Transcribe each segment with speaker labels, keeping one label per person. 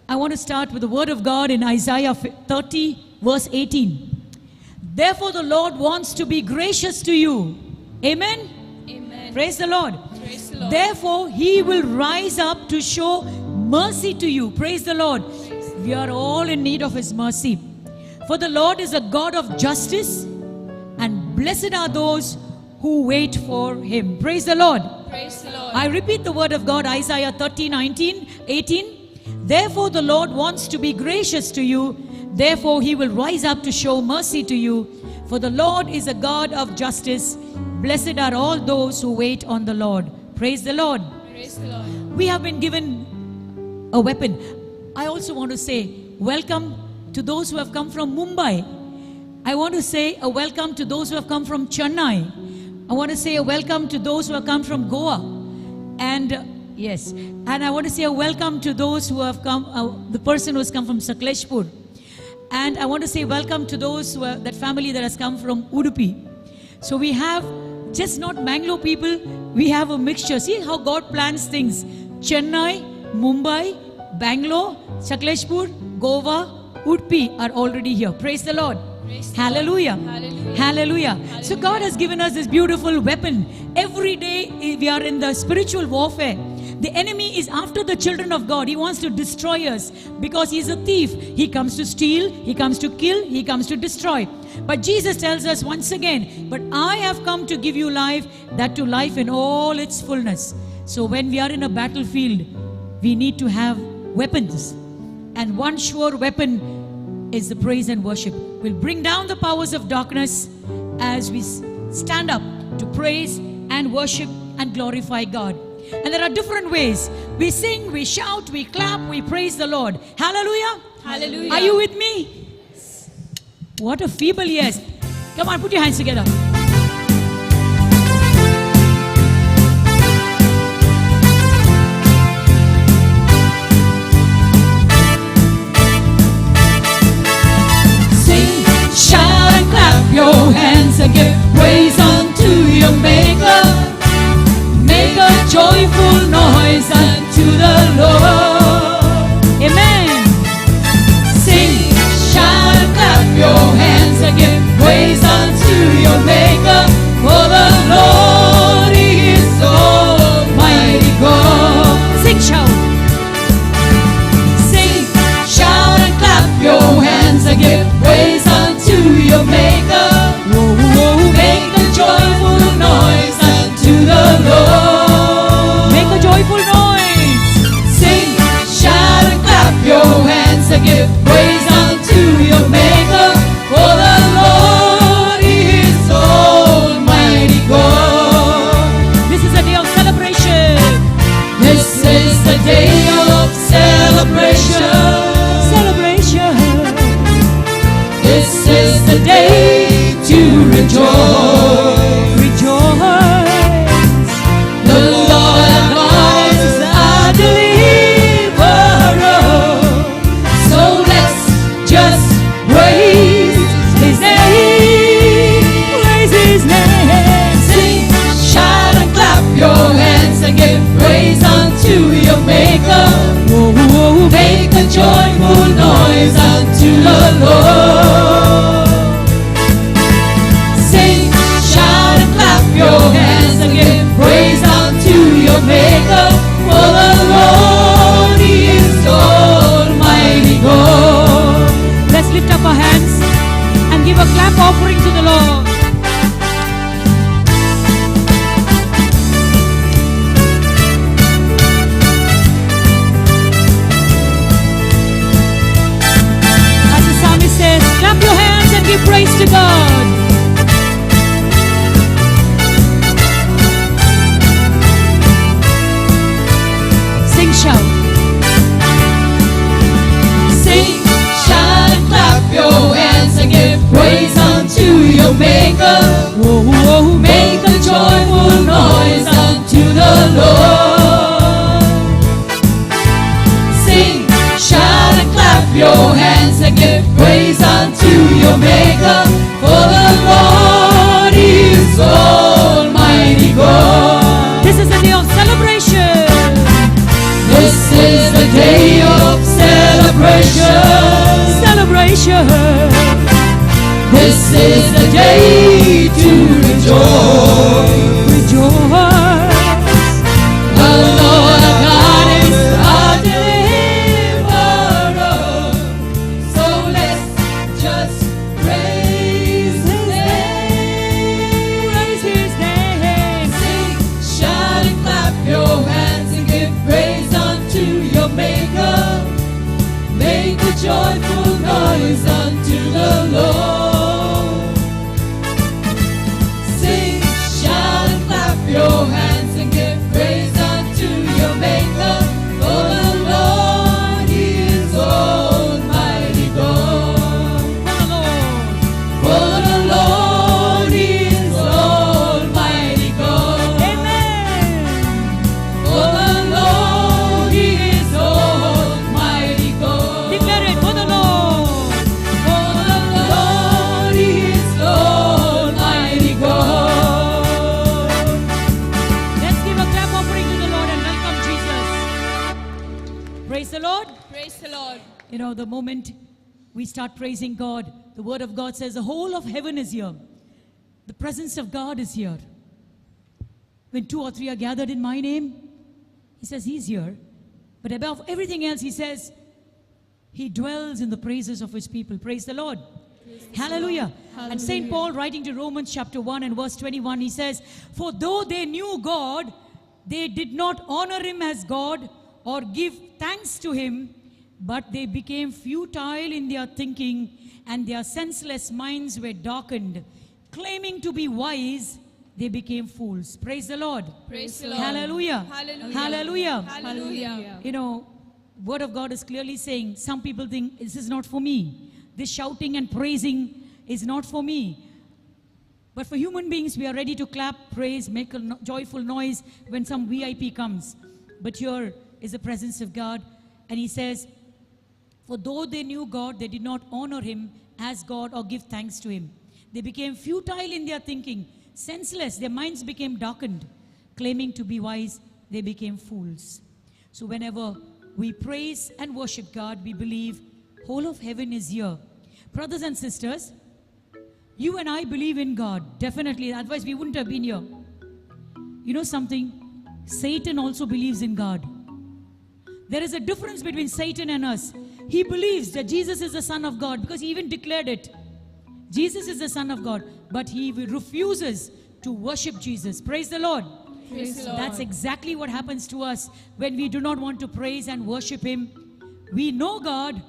Speaker 1: I want to start with the word of God in Isaiah 30, verse 18. Therefore the Lord wants to be gracious to you. Amen?
Speaker 2: Amen.
Speaker 1: Praise the Lord.
Speaker 2: Praise the Lord.
Speaker 1: Therefore he will rise up to show mercy to you. Praise the Lord. We are all in need of his mercy. For the Lord is a God of justice, and blessed are those who wait for him. Praise the Lord.
Speaker 2: Praise the Lord.
Speaker 1: I repeat the word of God, Isaiah 30, 18. Therefore the Lord wants to be gracious to you. Therefore he will rise up to show mercy to you. For the Lord is a God of justice. Blessed are all those who wait on the Lord. Praise the Lord.
Speaker 2: Praise the Lord.
Speaker 1: We have been given a weapon. I also want to say welcome to those who have come from Mumbai. I want to say a welcome to those who have come from Chennai. I want to say a welcome to those who have come from Goa. And yes, and I want to say a welcome to those who have come, the person who has come from Sakleshpur. And I want to say welcome to those who are, that family that has come from Udupi. So we have just not Bangalore people, we have a mixture. See how God plans things. Chennai, Mumbai, Bangalore, Sakleshpur, Goa, Udupi are already here. Praise the Lord. Hallelujah.
Speaker 2: Hallelujah.
Speaker 1: Hallelujah. So God has given us this beautiful weapon. Every day we are in the spiritual warfare. The enemy is after the children of God. He wants to destroy us because he is a thief. He comes to steal, he comes to kill, he comes to destroy. But Jesus tells us once again, but I have come to give you life, that to life in all its fullness. So when we are in a battlefield, we need to have weapons. And one sure weapon is the praise and worship. We'll bring down the powers of darkness as we stand up to praise and worship and glorify God. And there are different ways. We sing, we shout, we clap, we praise the Lord. Hallelujah.
Speaker 2: Hallelujah.
Speaker 1: Are you with me? What a feeble yes. Come on, put your hands together. Sing, shout and clap your hands and give praise unto your Maker. Make a joyful noise unto the Lord. Amen. Sing, shout and clap your hands and give praise unto your Maker. For the Lord is Almighty God. Sing, shout. Sing, shout and clap your hands and give praise unto your Maker. Make a joyful noise unto the Lord. Make a joyful noise. Sing, shout and clap your hands and give praise unto your Maker. For the Lord is Almighty God. This is a day of celebration. This is the day of celebration. Celebration. This is the day to rejoice. Make a joyful noise unto the Lord. Sing, shout and clap your hands and give praise unto your Maker. For the Lord is Almighty God. Let's lift up our hands and give a clap offering to the Lord. Clap your hands and give praise to God. Sing, shout. Sing, shout and clap your hands and give praise unto your Maker. Make a joyful noise unto the Lord. Sing, shout and clap your hands and give praise unto your Maker. For the Lord is Almighty God. This is a day of celebration. This is the day of celebration.
Speaker 2: joyful noise unto the Lord. Sing, shout, and clap your hands and give praise unto your Maker. For the Lord, He is Almighty God. For the Lord, He is Almighty God.
Speaker 1: Amen.
Speaker 2: For the Lord, He is Almighty God.
Speaker 1: Declare it for the Lord.
Speaker 2: For the Lord, He is Almighty God.
Speaker 1: Let's give a clap offering to the Lord and welcome Jesus. Praise the Lord.
Speaker 2: Praise the Lord.
Speaker 1: You know, the moment we start praising God, the Word of God says the whole of heaven is here. The presence of God is here. When 2 or 3 are gathered in my name, He says He's here. But above everything else, He says He dwells in the praises of His people. Praise the Lord. Hallelujah. And St. Paul, writing to Romans chapter 1 and verse 21, he says, for though they knew God, they did not honor Him as God or give thanks to Him, but they became futile in their thinking, and their senseless minds were darkened. Claiming to be wise, they became fools. Praise the Lord.
Speaker 2: Praise the Lord.
Speaker 1: Hallelujah.
Speaker 2: Hallelujah.
Speaker 1: Hallelujah.
Speaker 2: Hallelujah.
Speaker 1: You know, Word of God is clearly saying, some people think this is not for me. This shouting and praising is not for me. But for human beings, we are ready to clap, praise, make a joyful noise when some VIP comes. But here is the presence of God. And He says, for though they knew God, they did not honor Him as God or give thanks to Him. They became futile in their thinking, senseless. Their minds became darkened. Claiming to be wise, they became fools. So whenever we praise and worship God, we believe whole of heaven is here. Brothers and sisters, you and I believe in God, definitely. Otherwise, we wouldn't have been here. You know something? Satan also believes in God. There is a difference between Satan and us. He believes that Jesus is the Son of God because he even declared it. Jesus is the Son of God, but he refuses to worship Jesus. Praise the Lord.
Speaker 2: Praise the Lord.
Speaker 1: That's exactly what happens to us when we do not want to praise and worship Him. We know God,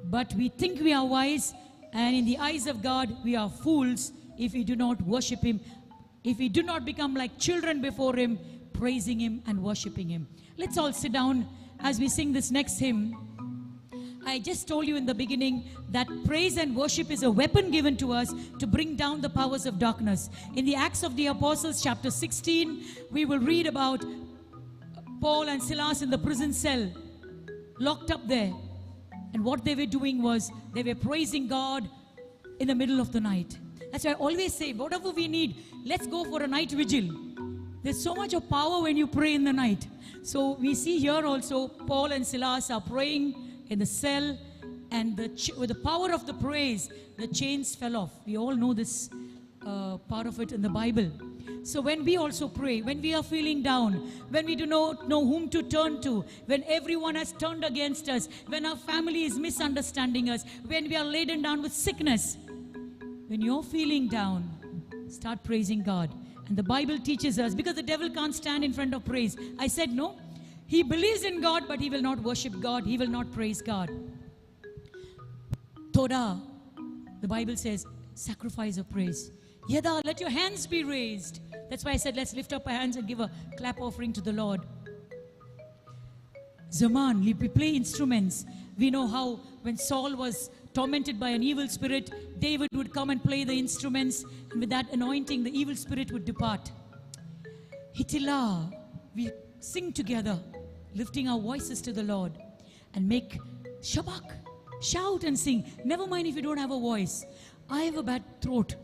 Speaker 1: but we think we are wise, and in the eyes of God, we are fools if we do not worship Him, if we do not become like children before Him, praising Him and worshiping Him. Let's all sit down as we sing this next hymn. I just told you in the beginning that praise and worship is a weapon given to us to bring down the powers of darkness. In the Acts of the Apostles, chapter 16, we will read about Paul and Silas in the prison cell, locked up there. And what they were doing was, they were praising God in the middle of the night. That's why I always say, whatever we need, let's go for a night vigil. There's so much of power when you pray in the night. So we see here also, Paul and Silas are praying in the cell, and with the power of the praise, the chains fell off. We all know this part of it in the Bible. So when we also pray, when we are feeling down, when we do not know whom to turn to, when everyone has turned against us, when our family is misunderstanding us, when we are laden down with sickness, when you're feeling down, start praising God. And the Bible teaches us, because the devil can't stand in front of praise. I said no. He believes in God, but he will not worship God. He will not praise God. Toda, the Bible says, sacrifice of praise. Yada, let your hands be raised. That's why I said, let's lift up our hands and give a clap offering to the Lord. Zaman, we play instruments. We know how when Saul was tormented by an evil spirit, David would come and play the instruments, and with that anointing, the evil spirit would depart. Hitila, we sing together, lifting our voices to the Lord, and make shabak, shout and sing. Never mind if you don't have a voice. I have a bad throat,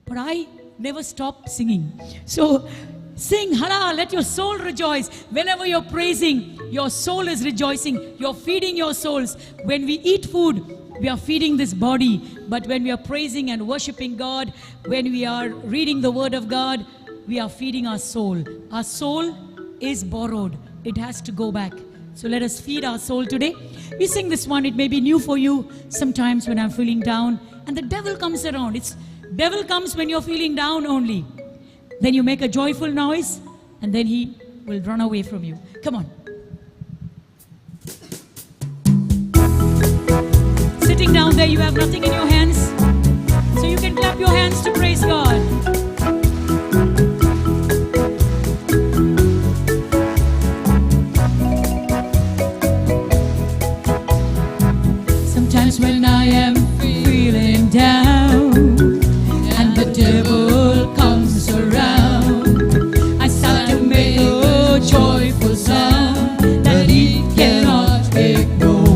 Speaker 1: but I never stop singing. So sing, hala, let your soul rejoice. Whenever you're praising, your soul is rejoicing. You're feeding your souls. When we eat food, we are feeding this body. But when we are praising and worshiping God, when we are reading the Word of God, we are feeding our soul. Our soul is borrowed. It has to go back. So let us feed our soul today. We sing this one. It may be new for you sometimes when I'm feeling down. And the devil comes around. Devil comes when you're feeling down only. Then you make a joyful noise, and then he will run away from you. Come on. down there, you have nothing in your hands. So you can clap your hands to praise God. Sometimes when I am feeling down and the devil comes around, I start to make a joyful sound that he cannot ignore.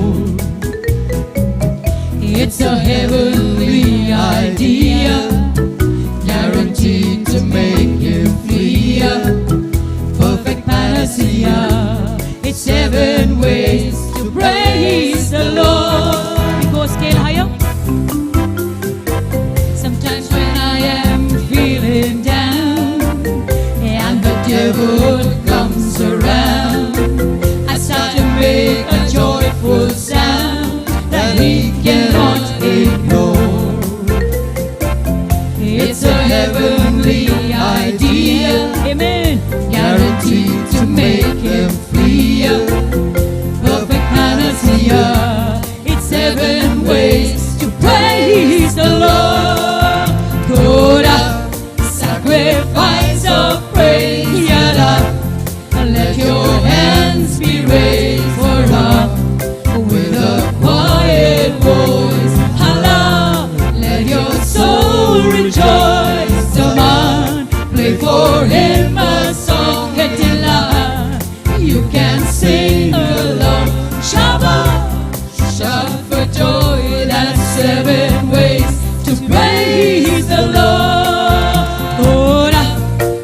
Speaker 1: It's a heavenly idea, guaranteed to make him flee. Perfect panacea. It's 7 ways to praise the Lord. We go a scale higher. Sometimes when I am feeling down and the devil comes around, I start to make a joyful sound that he cannot ignore. It's a heavenly idea, amen, guaranteed to make him flee. Perfect panacea. It's 7 ways to praise the Lord. Go to sacrifice of praise. Yada. Let your hands be raised for her with a quiet voice. Allah. Let your soul rejoice. Come on, play for him a song. Ketila. You can sing along. Shabbat. Shout for joy. That's 7 ways to praise the Lord. Ora,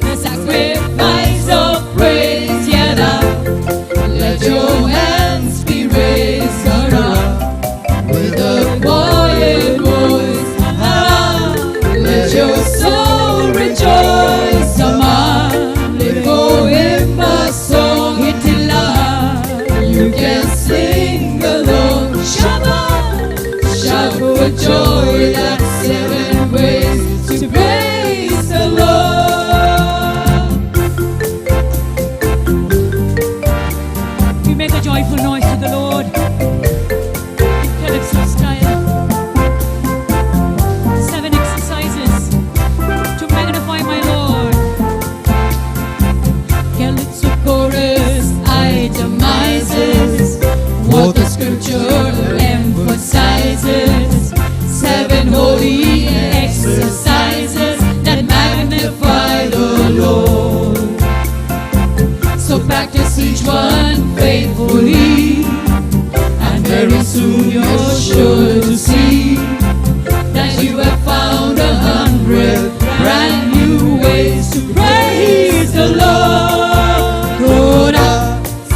Speaker 1: the sacrifice of praise. Yada. Let your hands be raised up with a quiet voice. Ah, let your soul rejoice. Come live for him a song. Hitila. You can sing along. Shabbat. Shout for joy. That's 7 ways to praise the Lord. We make a joyful noise to the Lord. Calypso style. 7 exercises to magnify my Lord. Calypso chorus itemizes what the scripture emphasizes. 7 holy exercises that magnify the Lord. So practice each one faithfully, and very soon you're sure to see that you have found 100 brand new ways to praise the Lord. Good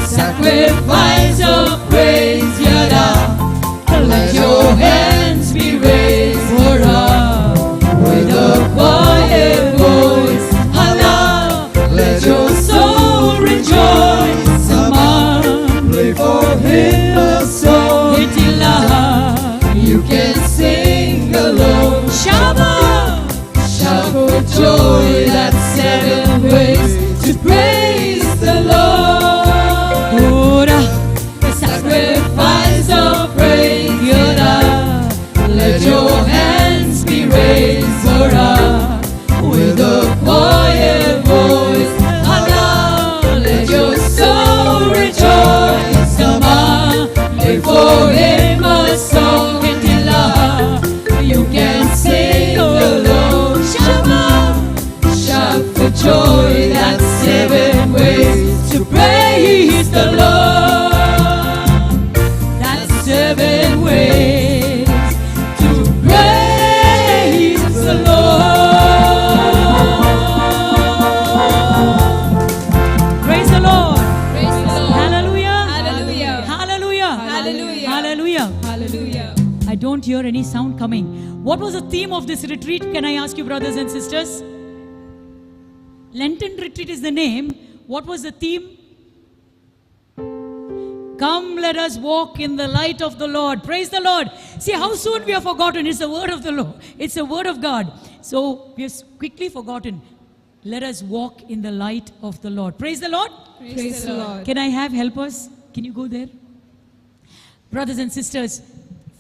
Speaker 1: sacrifice of praise, yada. Let your hands be raised for us with a quiet voice. Allah, let your soul rejoice. Come on, play for him a song. Hitila, you can sing along. Shabbat, shout for joy. That's 7 ways to praise the Lord. Ora, the sacrifice of praise. Yoda, let your hands be raised for us with a quiet voice. Allah, let your soul rejoice. Come on, play for him a song. Hitila, you can sing along. Shabbat, shout for joy. That's 7 ways to praise the Lord. That's 7 ways to praise the Lord. Praise the Lord.
Speaker 2: Praise the Lord.
Speaker 1: Hallelujah.
Speaker 2: Hallelujah.
Speaker 1: Hallelujah.
Speaker 2: Hallelujah.
Speaker 1: Hallelujah.
Speaker 2: Hallelujah.
Speaker 1: I don't hear any sound coming. What was the theme of this retreat? Can I ask you, brothers and sisters? Lenten retreat is the name. What was the theme? Come, let us walk in the light of the Lord. Praise the Lord. See how soon we have forgotten. It's the word of the Lord. It's the word of God. So we have quickly forgotten. Let us walk in the light of the Lord. Praise the Lord.
Speaker 2: Praise the Lord.
Speaker 1: Can I have helpers? Can you go there? Brothers and sisters,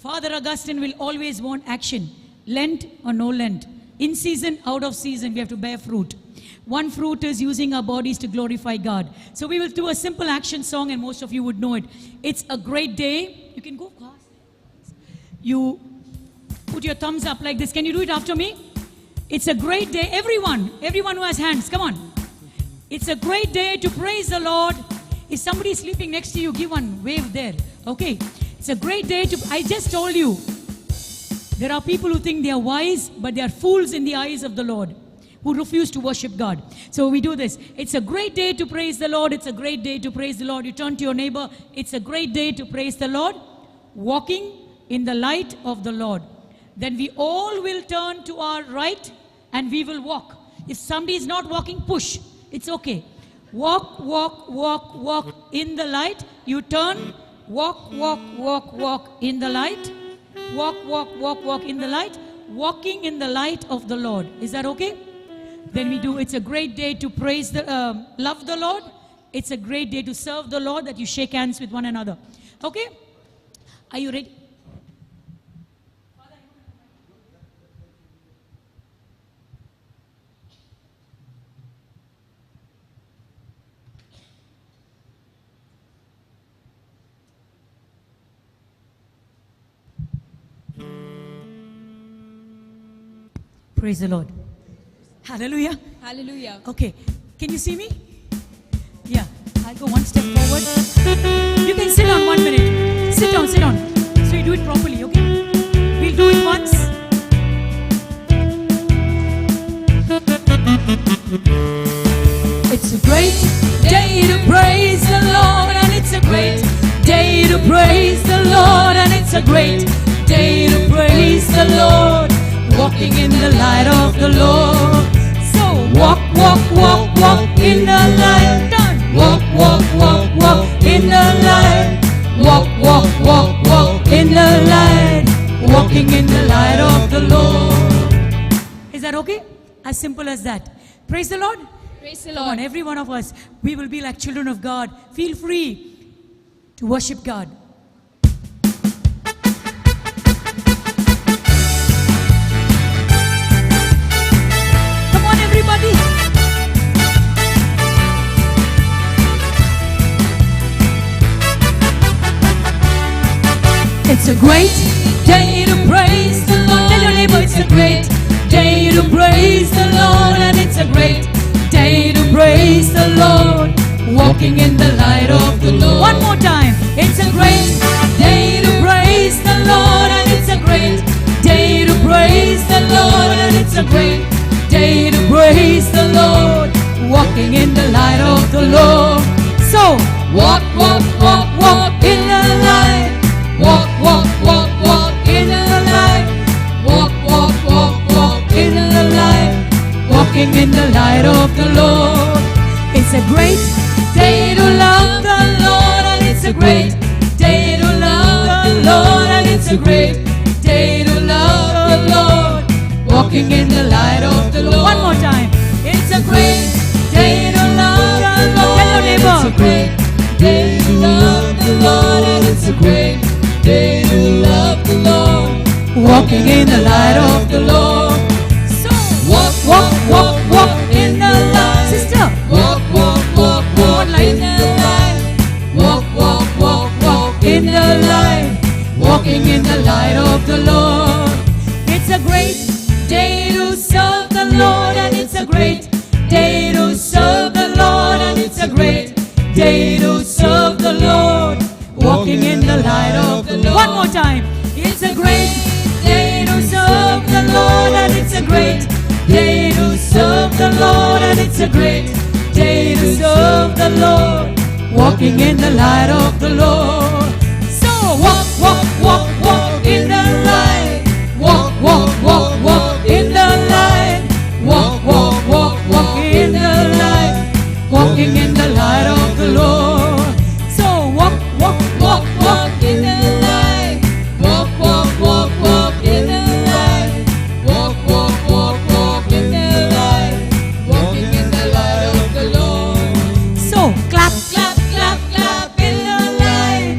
Speaker 1: Father Augustine will always want action. Lent or no Lent. In season, out of season, we have to bear fruit. One fruit is using our bodies to glorify God. So we will do a simple action song and most of you would know it. It's a great day. You can go fast. You put your thumbs up like this. Can you do it after me? It's a great day. Everyone who has hands, come on. It's a great day to praise the Lord. If somebody is sleeping next to you, give one wave there. Okay. It's a great day to, I just told you, there are people who think they are wise, but they are fools in the eyes of the Lord, who refuse to worship God. So we do this. It's a great day to praise the Lord. It's a great day to praise the Lord. You turn to your neighbor. It's a great day to praise the Lord. Walking in the light of the Lord. Then we all will turn to our right and we will walk. If somebody is not walking, push. It's okay. Walk, walk, walk, walk in the light. You turn. Walk, walk, walk, walk in the light. Walk, walk, walk, walk in the light. Walking in the light of the Lord. Is that okay? Then we do. It's a great day to praise the, love the Lord. It's a great day to serve the Lord, that you shake hands with one another. Okay? Are you ready? Praise the Lord. Hallelujah.
Speaker 2: Hallelujah.
Speaker 1: Okay. Can you see me? Yeah. I'll go one step forward. You can sit down 1 minute. Sit down, sit down. So you do it properly, okay? We'll do it once. It's a great day to praise the Lord, and it's a great day to praise the Lord, and it's a great day to praise the Lord. Walking in the light of the Lord. So walk, walk, walk, walk in the light. Walk, walk, walk, walk in the light. Walk, walk, walk, walk in the light. Walking in the light of the Lord. Is that okay? As simple as that. Praise the Lord.
Speaker 2: Praise the
Speaker 1: Come
Speaker 2: Lord.
Speaker 1: on, every one of us, we will be like children of God. Feel free to worship God. It's a great day to praise the Lord. Tell your neighbor, it's a great day to praise the Lord, and it's a great day to praise the Lord. Walking in the light of the Lord. One more time. It's a great day to praise the Lord, and it's a great day to praise the Lord, and it's a great day to praise the Lord. Walking in the light of the Lord. So walk, walk, walk, walk in the light. Walk, walk, walk, walk in the light. Walk, walk, walk, walk in the light. Walking in the light of the Lord. It's a great day to love the Lord, and it's a great day to love the Lord, and it's a great day to love the Lord. Walking in the light of the Lord. One more time. It's a great day to love the Lord. Tell your neighbor. It's a great day to love the Lord, and it's a great day to love the Lord. Walking in the light of the Lord. So walk, walk, walk, walk in the light. Sister, walk, walk, walk, walk in the light. Walk, walk, walk, walk in the light. Walking in the light of the Lord. It's a great day to serve the Lord, and it's a great day to serve the Lord, and it's a great day to serve the Lord. Walking in the light of the Lord. One more time. It's a great day to serve the Lord, and it's a great day to serve the Lord, and it's a great day to serve the Lord. Walking in the light of the Lord. So walk, walk, walk, walk in the light. Walk, walk, walk, walk in the light. Walk, walk, walk, walk in the light. Walking in the light of the Lord. So walk, walk, walk, walk in the light. Walk, walk, walk, walk in the light. Walk, walk, walk, walk in the light. Walking in the light of the Lord. So clap, clap, clap, clap in the light.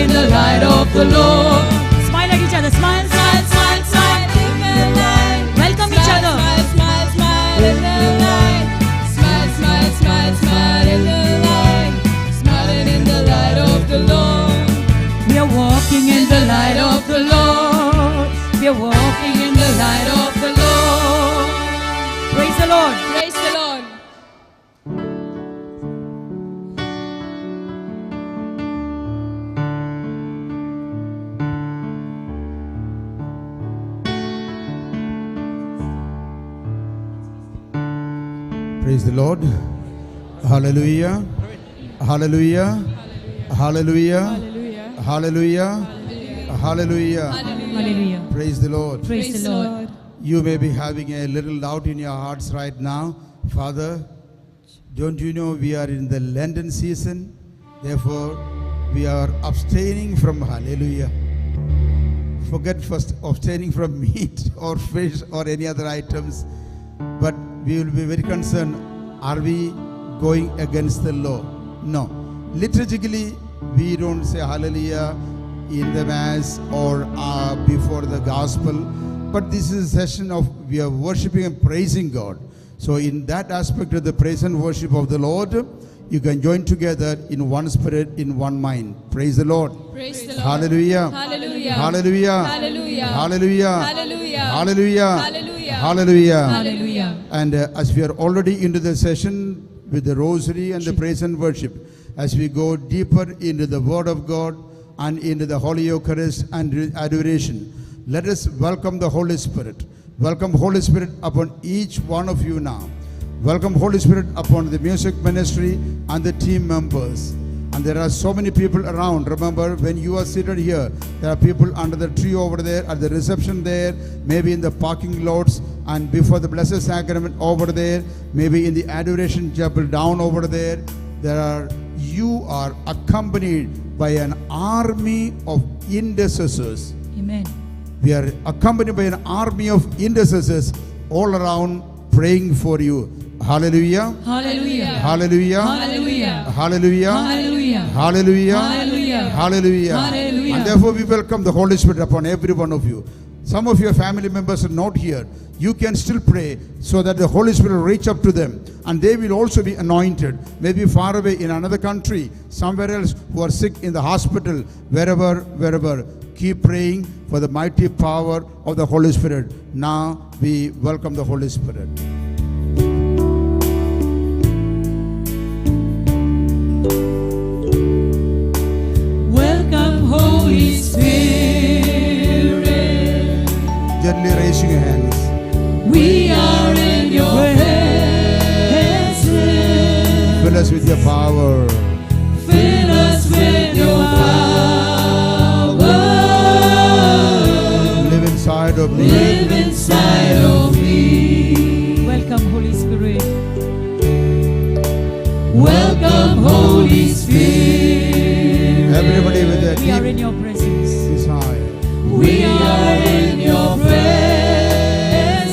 Speaker 2: in the light of the Lord.
Speaker 1: Smile at each other. Smile, smile,
Speaker 2: Smile, smile, smile in the light.
Speaker 1: Welcome each
Speaker 2: Smile,
Speaker 1: other.
Speaker 2: smile, smile, smile in the light. Smile, smile, smile, smile in the light. Smiling in the light of the Lord.
Speaker 1: We are walking in the light of the Lord. We are walking in the light of the Lord. Praise the Lord.
Speaker 2: Praise the Lord.
Speaker 3: Praise the Lord. Hallelujah. Hallelujah. Hallelujah. Hallelujah. Hallelujah.
Speaker 1: Hallelujah.
Speaker 3: Praise the Lord.
Speaker 1: Praise the Lord.
Speaker 3: You may be having a little doubt in your hearts right now. Father, don't you know we are in the Lenten season? Therefore, we are abstaining from hallelujah. Forget first abstaining from meat or fish or any other items. But we will be very concerned, are we going against the law? No. Liturgically, we don't say hallelujah in the mass or before the gospel. But this is a session of we are worshiping and praising God. So in that aspect of the praise and worship of the Lord, you can join together in one spirit, in one mind. Praise the Lord.
Speaker 2: Praise the Lord.
Speaker 3: Hallelujah.
Speaker 2: Hallelujah.
Speaker 3: Hallelujah.
Speaker 2: Hallelujah.
Speaker 3: Hallelujah.
Speaker 2: Hallelujah.
Speaker 3: Hallelujah.
Speaker 2: Hallelujah.
Speaker 3: Hallelujah.
Speaker 2: Hallelujah.
Speaker 3: And as we are already into the session with the rosary and the praise and worship, as we go deeper into the Word of God and into the Holy Eucharist and adoration, let us welcome the Holy Spirit. Welcome Holy Spirit upon each one of you now. Welcome Holy Spirit upon the music ministry and the team members. And there are so many people around. Remember, when you are seated here, there are people under the tree over there, at the reception there, maybe in the parking lots, and before the Blessed Sacrament over there, maybe in the adoration chapel down over there. You are accompanied by an army of intercessors.
Speaker 1: Amen.
Speaker 3: We are accompanied by an army of intercessors all around praying for you. Hallelujah.
Speaker 1: Hallelujah.
Speaker 3: Hallelujah.
Speaker 1: Hallelujah.
Speaker 3: Hallelujah.
Speaker 1: Hallelujah.
Speaker 3: Hallelujah.
Speaker 1: Hallelujah.
Speaker 3: Hallelujah.
Speaker 1: Hallelujah.
Speaker 3: And therefore we welcome the Holy Spirit upon every one of you. Some of your family members are not here. You can still pray so that the Holy Spirit will reach up to them and they will also be anointed. Maybe far away in another country, somewhere else, who are sick in the hospital, wherever. Keep praying for the mighty power of the Holy Spirit. Now we welcome the Holy Spirit.
Speaker 1: Welcome, Holy Spirit.
Speaker 3: Gently raising your hands.
Speaker 1: We are in your presence.
Speaker 3: Fill us with your power.
Speaker 1: Fill us with your power.
Speaker 3: Live inside of me.
Speaker 1: Live inside of me. Welcome, Holy Spirit. Welcome, Holy Spirit.
Speaker 3: Everybody with their
Speaker 1: We are in
Speaker 3: deep
Speaker 1: your presence.
Speaker 3: desire.
Speaker 1: We are in your presence.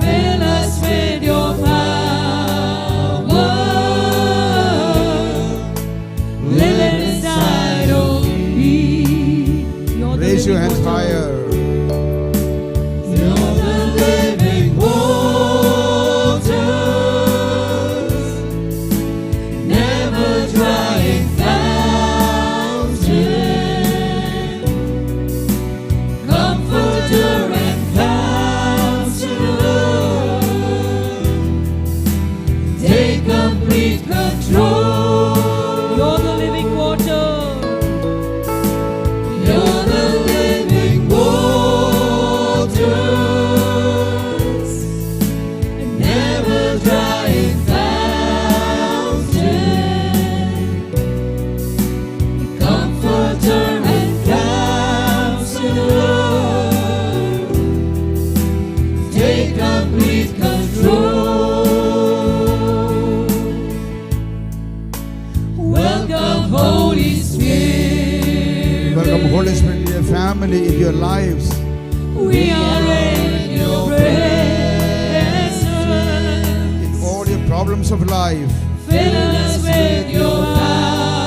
Speaker 1: Fill us with your power. Live inside of me. You're the
Speaker 3: Raise your
Speaker 1: living
Speaker 3: hands
Speaker 1: water.
Speaker 3: higher.
Speaker 1: You're the living waters, never drying fountain, comforter and counselor. Take complete control. You're the living water. You're the living waters, never drying fountain, comforter and counselor. Take complete control. Welcome, Holy Spirit.
Speaker 3: Welcome Holy Spirit in your family, in your lives.
Speaker 1: We are in your presence.
Speaker 3: In all your problems of life.
Speaker 1: Fill us with your power.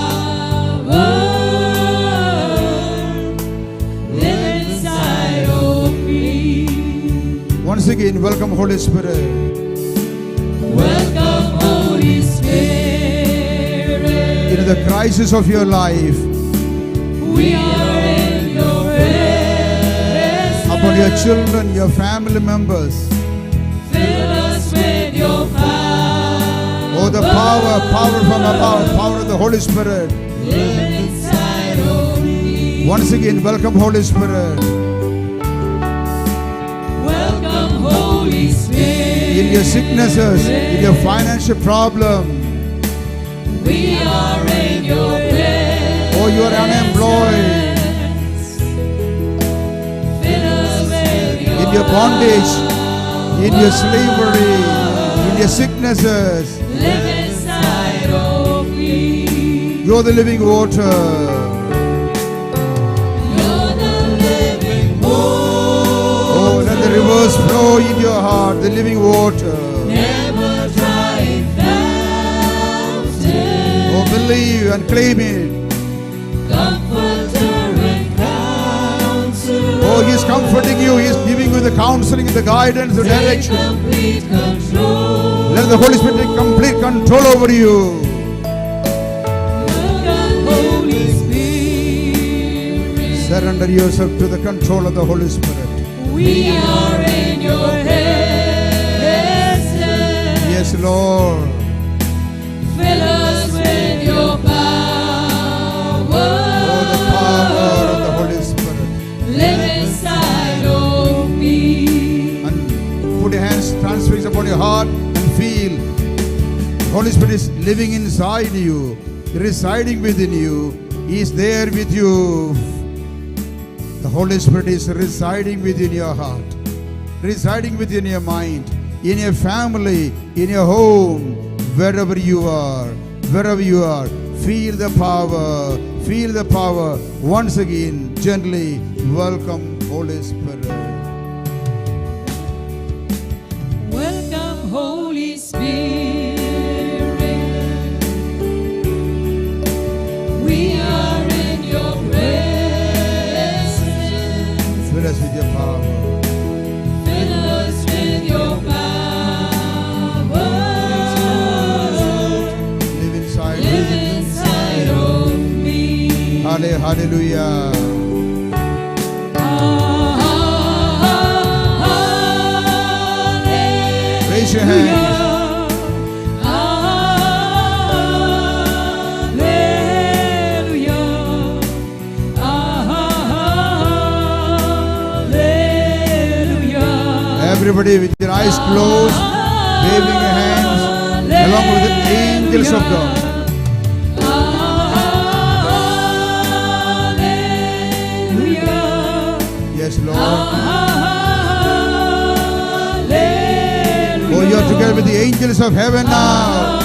Speaker 3: welcome Holy Spirit.
Speaker 2: Welcome, Holy Spirit.
Speaker 3: In the crisis of your life,
Speaker 2: We are in your presence.
Speaker 3: upon your children, your family members.
Speaker 2: Fill us with your power.
Speaker 3: Oh, the power from above, power of the Holy Spirit.
Speaker 2: Live inside of me.
Speaker 3: Once again, welcome Holy Spirit.
Speaker 2: Welcome, Holy Spirit.
Speaker 3: In your sicknesses, in your financial problem,
Speaker 2: We are in your presence.
Speaker 3: oh, you are unemployed,
Speaker 2: Fill us with your
Speaker 3: in your bondage, in your slavery, in your sicknesses,
Speaker 2: Live inside of me.
Speaker 3: you are the living water.
Speaker 2: You're the living water.
Speaker 3: Oh, let the rivers flow in your heart, the living water.
Speaker 2: Never drying fountain.
Speaker 3: Oh, believe and claim it.
Speaker 2: Comforter and counselor.
Speaker 3: Oh, He's comforting you, He's giving you the counseling, the guidance, the
Speaker 2: Take
Speaker 3: direction.
Speaker 2: complete control.
Speaker 3: Let the Holy Spirit take complete control over you.
Speaker 2: Welcome, Holy Spirit.
Speaker 3: Surrender yourself to the control of the Holy Spirit.
Speaker 2: We are in your presence.
Speaker 3: Yes, Lord.
Speaker 2: Fill us with your power.
Speaker 3: Oh, the power of the Holy Spirit.
Speaker 2: Live inside of me.
Speaker 3: And put your hands, transfix upon your heart and feel. The Holy Spirit is living inside you, residing within you. He is there with you. The Holy Spirit is residing within your heart, residing within your mind, in your family, in your home, wherever you are, wherever you are. Feel the power, feel the power. Once again, gently welcome Holy Spirit.
Speaker 2: Welcome, Holy Spirit. We are in your presence.
Speaker 3: Fill us with your power.
Speaker 2: Fill us with your power.
Speaker 3: Live inside.
Speaker 2: Live inside of me.
Speaker 3: Hallelujah. Raise your hands. Everybody with your eyes closed, waving your hands, along with the angels of God. Yes, Lord. Oh, you are together with the angels of heaven now.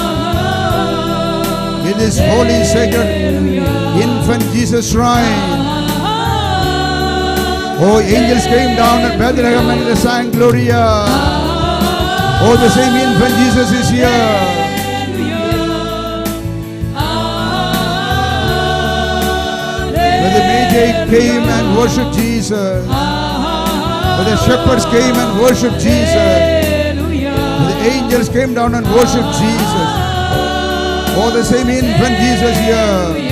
Speaker 3: In this holy, sacred infant Jesus shrine. Oh, angels came down at Bethlehem and they sang Gloria. Oh, the same infant Jesus is here. When the Magi came and worshipped Jesus, when the shepherds came and worshipped Jesus, when the angels came down and worshipped Jesus, oh, the same infant Jesus here.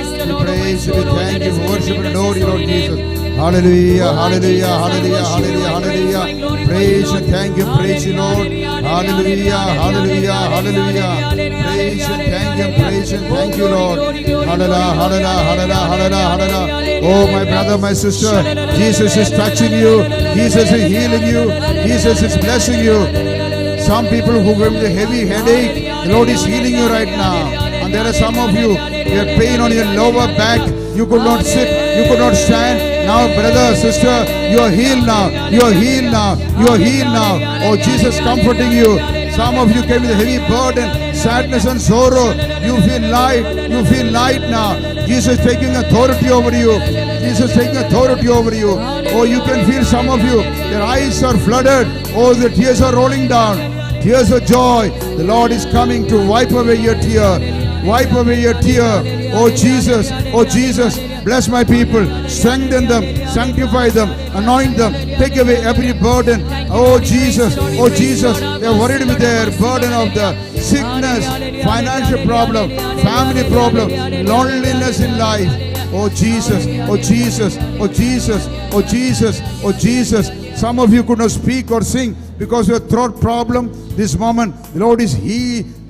Speaker 3: We thank you, worship and adore you, Lord Jesus. Hallelujah, hallelujah, hallelujah, hallelujah, hallelujah. Praise and thank you, praise you, Lord. Hallelujah, hallelujah, hallelujah. Praise and thank you, Lord. Hallelujah, hallelujah, hallelujah, hallelujah. Oh, my brother, my sister, Jesus is touching you. Jesus is healing you. Jesus is blessing you. Some people who have a heavy headache, the Lord is healing you right now. And there are some of you, you have pain on your lower back, you could not sit, you could not stand. Now, brother, sister, you are healed now. You are healed now. You are healed now. Oh, Jesus comforting you. Some of you came with a heavy burden, sadness and sorrow. You feel light. You feel light now. Jesus taking authority over you. Jesus taking authority over you. Oh, you can feel some of you. Your eyes are flooded. Oh, the tears are rolling down. Tears of joy. The Lord is coming to wipe away your tear. Wipe away your tear. Oh Jesus, oh Jesus, bless my people, strengthen them, sanctify them, anoint them, take away every burden. Oh Jesus, they are worried with their burden of the sickness, financial problem, family problem, loneliness in life. Oh Jesus, oh Jesus, oh Jesus, oh Jesus, oh Jesus. Some of you could not speak or sing because of your throat problem. This moment, the Lord is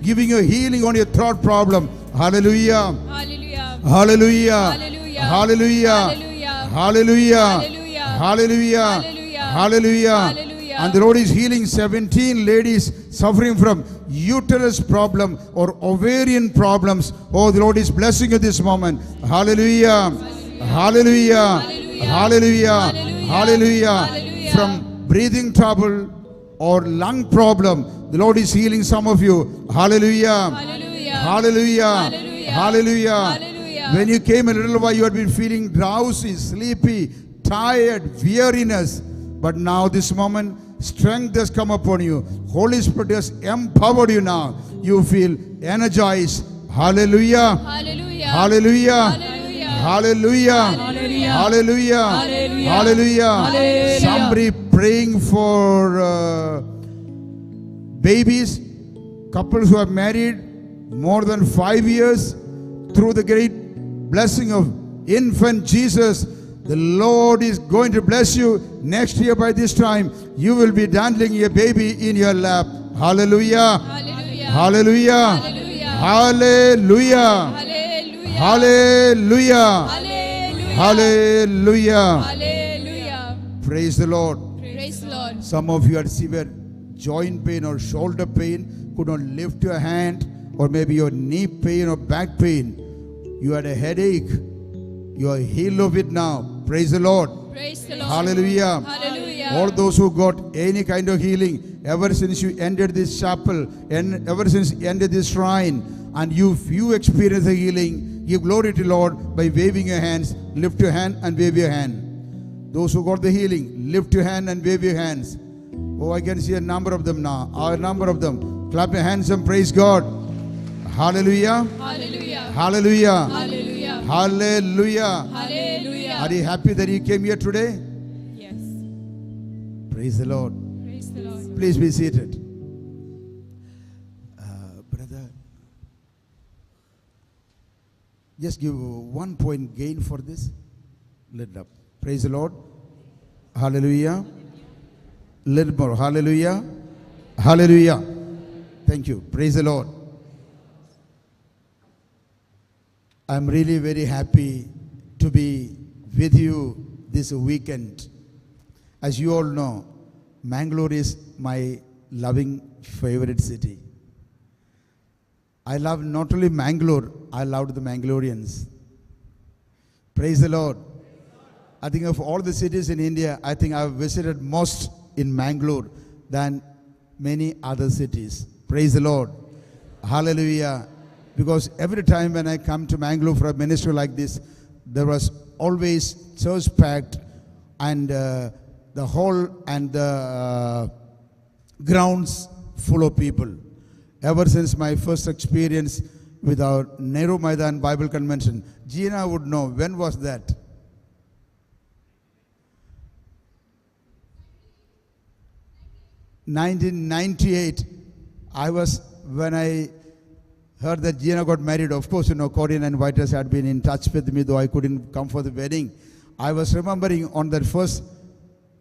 Speaker 3: giving you healing on your throat problem. Hallelujah.
Speaker 2: Hallelujah.
Speaker 3: Hallelujah.
Speaker 2: Hallelujah.
Speaker 3: Hallelujah. Hallelujah. Hallelujah. Hallelujah. And the Lord is healing 17 ladies suffering from uterus problem or ovarian problems. Oh, the Lord is blessing you this moment. Hallelujah. Hallelujah. Hallelujah. Hallelujah. From breathing trouble or lung problem, the Lord is healing some of you. Hallelujah. Hallelujah. Hallelujah. When you came a little while, you had been feeling drowsy, sleepy, tired, weariness. But now this moment, strength has come upon you. Holy Spirit has empowered you now. You feel energized. Hallelujah. Hallelujah. Hallelujah. Hallelujah. Hallelujah. Somebody praying for babies, couples who are married more than 5 years, through the great blessing of infant Jesus, the Lord is going to bless you. Next year by this time, you will be dandling a baby in your lap. Hallelujah. Hallelujah. Hallelujah. Hallelujah. Hallelujah. Praise the Lord.
Speaker 2: Praise the Lord.
Speaker 3: Some of you had severe joint pain or shoulder pain, could not lift your hand, or maybe your knee pain or back pain. You had a headache. You are healed of it now. Praise the Lord.
Speaker 2: Praise the Lord.
Speaker 3: Hallelujah.
Speaker 2: Hallelujah.
Speaker 3: All those who got any kind of healing ever since you entered this chapel and ever since you entered this shrine, and you experience the healing, give glory to Lord by waving your hands. Lift your hand and wave your hand. Those who got the healing, lift your hand and wave your hands. Oh, I can see a number of them now. A number of them. Clap your hands and praise God. Hallelujah.
Speaker 2: Hallelujah.
Speaker 3: Hallelujah.
Speaker 2: Hallelujah.
Speaker 3: Hallelujah.
Speaker 2: Hallelujah.
Speaker 3: Are you happy that you came here today?
Speaker 2: Yes.
Speaker 3: Praise the Lord.
Speaker 2: Praise the Lord.
Speaker 3: Please be seated. Brother, just give 1 point gain for this. Let it up. Praise the Lord. Hallelujah. Little more. Hallelujah. Hallelujah. Thank you. Praise the Lord. I'm really very happy to be with you this weekend. As you all know, Mangalore is my loving favorite city. I love not only Mangalore, I loved the Mangaloreans. Praise the Lord. I think of all the cities in India, I think I've visited most in Mangalore than many other cities. Praise the Lord. Hallelujah. Because every time when I come to Mangalore for a ministry like this, there was always church packed, and the hall and the grounds full of people. Ever since my first experience with our Nehru Maidan Bible Convention, Gina would know, when was that? 1998. When I heard that Gina got married. Of course, Corinne and Whiters had been in touch with me, though I couldn't come for the wedding. I was remembering on that first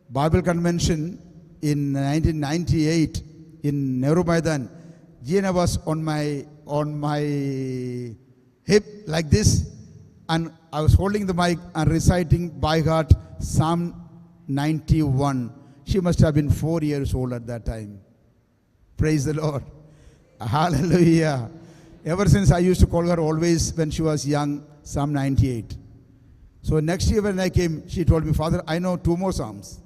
Speaker 3: Bible convention in 1998 in Nehru Maidan, Gina was on my hip like this, and I was holding the mic and reciting by heart Psalm 91. She must have been 4 years old at that time. Praise the Lord. Hallelujah. Ever since I used to call her always when she was young, Psalm 98. So next year when I came, she told me, Father, I know 2 more Psalms.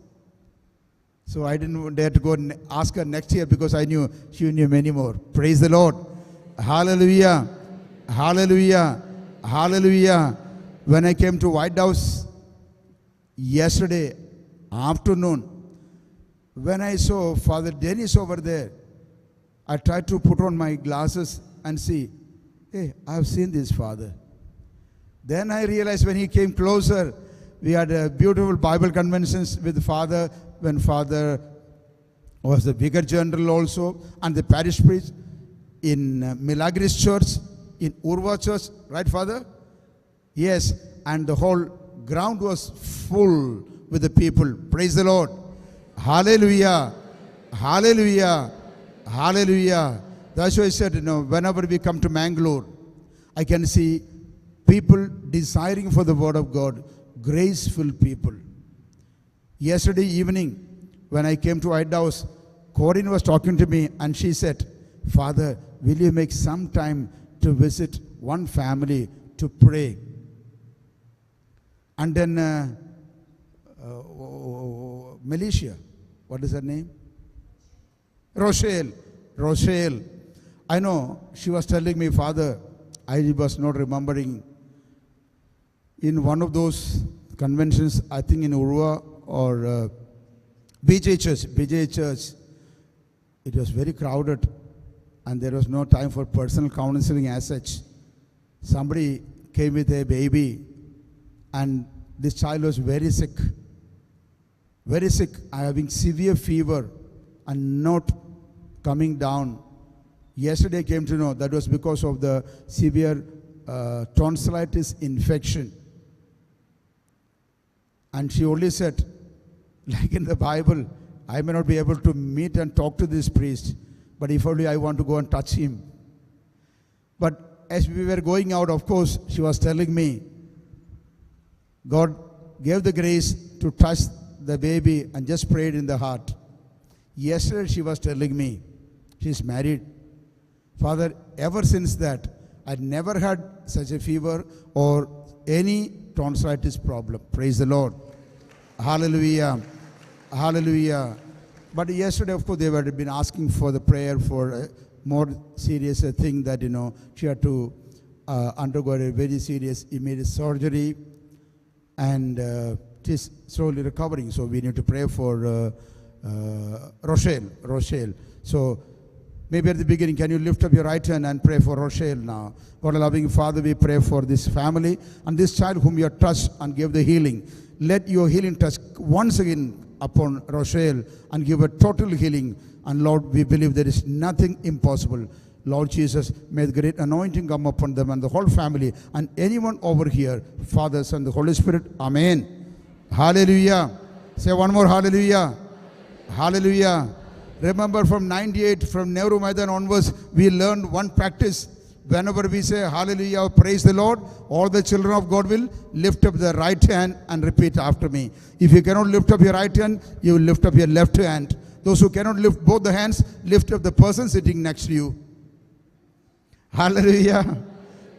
Speaker 3: So I didn't dare to go and ask her next year because I knew she knew many more. Praise the Lord. Hallelujah. Hallelujah. Hallelujah. When I came to White House yesterday afternoon, when I saw Father Dennis over there, I tried to put on my glasses and see, hey, I've seen this Father. Then I realized when he came closer, we had a beautiful Bible conventions with Father, when Father was the vicar general also, and the parish priest in Milagris Church, in Urva Church, right, Father? Yes, and the whole ground was full with the people. Praise the Lord. Hallelujah. Hallelujah. Hallelujah. That's why I said, whenever we come to Mangalore, I can see people desiring for the word of God, graceful people. Yesterday evening, when I came to White House, Corinne was talking to me and she said, Father, will you make some time to visit one family to pray? And then Malaysia, what is her name? Rochelle. I know she was telling me, Father, I was not remembering. In one of those conventions, I think in Urua or BJ Church, it was very crowded and there was no time for personal counseling as such. Somebody came with a baby and this child was very sick, having severe fever and not coming down. Yesterday I came to know that was because of the severe tonsillitis infection. And she only said, like in the Bible, I may not be able to meet and talk to this priest, but if only I want to go and touch him. But as we were going out, of course, she was telling me, God gave the grace to touch the baby and just prayed in the heart. Yesterday she was telling me, she's married. Father, ever since that, I never had such a fever or any tonsillitis problem. Praise the Lord. Hallelujah. Hallelujah. But yesterday, of course, they had been asking for the prayer for a more serious thing that, she had to undergo a very serious immediate surgery. And she's slowly recovering. So we need to pray for Rochelle. So maybe at the beginning, can you lift up your right hand and pray for Rochelle now? God, loving Father, we pray for this family and this child whom you have touched and give the healing. Let your healing touch once again upon Rochelle and give a total healing. And Lord, we believe there is nothing impossible. Lord Jesus, may the great anointing come upon them and the whole family and anyone over here, Father, Son, the Holy Spirit. Amen. Hallelujah. Say one more hallelujah. Hallelujah. Remember from 98, from Nehru Maidan onwards, we learned one practice. Whenever we say hallelujah, praise the Lord, all the children of God will lift up their right hand and repeat after me. If you cannot lift up your right hand, you will lift up your left hand. Those who cannot lift both the hands, lift up the person sitting next to you. Hallelujah.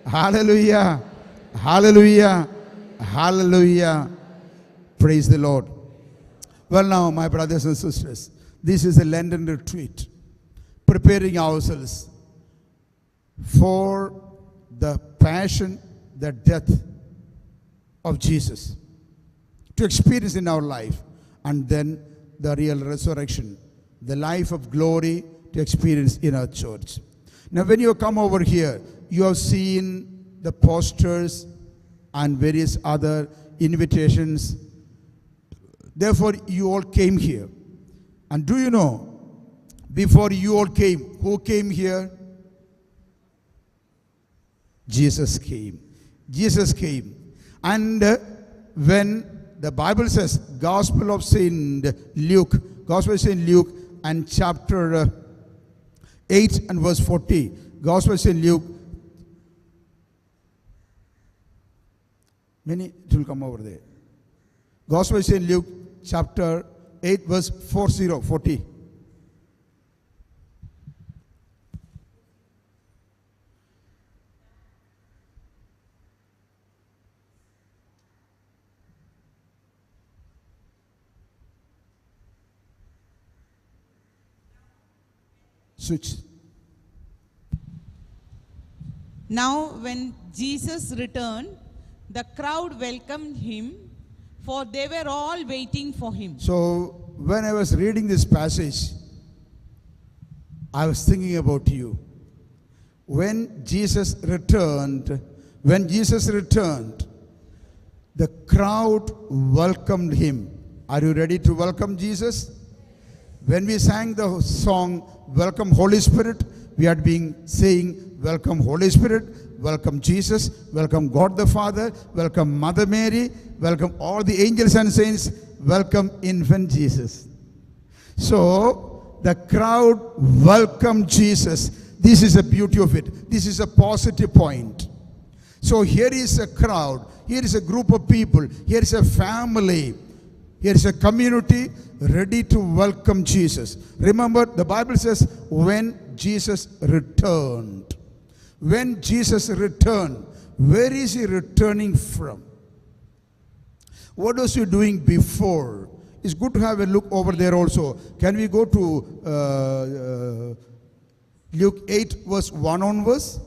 Speaker 3: Hallelujah. Hallelujah. Hallelujah. Praise the Lord. Well, now, my brothers and sisters, this is a Lenten retreat, preparing ourselves for the passion, the death of Jesus, to experience in our life, and then the real resurrection, the life of glory to experience in our church. Now, when you come over here, you have seen the posters and various other invitations. Therefore, you all came here. And do you know, before you all came, who came here? Jesus came. Jesus came. And when the Bible says, Gospel of Saint Luke, Gospel of Saint Luke and chapter 8 and verse 40, Gospel of Saint Luke, many, it will come over there. Gospel of Saint Luke, chapter 8, verse 40. Switch.
Speaker 2: Now, when Jesus returned, the crowd welcomed him, for they were all waiting for him.
Speaker 3: So, when I was reading this passage, I was thinking about you. When Jesus returned, the crowd welcomed him. Are you ready to welcome Jesus? When we sang the song, Welcome Holy Spirit, we had been saying, Welcome Holy Spirit, welcome Jesus, welcome God the Father, welcome Mother Mary, welcome all the angels and saints, welcome infant Jesus. So, the crowd welcomed Jesus. This is the beauty of it. This is a positive point. So here is a crowd, here is a group of people, here is a family, here is a community ready to welcome Jesus. Remember, the Bible says, when Jesus returned. When Jesus returned, where is he returning from? What was he doing before? It's good to have a look over there also. Can we go to Luke 8 verse 1 onwards?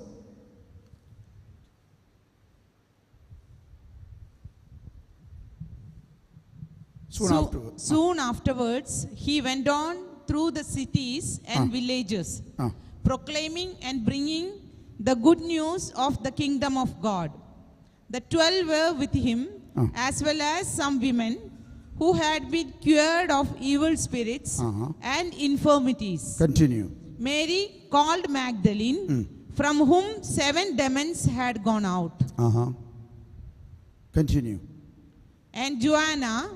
Speaker 2: Soon afterwards, he went on through the cities and villages, proclaiming and bringing the good news of the kingdom of God. The 12 were with him, as well as some women who had been cured of evil spirits and infirmities.
Speaker 3: Continue.
Speaker 2: Mary called Magdalene, from whom 7 demons had gone out.
Speaker 3: Continue.
Speaker 2: And Joanna,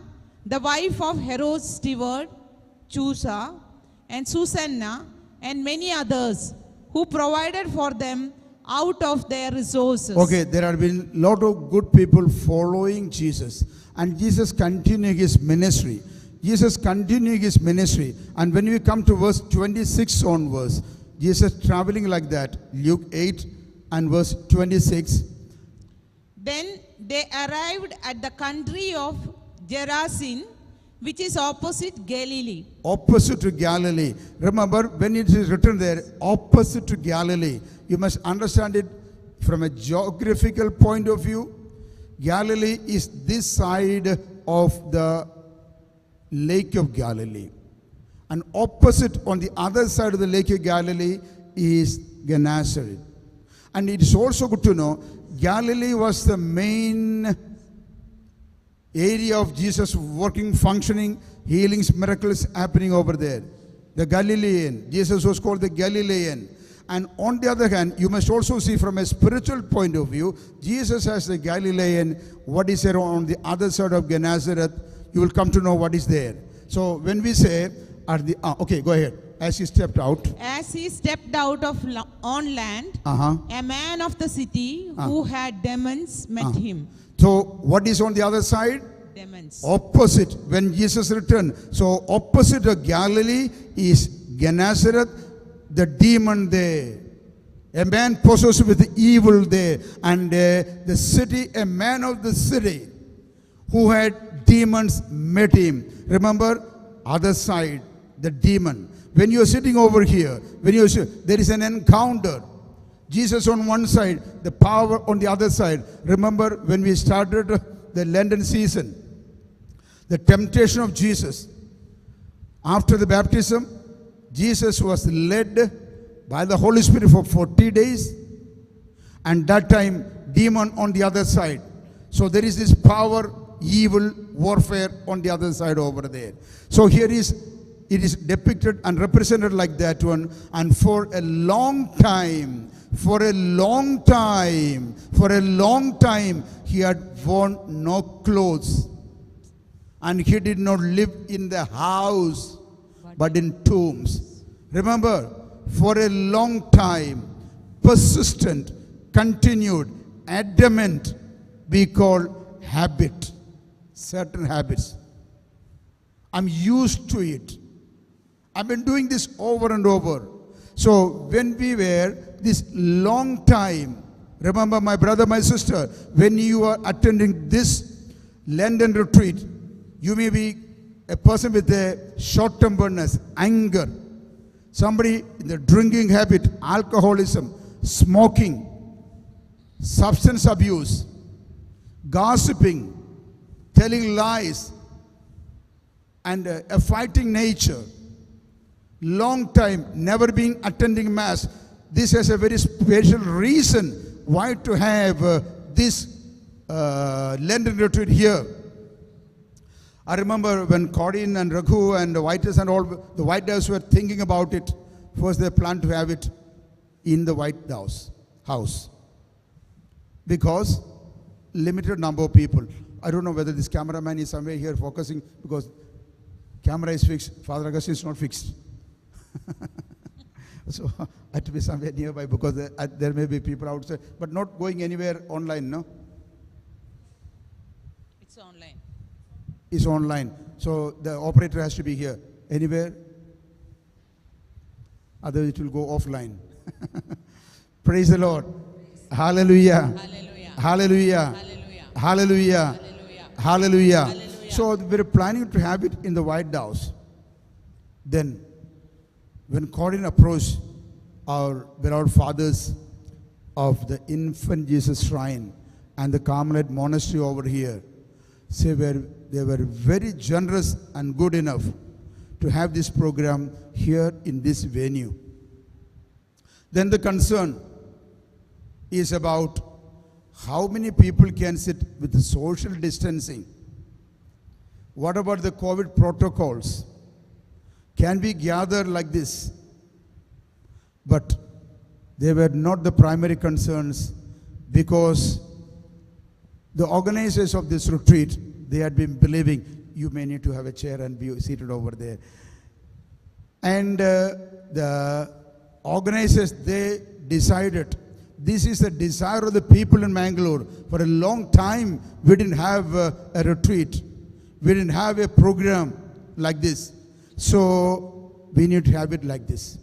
Speaker 2: the wife of Herod's steward, Chusa, and Susanna, and many others, who provided for them out of their resources.
Speaker 3: Okay, there have been a lot of good people following Jesus. And Jesus continuing his ministry. Jesus continuing his ministry. And when we come to verse 26 onwards, Jesus traveling like that. Luke 8 and verse 26.
Speaker 2: Then they arrived at the country of Gerasene, which is opposite Galilee.
Speaker 3: Opposite to Galilee. Remember, when it is written there, opposite to Galilee, you must understand it from a geographical point of view. Galilee is this side of the Lake of Galilee. And opposite on the other side of the Lake of Galilee is Gennesaret. And it is also good to know, Galilee was the main area of Jesus working, functioning, healings, miracles happening over there. The Galilean. Jesus was called the Galilean. And on the other hand, you must also see from a spiritual point of view, Jesus as the Galilean, what is there on the other side of Gennesaret, you will come to know what is there. So when we say, okay, go ahead. As he stepped out.
Speaker 2: As he stepped out on land, a man of the city who had demons met him.
Speaker 3: So what is on the other side?
Speaker 2: Demons.
Speaker 3: Opposite. When Jesus returned. So opposite of Galilee is Gennesaret, the demon there. A man possessed with evil there. And the city, a man of the city who had demons met him. Remember, other side, the demon. When you are sitting over here, there is an encounter. Jesus on one side, the power on the other side. Remember when we started the Lenten season, the temptation of Jesus. After the baptism, Jesus was led by the Holy Spirit for 40 days. And that time, demon on the other side. So there is this power, evil, warfare on the other side over there. So here it is depicted and represented like that one. And for a long time, he had worn no clothes. And he did not live in the house, but in tombs. Remember, for a long time, persistent, continued, adamant, we call habit. Certain habits. I'm used to it. I've been doing this over and over. So when we were this long time, remember my brother, my sister, when you are attending this Lenten retreat, you may be a person with a short-temperedness, anger. somebody in the drinking habit, alcoholism, smoking, substance abuse, gossiping, telling lies, and a fighting nature, long time never being attending mass. This has a very special reason why to have this Lenten retreat here. I remember when Corinne and Raghu and the Whites and all the White House were thinking about it. First they planned to have it in the White House because limited number of people. I don't know whether this cameraman is somewhere here focusing because camera is fixed. Father Augustine is not fixed. So I had to be somewhere nearby because there may be people outside, but not going anywhere online, no?
Speaker 1: It's online.
Speaker 3: It's online. So the operator has to be here. Anywhere? Otherwise it will go offline. Praise the Lord. Hallelujah.
Speaker 1: Hallelujah.
Speaker 3: Hallelujah.
Speaker 1: Hallelujah.
Speaker 3: Hallelujah.
Speaker 1: Hallelujah.
Speaker 3: Hallelujah. So we're planning to have it in the White House. Then, when Corinne approached our beloved fathers of the Infant Jesus Shrine and the Carmelite Monastery over here, they were very generous and good enough to have this program here in this venue. Then the concern is about how many people can sit with the social distancing. What about the COVID protocols? Can we gather like this? But they were not the primary concerns because the organizers of this retreat, they had been believing you may need to have a chair and be seated over there. And the organizers, they decided this is the desire of the people in Mangalore. For a long time, we didn't have a retreat. We didn't have a program like this. So we need to have it like this.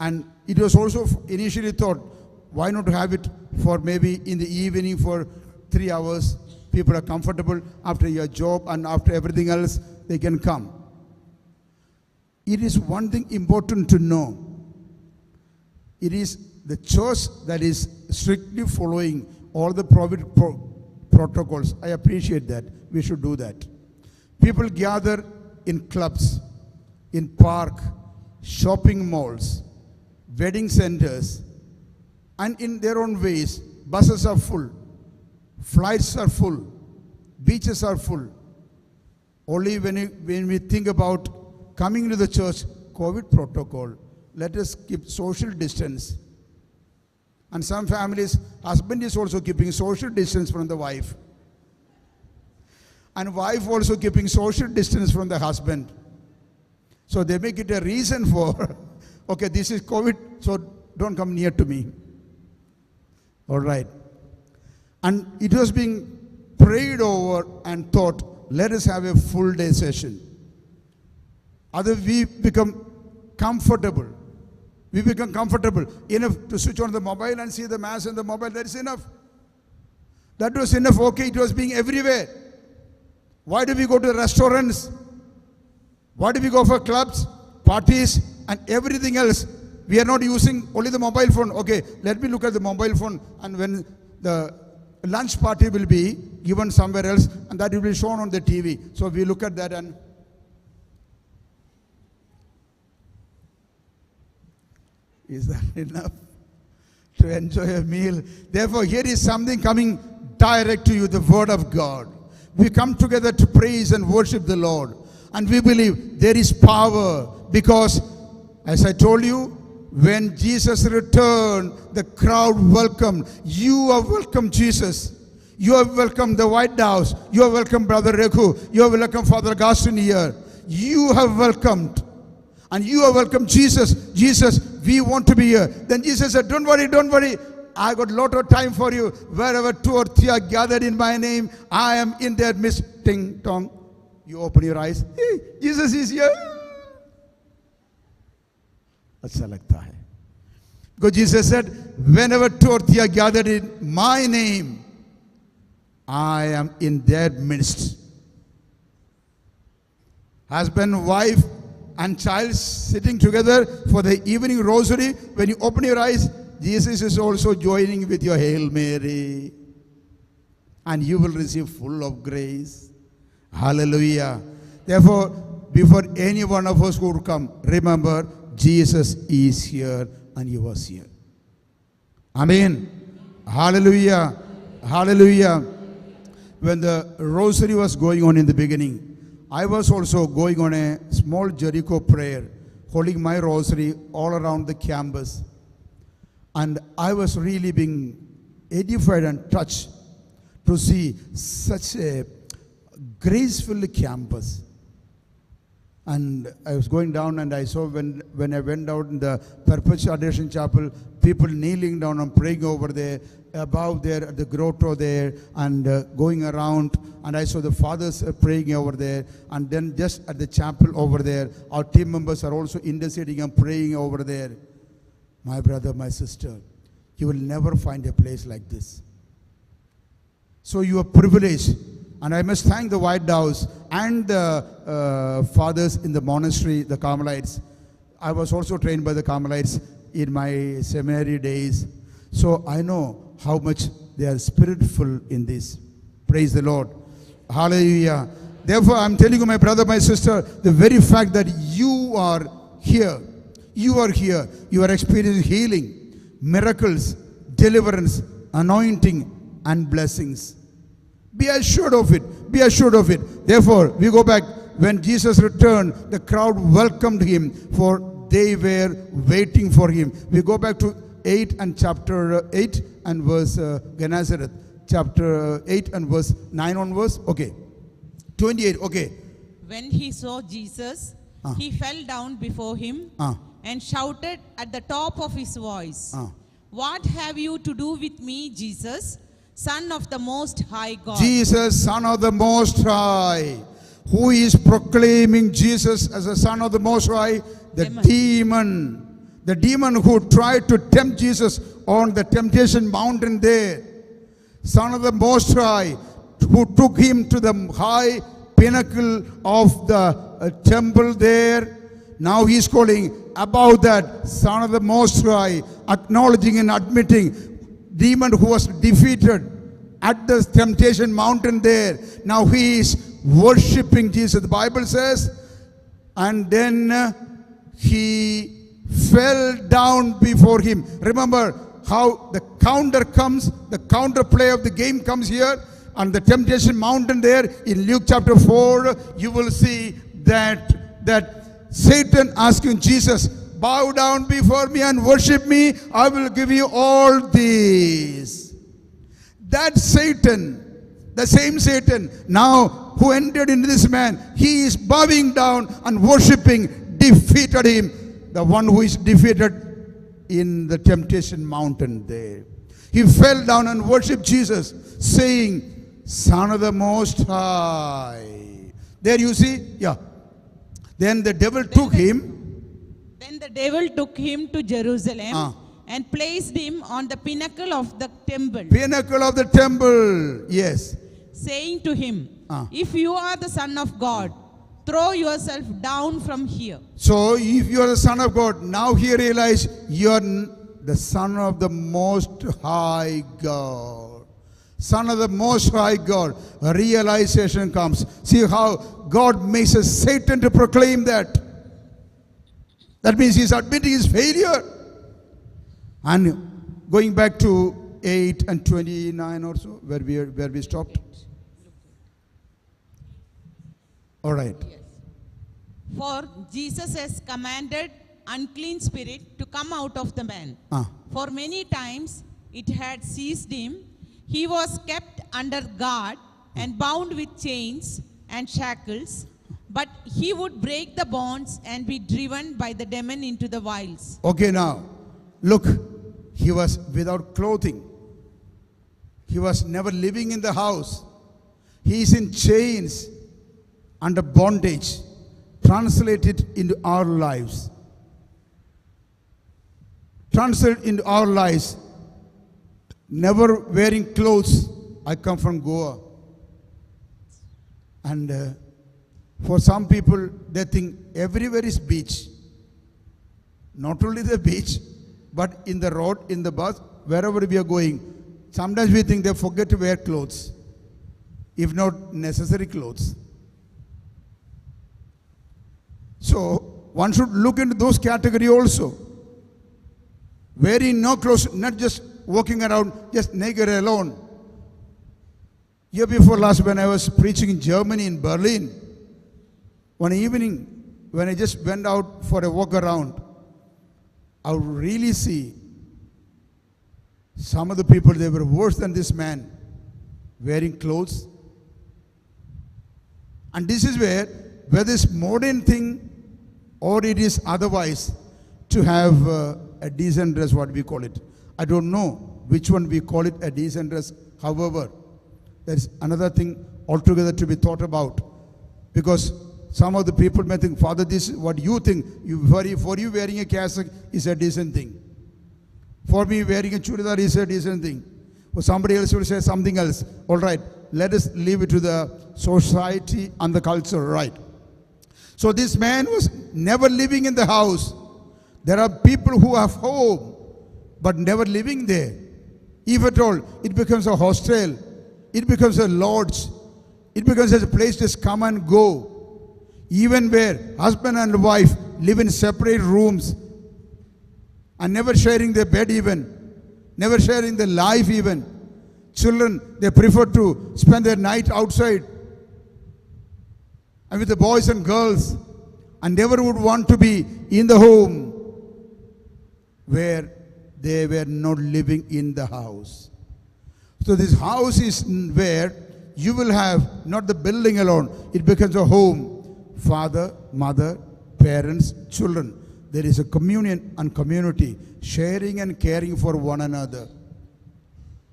Speaker 3: And it was also initially thought, why not have it for maybe in the evening for 3 hours? People are comfortable after your job and after everything else, they can come. It is one thing important to know. It is the church that is strictly following all the protocols. I appreciate that. We should do that. People gather in clubs, in park, shopping malls, wedding centers, and in their own ways. Buses are full, flights are full, beaches are full. Only when we think about coming to the church, COVID protocol, let us keep social distance. And some families, husband is also keeping social distance from the wife. And wife also keeping social distance from the husband. So they make it a reason for, okay, this is COVID, so don't come near to me. All right. And it was being prayed over and thought, let us have a full day session. Other we become comfortable. We become comfortable enough to switch on the mobile and see the mass in the mobile. That is enough. That was enough. Okay, it was being everywhere. Why do we go to restaurants? Why do we go for clubs, parties, and everything else? We are not using only the mobile phone. Okay, let me look at the mobile phone, and when the lunch party will be given somewhere else, and that will be shown on the TV. So we look at that and is that enough to enjoy a meal? Therefore, here is something coming direct to you, the Word of God. We come together to praise and worship the Lord. And we believe there is power because, as I told you, when Jesus returned, the crowd welcomed. You are welcome, Jesus. You are welcome, the White House. You are welcome, Brother Raghu. You are welcome, Father Augustine here. You have welcomed. And you are welcome, Jesus. Jesus, we want to be here. Then Jesus said, don't worry, don't worry. I got a lot of time for you. Wherever 2 or 3 are gathered in my name, I am in their midst. Ting, tong. You open your eyes. Hey, Jesus is here. अच्छा लगता है. Because Jesus said, whenever 2 or 3 are gathered in my name, I am in their midst. Husband, wife, and child sitting together for the evening rosary, when you open your eyes, Jesus is also joining with your Hail Mary. And you will receive full of grace. Hallelujah. Therefore, before any one of us would come, remember, Jesus is here and he was here. Amen. Hallelujah. Hallelujah. When the rosary was going on in the beginning, I was also going on a small Jericho prayer, holding my rosary all around the campus. And I was really being edified and touched to see such a graceful campus. And I was going down and I saw when I went out in the Perpetual Adoration Chapel, people kneeling down and praying over there, above there at the grotto there, and going around. And I saw the fathers praying over there. And then just at the chapel over there, our team members are also interceding and praying over there. My brother, my sister, you will never find a place like this. So you are privileged. And I must thank the White Doves and the fathers in the monastery, the Carmelites. I was also trained by the Carmelites in my seminary days. So I know how much they are spiritful in this. Praise the Lord. Hallelujah. Therefore, I'm telling you, my brother, my sister, the very fact that you are here, you are experiencing healing, miracles, deliverance, anointing, and blessings. Be assured of it. Be assured of it. Therefore, we go back. When Jesus returned, the crowd welcomed him, for they were waiting for him. We go back to chapter 8 and verse Gennesaret. Chapter 8 and verse 9 onwards. Okay. 28. Okay.
Speaker 2: When he saw Jesus, he fell down before him and shouted at the top of his voice, "What have you to do with me, Jesus, Son of the Most High God?"
Speaker 3: Jesus, Son of the Most High. Who is proclaiming Jesus as a Son of the Most High? The demon. The demon who tried to tempt Jesus on the temptation mountain there. Son of the Most High, who took him to the high pinnacle of the temple there. Now he is calling above that, Son of the Most High, acknowledging and admitting demon who was defeated at the temptation mountain there. Now he is worshipping Jesus. The Bible says, and then he fell down before him. Remember how the counter comes, the counter play of the game comes here. On the temptation mountain there in Luke chapter 4, you will see that Satan asking Jesus, "Bow down before me and worship me, I will give you all these." That Satan, the same Satan now who entered into this man, he is bowing down and worshiping, defeated him. The one who is defeated in the temptation mountain there. He fell down and worshipped Jesus, saying, "Son of the Most High." There you see, yeah. Then the devil took him.
Speaker 2: Then the devil took him to Jerusalem and placed him on the pinnacle of the temple.
Speaker 3: Pinnacle of the temple, yes.
Speaker 2: Saying to him, "If you are the Son of God, throw yourself down from here."
Speaker 3: So if you are the Son of God, now he realized you are the Son of the Most High God. Son of the Most High God. A realization comes. See how God makes a Satan to proclaim that. That means he's admitting his failure. And going back to 8 and 29 or so, where we stopped. All right.
Speaker 2: For Jesus has commanded unclean spirit to come out of the man. For many times it had seized him. He was kept under guard and bound with chains and shackles, but he would break the bonds and be driven by the demon into the wilds.
Speaker 3: Okay, now, look, he was without clothing. He was never living in the house. He is in chains, under bondage. Translate it into our lives. Translate into our lives. Never wearing clothes. I come from Goa. And For some people, they think everywhere is beach. Not only the beach, but in the road, in the bus, wherever we are going. Sometimes we think they forget to wear clothes, if not necessary clothes. So, one should look into those category also. Wearing no clothes, not just walking around, just naked alone. Year before last, when I was preaching in Germany, in Berlin, one evening, when I just went out for a walk around, I would really see some of the people, they were worse than this man, wearing clothes. And this is where, whether it's modern thing or it is otherwise, to have a decent dress, what we call it. I don't know which one we call it a decent dress. However, there is another thing altogether to be thought about. Because some of the people may think, Father, this is what you think. For you wearing a cassock is a decent thing. For me, wearing a churidar is a decent thing. For somebody else will say something else. All right, let us leave it to the society and the culture, right? So this man was never living in the house. There are people who have home, but never living there. If at all, it becomes a hostel. It becomes a lodge. It becomes a place to just come and go. Even where husband and wife live in separate rooms and never sharing their bed even, never sharing their life even. Children, they prefer to spend their night outside and with the boys and girls, and never would want to be in the home where they were not living in the house. So this house is where you will have not the building alone, it becomes a home. Father, mother, parents, children. There is a communion and community, sharing and caring for one another.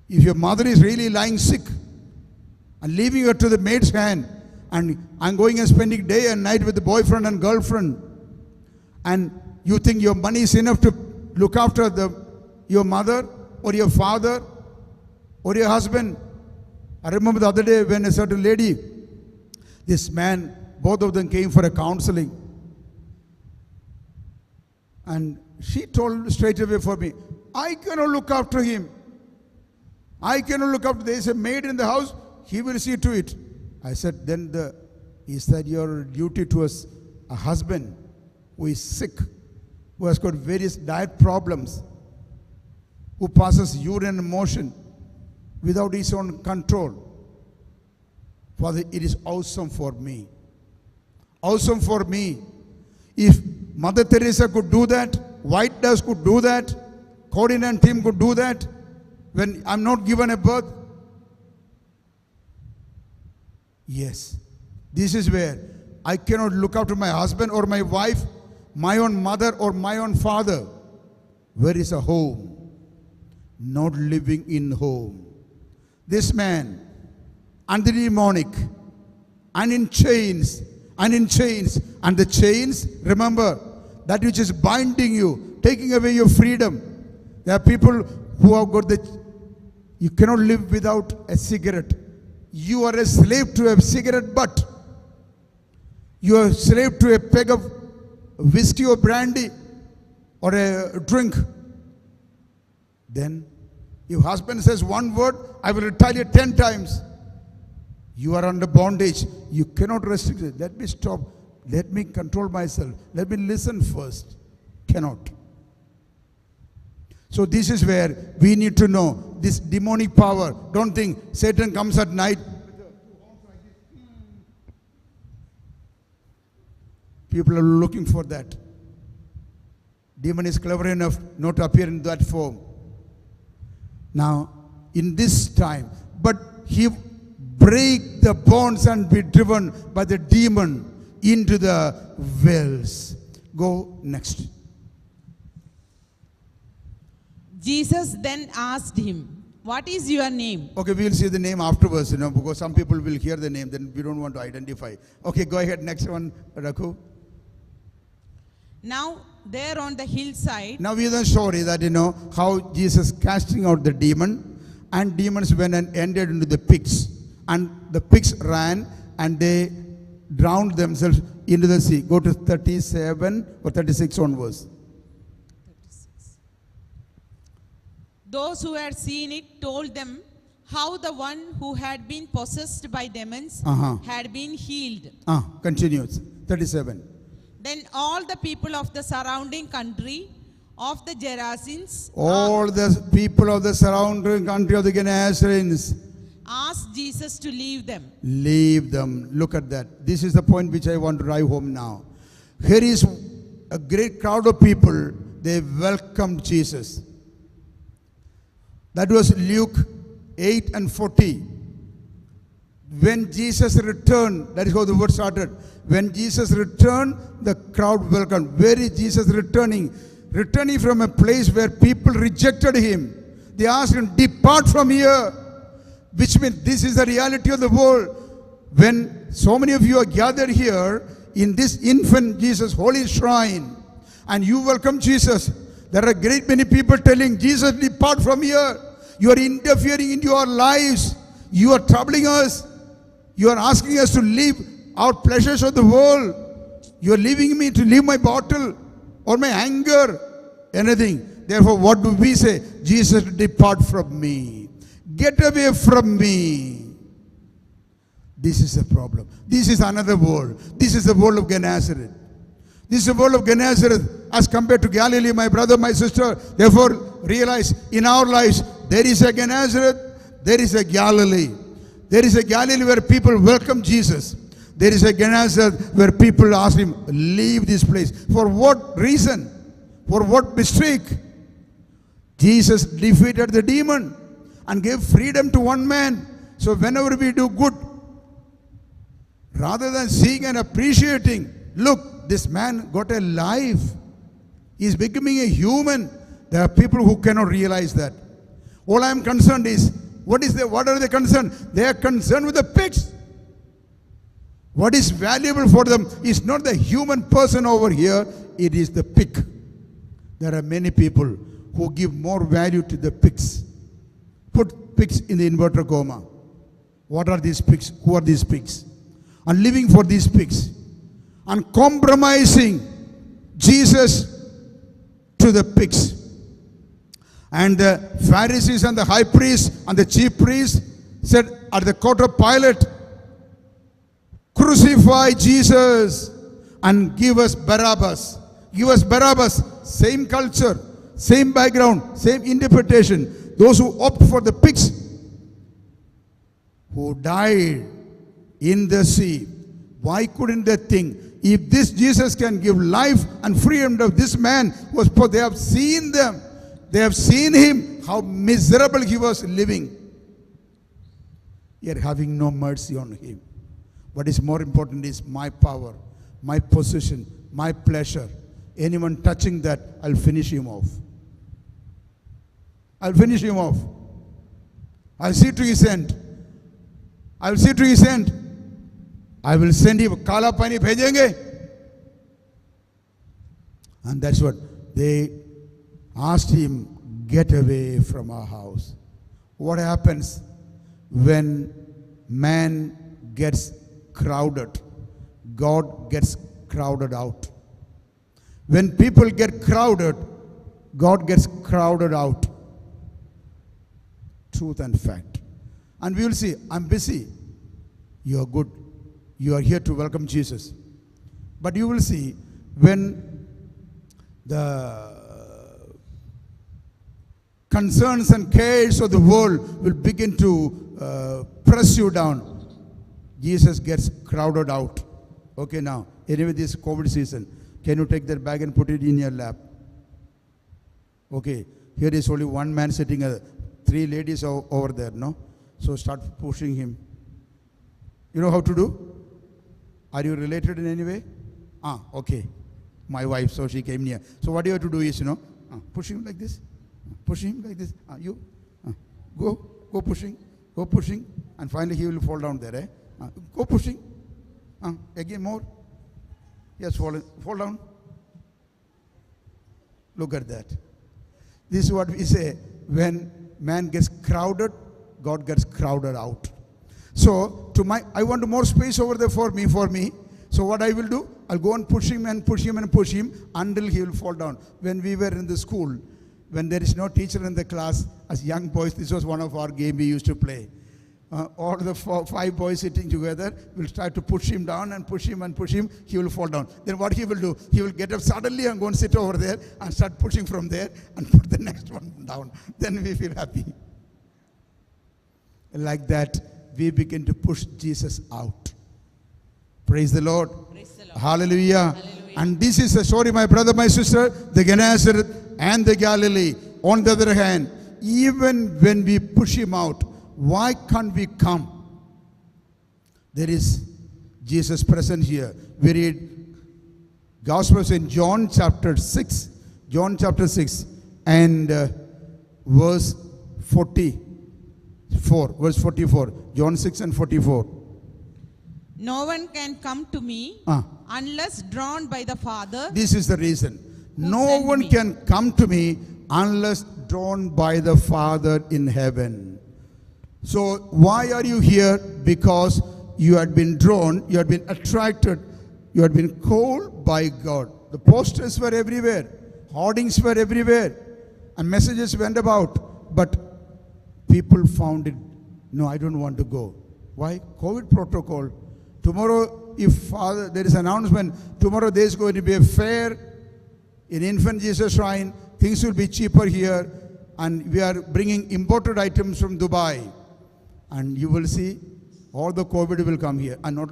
Speaker 3: If your mother is really lying sick and leaving her to the maid's hand, and I'm going and spending day and night with the boyfriend and girlfriend, and you think your money is enough to look after your mother or your father or your husband. I remember the other day when a certain lady, this man, both of them came for a counseling. And she told straight away for me, I cannot look after him. I cannot look after, there is a maid in the house, he will see to it. I said, then is that your duty towards a husband who is sick, who has got various diet problems, who passes urine and motion without his own control? Father, it is awesome for me. Awesome for me. If Mother Teresa could do that, White Dove could do that, Cordin and Tim could do that, when I'm not given a birth. Yes, this is where I cannot look after my husband or my wife, my own mother or my own father. Where is a home? Not living in home. This man, and the demonic, and in chains, and the chains, remember, that which is binding you, taking away your freedom. There are people who have got you cannot live without a cigarette. You are a slave to a cigarette butt. You are a slave to a peg of whiskey or brandy or a drink. Then, if husband says one word, I will retaliate 10 times. You are under bondage. You cannot restrict it. Let me stop. Let me control myself. Let me listen first. Cannot. So this is where we need to know this demonic power. Don't think Satan comes at night. People are looking for that. Demon is clever enough not to appear in that form. Now, in this time, but he break the bonds and be driven by the demon into the wells. Go next.
Speaker 2: Jesus then asked him, what is your name?
Speaker 3: Okay, we will see the name afterwards, because some people will hear the name, then we don't want to identify. Okay, go ahead, next one, Rakhu.
Speaker 2: Now, there on the hillside.
Speaker 3: Now we have the story that, how Jesus casting out the demon, and demons went and entered into the pigs. And the pigs ran, and they drowned themselves into the sea. Go to 37 or 36 onwards.
Speaker 2: Those who had seen it told them how the one who had been possessed by demons had been healed.
Speaker 3: Continues. 37.
Speaker 2: Then all the people of the surrounding country of the Gerasenes
Speaker 3: All the people of the surrounding country of the Gerasenes
Speaker 2: asked Jesus to leave them.
Speaker 3: leave them. Look at that. This is the point which I want to drive home now. Here is a great crowd of people. They welcomed Jesus. That was Luke 8 and 40. When Jesus returned, that is how the word started. When Jesus returned, the crowd welcomed. Where is Jesus returning? Returning from a place where people rejected him. They asked him, depart from here. Which means this is the reality of the world. When so many of you are gathered here in this infant Jesus holy shrine, and you welcome Jesus, there are a great many people telling, Jesus, depart from here. You are interfering into our lives. You are troubling us. You are asking us to leave our pleasures of the world. You are leaving me to leave my bottle or my anger, anything. Therefore, what do we say? Jesus, depart from me. Get away from me. This is the problem. This is another world. This is the world of Gennesaret. This is the world of Gennesaret as compared to Galilee, my brother, my sister. Therefore, realize in our lives, there is a Gennesaret, there is a Galilee. There is a Galilee where people welcome Jesus. There is a Gennesaret where people ask him, leave this place. For what reason? For what mistake? Jesus defeated the demon and gave freedom to one man. So whenever we do good, rather than seeing and appreciating, look, this man got a life. He is becoming a human. There are people who cannot realize that. All I am concerned is, what are they concerned? They are concerned with the pigs. What is valuable for them is not the human person over here, it is the pig. There are many people who give more value to the pigs. Put pigs in the inverted comma. What are these pigs? Who are these pigs? And living for these pigs. And compromising Jesus to the pigs. And the Pharisees and the high priests and the chief priests said at the court of Pilate, crucify Jesus and give us Barabbas. Give us Barabbas. Same culture, same background, same interpretation. Those who opt for the pigs who died in the sea, why couldn't they think, if this Jesus can give life and freedom to this man, was poor, they have seen them. They have seen him, how miserable he was living. Yet having no mercy on him. What is more important is my power, my position, my pleasure. Anyone touching that, I'll finish him off. I'll finish him off. I'll see to his end. I'll see to his end. I will send him. Kala pani bhejenge. And that's what they asked him, get away from our house. What happens when man gets crowded? God gets crowded out. When people get crowded, God gets crowded out. Truth and fact. And we will see, I'm busy. You are good. You are here to welcome Jesus. But you will see, when the concerns and cares of the world will begin to press you down, Jesus gets crowded out. Okay, now, anyway, this COVID season, can you take that bag and put it in your lap? Okay, here is only one man sitting, 3 ladies over there, no? So start pushing him. You know how to do? Are you related in any way? Okay. My wife, so she came near. So what you have to do is, push him like this. Push him like this. Go pushing. Go pushing. And finally he will fall down there. Go pushing. Again more. Yes, fall down. Look at that. This is what we say. When man gets crowded, God gets crowded out. So I want more space over there for me. So what I will do, I'll go and push him until he will fall down. When we were in the school, when there is no teacher in the class, as young boys, this was one of our game we used to play. All the 5 boys sitting together will try to push him down and push him, he will fall down. Then what he will do, he will get up suddenly and go and sit over there and start pushing from there and put the next one down. Then we feel happy. Like that, we begin to push Jesus out. Praise the Lord.
Speaker 1: Praise the Lord.
Speaker 3: Hallelujah.
Speaker 1: Hallelujah.
Speaker 3: And this is the story, my brother, my sister, the Gennesaret and the Galilee. On the other hand, even when we push him out, why can't we come? There is Jesus present here. We read Gospels in John chapter 6. John chapter 6 and verse 44. Verse 44. John 6 and 44.
Speaker 2: No one can come to me unless drawn by the Father.
Speaker 3: This is the reason. No
Speaker 2: sent
Speaker 3: one
Speaker 2: me.
Speaker 3: can come to me unless drawn by the Father in heaven. So why are you here? Because you had been drawn, you had been attracted, you had been called by God. The posters were everywhere, hoardings were everywhere, and messages went about. But people found it, no, I don't want to go. Why? COVID protocol. Tomorrow, if Father, there is an announcement, tomorrow there is going to be a fair in Infant Jesus Shrine. Things will be cheaper here, and we are bringing imported items from Dubai. And you will see all the COVID will come here. And not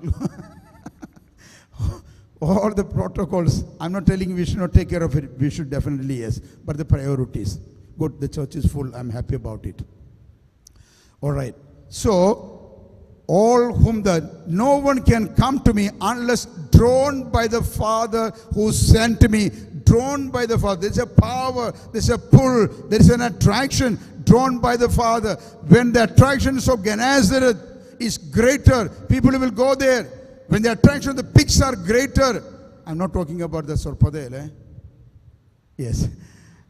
Speaker 3: all the protocols. I'm not telling you we should not take care of it. We should definitely, yes. But the priorities. Good, the church is full. I'm happy about it. All right. So, all whom no one can come to me unless drawn by the Father who sent me. Drawn by the Father. There's a power, there's a pull, there's an attraction drawn by the Father. When the attractions of Gennesaret is greater, people will go there. When the attraction of the pigs are greater, I'm not talking about the Sorpadel, yes.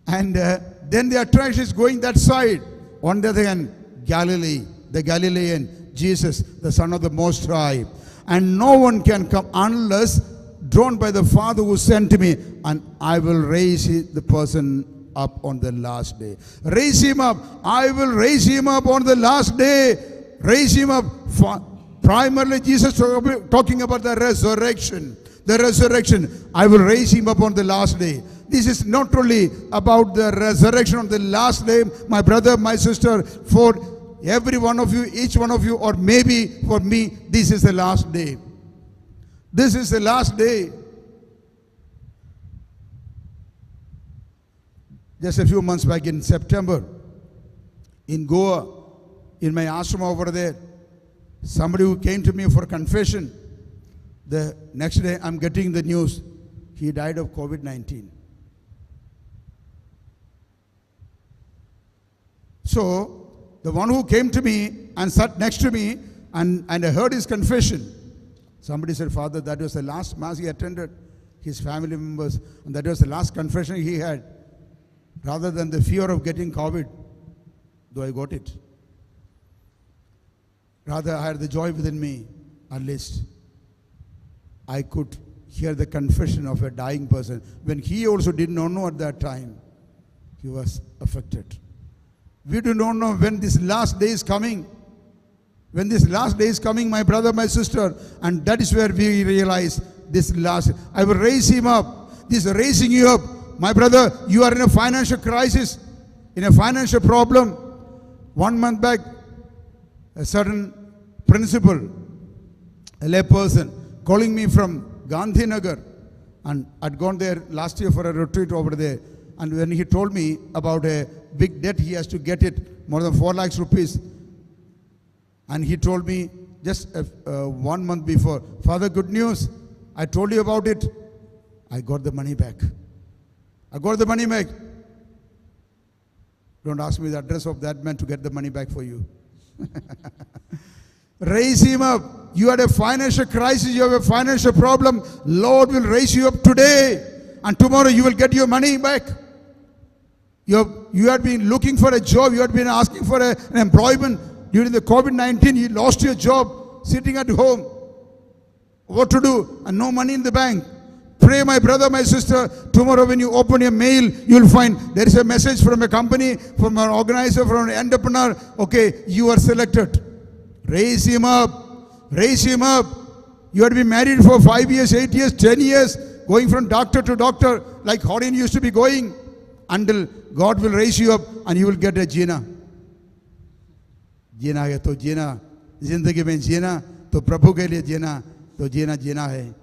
Speaker 3: And then the attraction is going that side. On the other hand, Galilee, the Galilean, Jesus, the Son of the Most High. And no one can come unless drawn by the Father who sent me, and I will raise the person up on the last day. Raise him up. I will raise him up on the last day. Raise him up. Primarily, Jesus talking about the resurrection. The resurrection. I will raise him up on the last day. This is not only about the resurrection on the last day, my brother, my sister, for every one of you, each one of you, or maybe for me, this is the last day. This is the last day. Just a few months back in September, in Goa, in my ashram over there, somebody who came to me for confession, the next day I'm getting the news, he died of COVID-19. So, the one who came to me and sat next to me and I heard his confession, somebody said, Father, that was the last mass he attended, his family members, and that was the last confession he had. Rather than the fear of getting COVID, though I got it. Rather, I had the joy within me, at least. I could hear the confession of a dying person. When he also did not know at that time, he was affected. We do not know when this last day is coming. When this last day is coming, my brother, my sister, and that is where we realize this last, I will raise him up. This raising you up. My brother, you are in a financial crisis, in a financial problem. 1 month back, a certain principal, a lay person, calling me from Gandhinagar, and I'd gone there last year for a retreat over there. And when he told me about a big debt, he has to get it, more than 4 lakhs rupees. And he told me just 1 month before, Father, good news, I told you about it. I got the money back. I got the money back. Don't ask me the address of that man to get the money back for you. Raise him up. You had a financial crisis, you have a financial problem. Lord will raise you up today, and tomorrow you will get your money back. You had been looking for a job, you had been asking for an employment. during the COVID-19, you lost your job, sitting at home. What to do? And no money in the bank. Pray, my brother, my sister, tomorrow when you open your mail, you'll find there is a message from a company, from an organizer, from an entrepreneur. Okay, you are selected. Raise him up. Raise him up. You had been married for 5 years, 8 years, 10 years, going from doctor to doctor, like Horin used to be going, until God will raise you up and you will get a Jina. जीना है तो जीना, जिंदगी में जीना तो प्रभु के लिए जीना, तो जीना जीना है.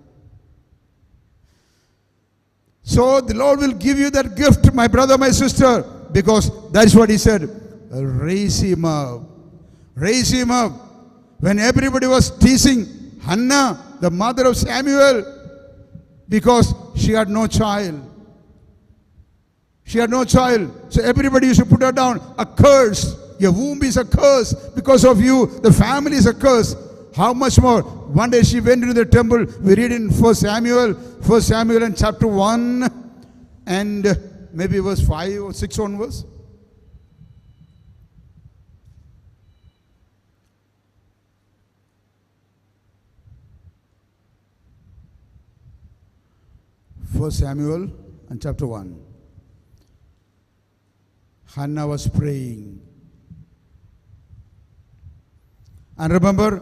Speaker 3: So the Lord will give you that gift, my brother, my sister, because that's what he said. Raise him up. Raise him up. When everybody was teasing Hannah, the mother of Samuel, because she had no child. She had no child. So everybody used to put her down. A curse. Your womb is a curse because of you. The family is a curse. How much more? One day she went into the temple. We read in 1 Samuel in chapter 1 and maybe verse 5 or 6 onwards. First Samuel and chapter 1. Hannah was praying. And remember,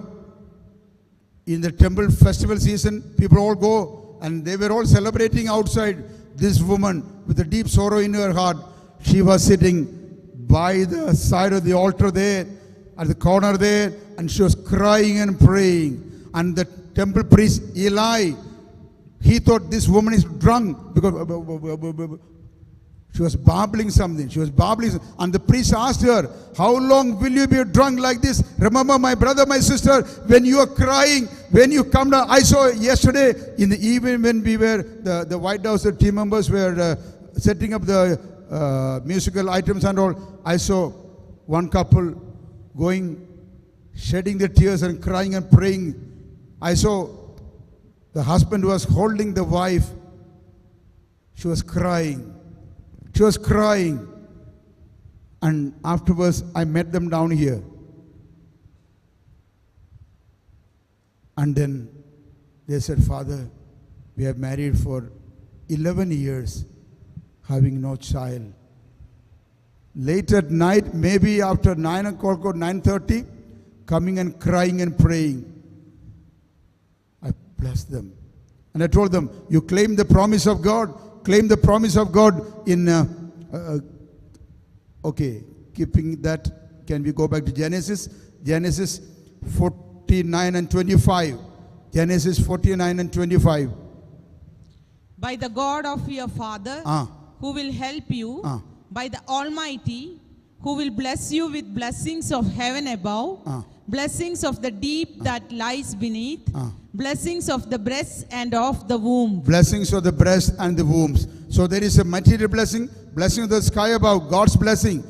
Speaker 3: in the temple festival season, people all go and they were all celebrating outside. This woman with a deep sorrow in her heart, she was sitting by the side of the altar there, at the corner there, and she was crying and praying. And the temple priest, Eli, he thought this woman is drunk because she was babbling something. And the priest asked her, how long will you be drunk like this? Remember, my brother, my sister, when you are crying, when you come down. I saw yesterday in the evening when we were, the White House, the team members were setting up the musical items and all. I saw one couple going, shedding their tears and crying and praying. I saw the husband was holding the wife. She was crying. She was crying. And afterwards, I met them down here. And then they said, Father, we have married for 11 years, having no child. Late at night, maybe after 9 o'clock or 9:30, coming and crying and praying. I blessed them. And I told them, you claim the promise of God. Claim the promise of God in, okay, keeping that, can we go back to Genesis? Genesis 49 and 25. Genesis 49 and 25.
Speaker 2: By the God of your father, who will help you, by the Almighty, who will bless you with blessings of heaven above, blessings of the deep that lies beneath, blessings of the breast and of the womb.
Speaker 3: Blessings of the breast and the wombs. So there is a material blessing, blessing of the sky above, God's blessing,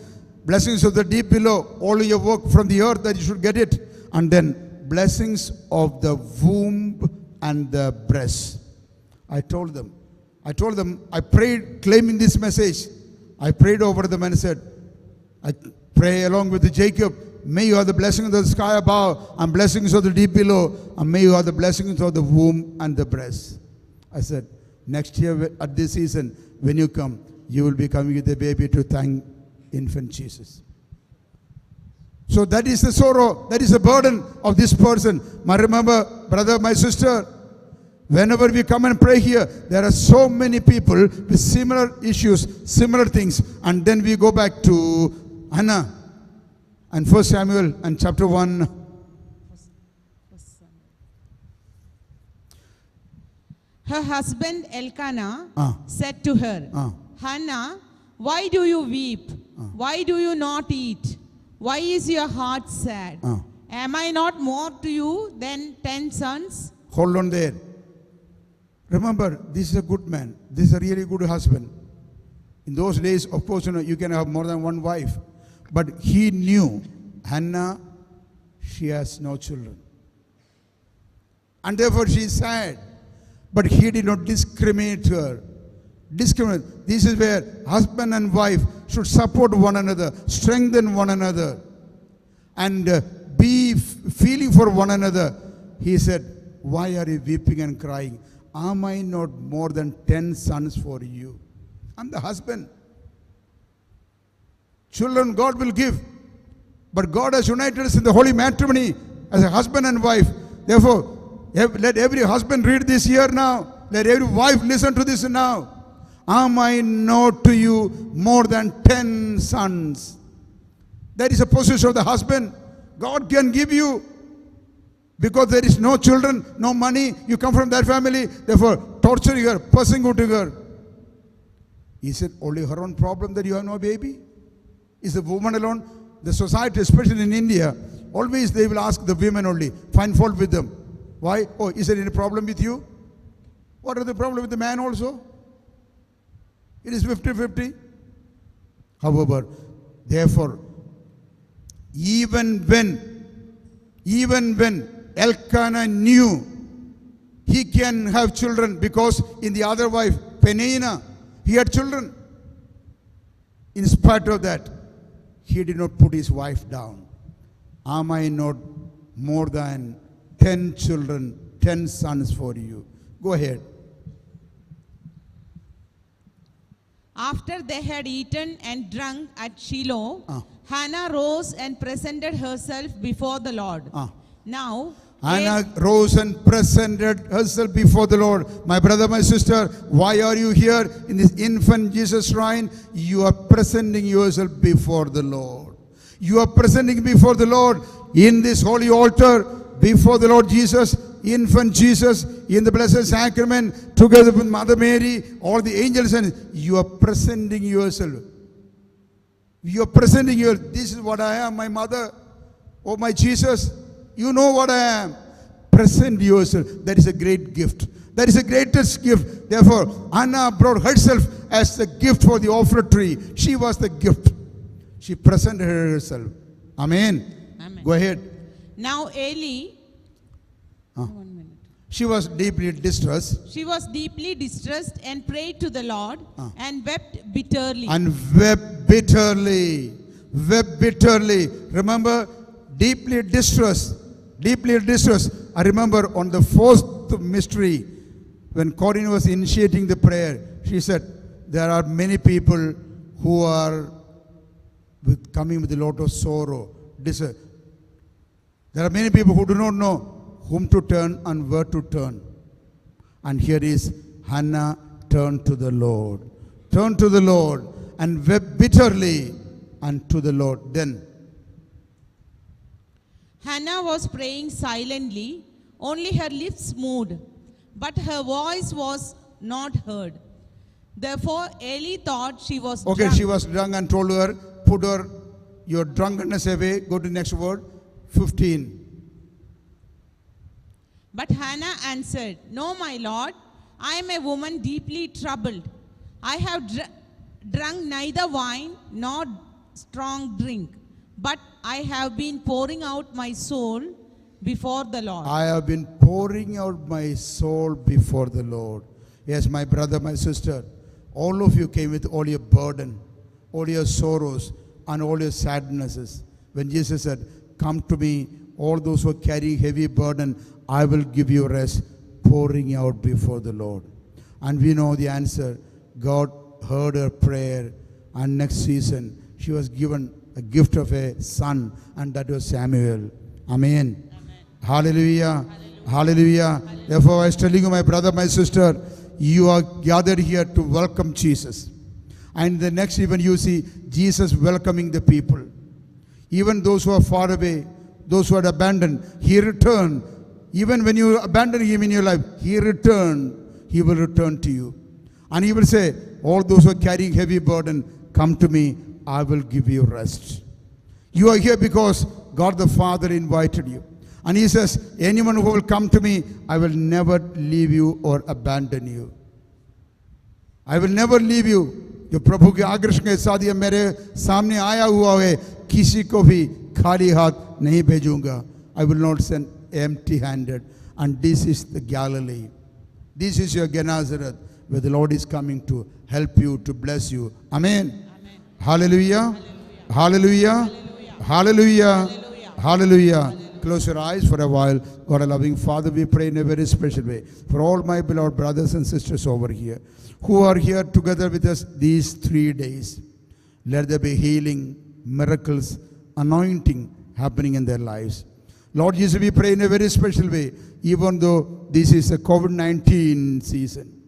Speaker 3: blessings of the deep below, all of your work from the earth that you should get it, and then blessings of the womb and the breast. I told them, I prayed claiming this message. I prayed over them and said, I pray along with the Jacob, may you have the blessings of the sky above and blessings of the deep below, and may you have the blessings of the womb and the breast. I said, next year at this season, when you come, you will be coming with a baby to thank infant Jesus. So that is the sorrow, that is the burden of this person. I remember, brother, my sister, whenever we come and pray here, there are so many people with similar issues, similar things. And then we go back to Hannah and 1 Samuel and chapter 1.
Speaker 2: Her husband Elkanah said to her, Hannah, why do you weep? Why do you not eat? Why is your heart sad? Am I not more to you than 10 sons?
Speaker 3: Hold on there. Remember, this is a good man. This is a really good husband. In those days, of course, you can have more than one wife. But he knew Hannah, she has no children. And therefore she is sad. But he did not discriminate her. Discriminate. This is where husband and wife should support one another, strengthen one another. and be feeling for one another. He said, why are you weeping and crying? Am I not more than 10 sons for you? I'm the husband. Children God will give. But God has united us in the holy matrimony as a husband and wife. Therefore, let every husband read this here now. Let every wife listen to this now. Am I not to you more than 10 sons? That is a position of the husband. God can give you. Because there is no children, no money, you come from that family, therefore torturing her, persecuting her. Is it only her own problem that you have no baby? Is the woman alone? The society, especially in India, always they will ask the women only, find fault with them. Why? Oh, is there any problem with you? What are the problem with the man also? It is 50-50. However, therefore, even when Elkanah knew he can have children, because in the other wife, Peninnah, he had children. In spite of that, he did not put his wife down. Am I not more than 10 children, 10 sons for you? Go ahead.
Speaker 2: After they had eaten and drunk at Shiloh, Hannah rose and presented herself before the Lord. Now,
Speaker 3: Hannah rose and presented herself before the Lord. My brother, my sister, why are you here in this infant Jesus shrine? You are presenting yourself before the Lord. You are presenting before the Lord in this holy altar, before the Lord Jesus, infant Jesus, in the blessed sacrament, together with Mother Mary, all the angels, and you are presenting yourself. You are presenting yourself. This is what I am, my mother. Oh, my Jesus. You know what I am. Present yourself. That is a great gift. That is the greatest gift. Therefore, Anna brought herself as the gift for the offertory. She was the gift. She presented herself. Amen.
Speaker 2: Amen.
Speaker 3: Go ahead.
Speaker 2: Now Eli,
Speaker 3: She was deeply distressed.
Speaker 2: she was deeply distressed and prayed to the Lord and wept bitterly.
Speaker 3: And wept bitterly. Wept bitterly. Remember, deeply distressed. Deeply distressed. I remember on the fourth mystery, when Corinne was initiating the prayer, she said, there are many people who are coming with a lot of sorrow. There are many people who do not know whom to turn and where to turn. And here is Hannah turned to the Lord. Turned to the Lord and wept bitterly unto the Lord. Then
Speaker 2: Hannah was praying silently, only her lips moved, but her voice was not heard. Therefore, Eli thought she was
Speaker 3: okay,
Speaker 2: drunk.
Speaker 3: she was drunk and told her, put your drunkenness away. Go to the next word, 15.
Speaker 2: But Hannah answered, No, my Lord, I am a woman deeply troubled. I have drunk neither wine nor strong drink, but I have been pouring out my soul before the Lord.
Speaker 3: I have been pouring out my soul before the Lord. Yes, my brother, my sister, all of you came with all your burden, all your sorrows, and all your sadnesses. When Jesus said, come to me, all those who are carrying heavy burden, I will give you rest, pouring out before the Lord. And we know the answer. God heard her prayer, and next season, she was given a gift of a son, and that was Samuel. Amen. Hallelujah. Hallelujah. Therefore, I was telling you, my brother, my sister, you are gathered here to welcome Jesus. And the next event you see Jesus welcoming the people. Even those who are far away, those who are abandoned, he returned. Even when you abandon him in your life, he returned. He will return to you. And he will say, all those who are carrying heavy burden, come to me, I will give you rest. You are here because God the Father invited you. And he says, anyone who will come to me, I will never leave you or abandon you. I will never leave you. जो प्रभु के आग्रह के साथ ये मेरे सामने आया हुआ है, किसी को भी खाली हाथ नहीं भेजूंगा. I will not send empty-handed. And this is the Galilee. This is your Gennesaret, where the Lord is coming to help you, to bless you. Amen. Amen. Hallelujah. Hallelujah. Hallelujah. Hallelujah. Hallelujah. Close your eyes for a while. God, a loving Father, we pray in a very special way for all my beloved brothers and sisters over here who are here together with us these 3 days. Let there be healing, miracles, anointing happening in their lives. Lord Jesus, we pray in a very special way, even though this is a COVID-19 season.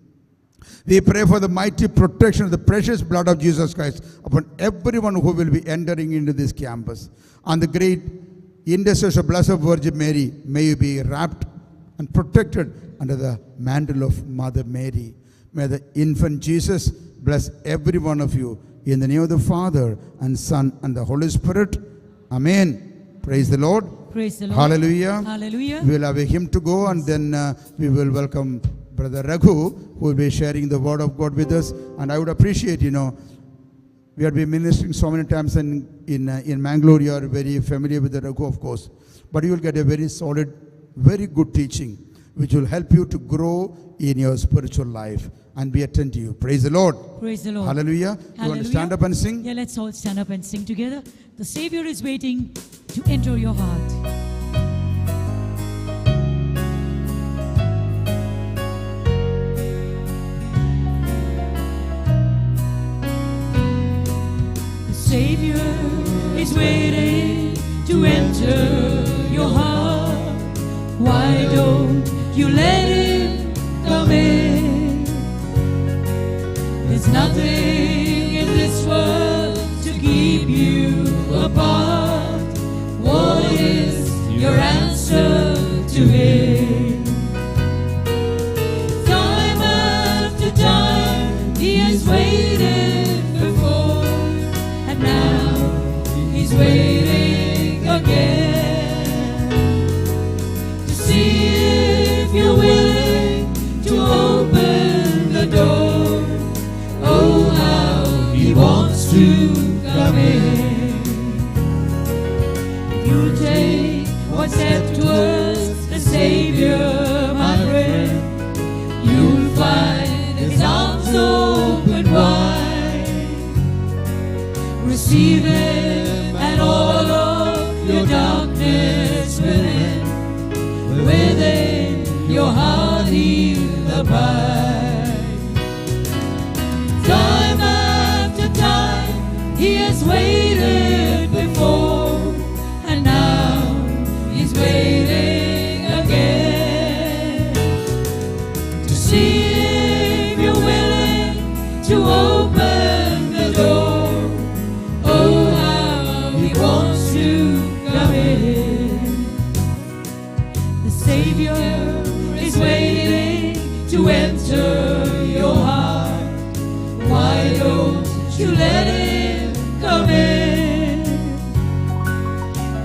Speaker 3: We pray for the mighty protection of the precious blood of Jesus Christ upon everyone who will be entering into this campus. And the great intercessor, Blessed Virgin Mary, may you be wrapped and protected under the mantle of Mother Mary. May the infant Jesus bless every one of you. In the name of the Father and Son and the Holy Spirit. Amen. Praise the Lord.
Speaker 1: Praise the Lord.
Speaker 3: Hallelujah.
Speaker 1: Hallelujah.
Speaker 3: We will have a hymn to go, and then we will welcome Brother Raghu, who will be sharing the word of God with us. And I would appreciate, we have been ministering so many times in Mangalore. You are very familiar with the Raghu, of course. But you will get a very solid, very good teaching, which will help you to grow in your spiritual life and be attentive. Praise the Lord.
Speaker 1: Praise the Lord.
Speaker 3: Hallelujah. You want to stand up and sing?
Speaker 1: Yeah, let's all stand up and sing together. The Savior is waiting to enter your heart. The Savior is waiting to enter your heart. Why don't you let Him come in? There's nothing in this world to keep you apart. What is your answer to Him? Time after time He has waited before, and now He's waiting again to see if you're willing to open the door. Oh, how He wants to come in. If you take one step towards the Savior, my friend, you'll find His arms open wide. Receive Him and all of your darkness within your heart He'll abide. Time after time He has waited before, and now He's waiting again to see if you're willing to open the door. Oh, how He wants to come in. The Savior is waiting to enter your heart. Why don't you let Him come in?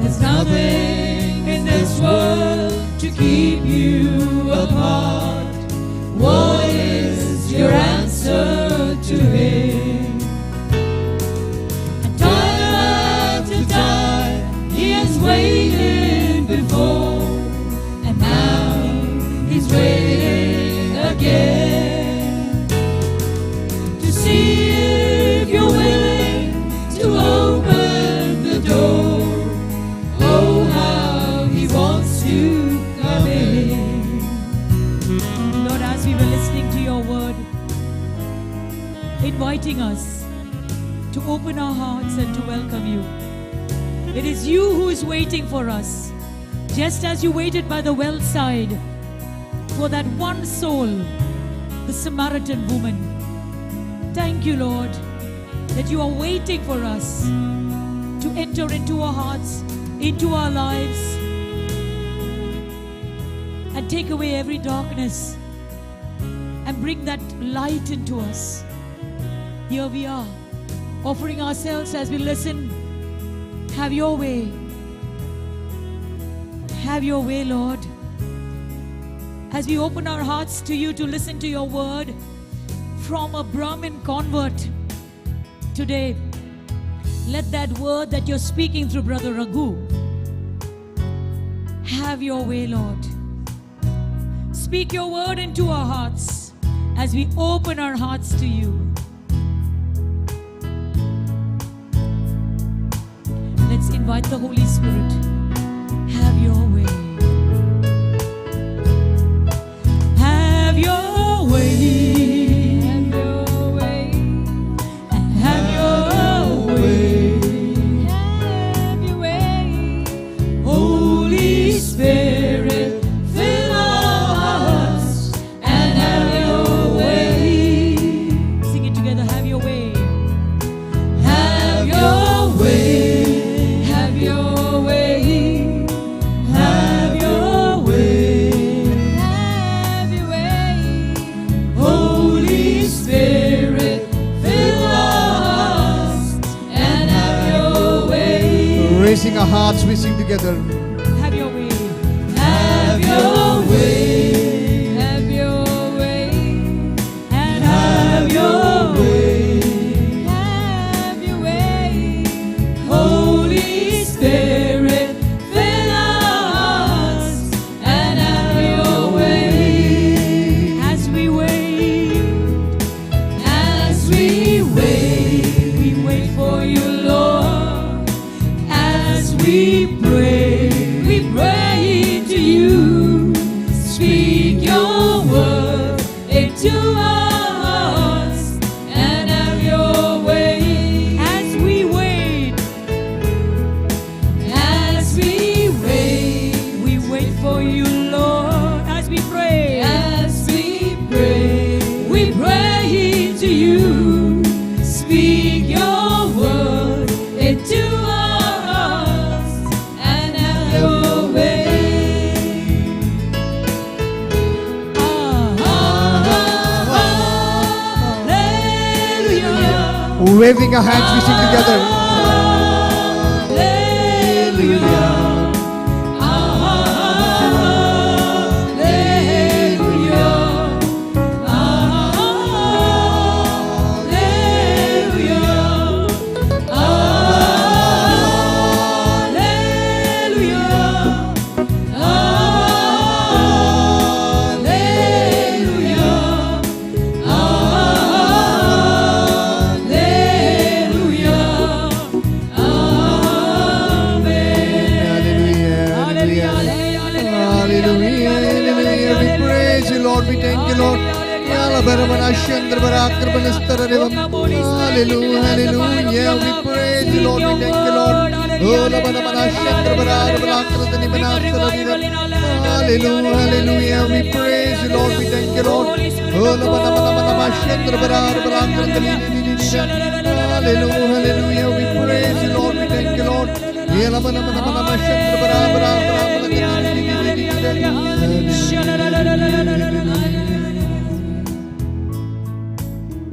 Speaker 1: There's nothing in this world to keep you apart. What is your answer to Him? And time after time He has waited before, and now He's waiting again to see if you're willing to open the door. Oh, how He wants to come in. Lord, as we were listening to your word, inviting us to open our hearts and to welcome you. It is you who is waiting for us, just as you waited by the well side for that one soul, the Samaritan woman. Thank you, Lord, that you are waiting for us to enter into our hearts, into our lives, and take away every darkness and bring that light into us. Here we are, offering ourselves as we listen. Have your way. Have your way, Lord. As we open our hearts to you to listen to your word from a Brahmin convert today, let that word that you're speaking through Brother Raghu, have your way, Lord. Speak your word into our hearts as we open our hearts to you. Let's invite the Holy Spirit Have your way. Have your way.
Speaker 2: Have your way.
Speaker 1: Have your way.
Speaker 2: Have your way.
Speaker 1: Holy Spirit, fill our hearts and have your way. Sing it together. Have your way. Have your way.
Speaker 2: Have your way.
Speaker 1: Have your way.
Speaker 2: Have your way.
Speaker 1: Holy Spirit, fill our hearts and have your way.
Speaker 4: Raising our hearts, we sing together.
Speaker 1: Have your way. Have your way.
Speaker 2: Have your way.
Speaker 1: And have your way.
Speaker 2: Have your way.
Speaker 1: Holy Spirit, fill our hearts and have your way. As we wait, we wait for you, Lord. As we pray to you. Speak your word into our hearts and have your way. As we wait, we wait for you, Lord. As we pray, we pray to you. Speak your word into our hearts and have your way. Hallelujah.
Speaker 4: Waving our hands, we sing together. Hallelujah. Hallelujah. Hallelujah. We praise you, Lord. We thank you, Lord. Hallelujah. Hallelujah. We praise you, Lord. We thank you, Lord. Hallelujah. Hallelujah. We praise you, Lord. We thank you, Lord. Hallelujah. Hallelujah. We praise you, Lord. We thank you, Lord.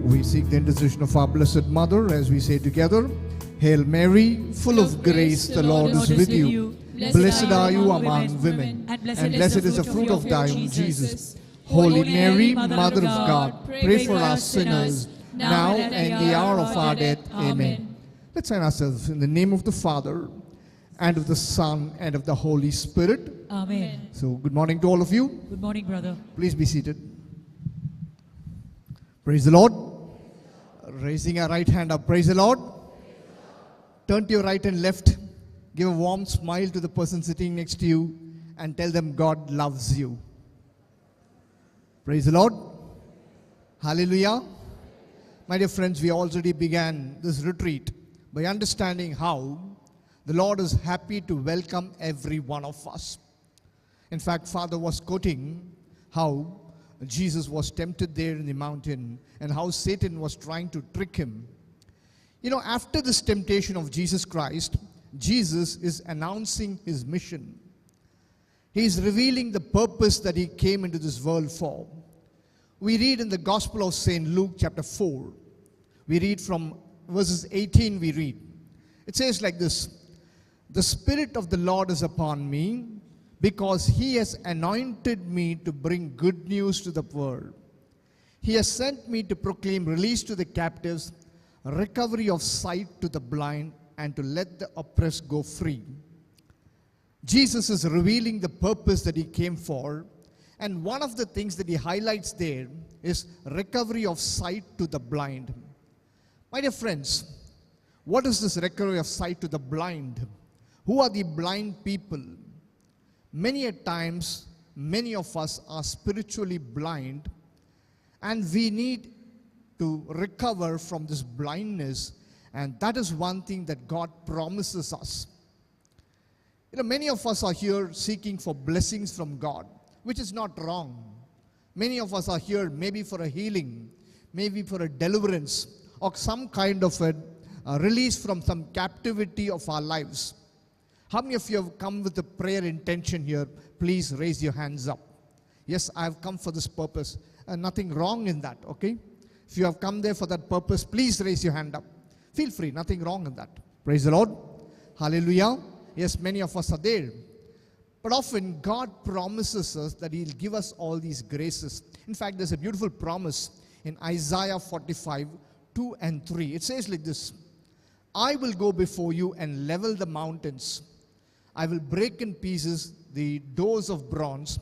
Speaker 4: We seek the intercession of our Blessed Mother as we say together, Hail Mary, full of grace, the Lord is with you. Blessed are you among women, and blessed is the fruit of thy womb, Jesus. Holy Mary, Mother of God, pray for us sinners, now and in the hour of our death. Amen. Let's sign ourselves in the name of the Father, and of the Son, and of the Holy Spirit.
Speaker 1: Amen.
Speaker 4: So, good morning to all of you.
Speaker 1: Good morning, brother.
Speaker 4: Please be seated. Praise the Lord. Raising our right hand up. Praise the Lord. Turn to your right and left. Give a warm smile to the person sitting next to you and tell them God loves you. Praise the Lord. Hallelujah. My dear friends, we already began this retreat by understanding how the Lord is happy to welcome every one of us. In fact, Father was quoting how Jesus was tempted there in the mountain and how Satan was trying to trick him. You know, after this temptation of Jesus Christ, Jesus is announcing his mission. He is revealing the purpose that he came into this world for. We read in the Gospel of St. Luke chapter 4. We read from verses 18, we read. It says like this, "The Spirit of the Lord is upon me, because he has anointed me to bring good news to the poor. He has sent me to proclaim release to the captives, recovery of sight to the blind, and to let the oppressed go free." Jesus is revealing the purpose that he came for, and one of the things that he highlights there is recovery of sight to the blind. My dear friends, what is this recovery of sight to the blind? Who are the blind people? Many a times, many of us are spiritually blind, and we need to recover from this blindness, and that is one thing that God promises us. Many of us are here seeking for blessings from God, which is not wrong. Many of us are here maybe for a healing, maybe for a deliverance, or some kind of a release from some captivity of our lives. How many of you have come with a prayer intention here? Please raise your hands up. Yes, I have come for this purpose. Nothing wrong in that, okay? If you have come there for that purpose, please raise your hand up. Feel free, nothing wrong in that. Praise the Lord. Hallelujah. Yes, many of us are there. But often God promises us that He'll give us all these graces. In fact, there's a beautiful promise in Isaiah 45, 2 and 3. It says like this: I will go before you and level the mountains. I will break in pieces the doors of bronze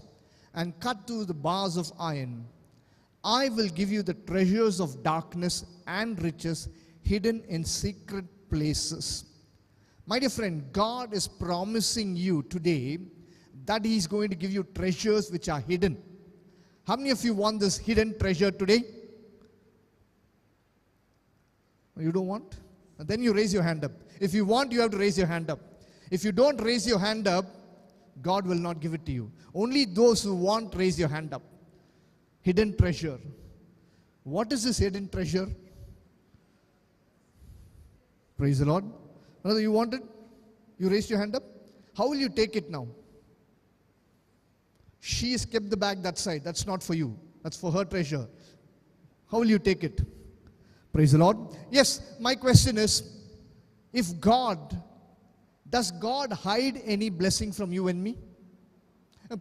Speaker 4: and cut through the bars of iron. I will give you the treasures of darkness and riches hidden in secret places. My dear friend, God is promising you today that He is going to give you treasures which are hidden. How many of you want this hidden treasure today? You don't want? And then you raise your hand up. If you want, you have to raise your hand up. If you don't raise your hand up, God will not give it to you. Only those who want, raise your hand up. Hidden treasure. What is this hidden treasure? Praise the Lord. Brother, you want it? You raised your hand up? How will you take it now? She has kept the bag that side. That's not for you. That's for her treasure. How will you take it? Praise the Lord. Yes, my question is, does God hide any blessing from you and me?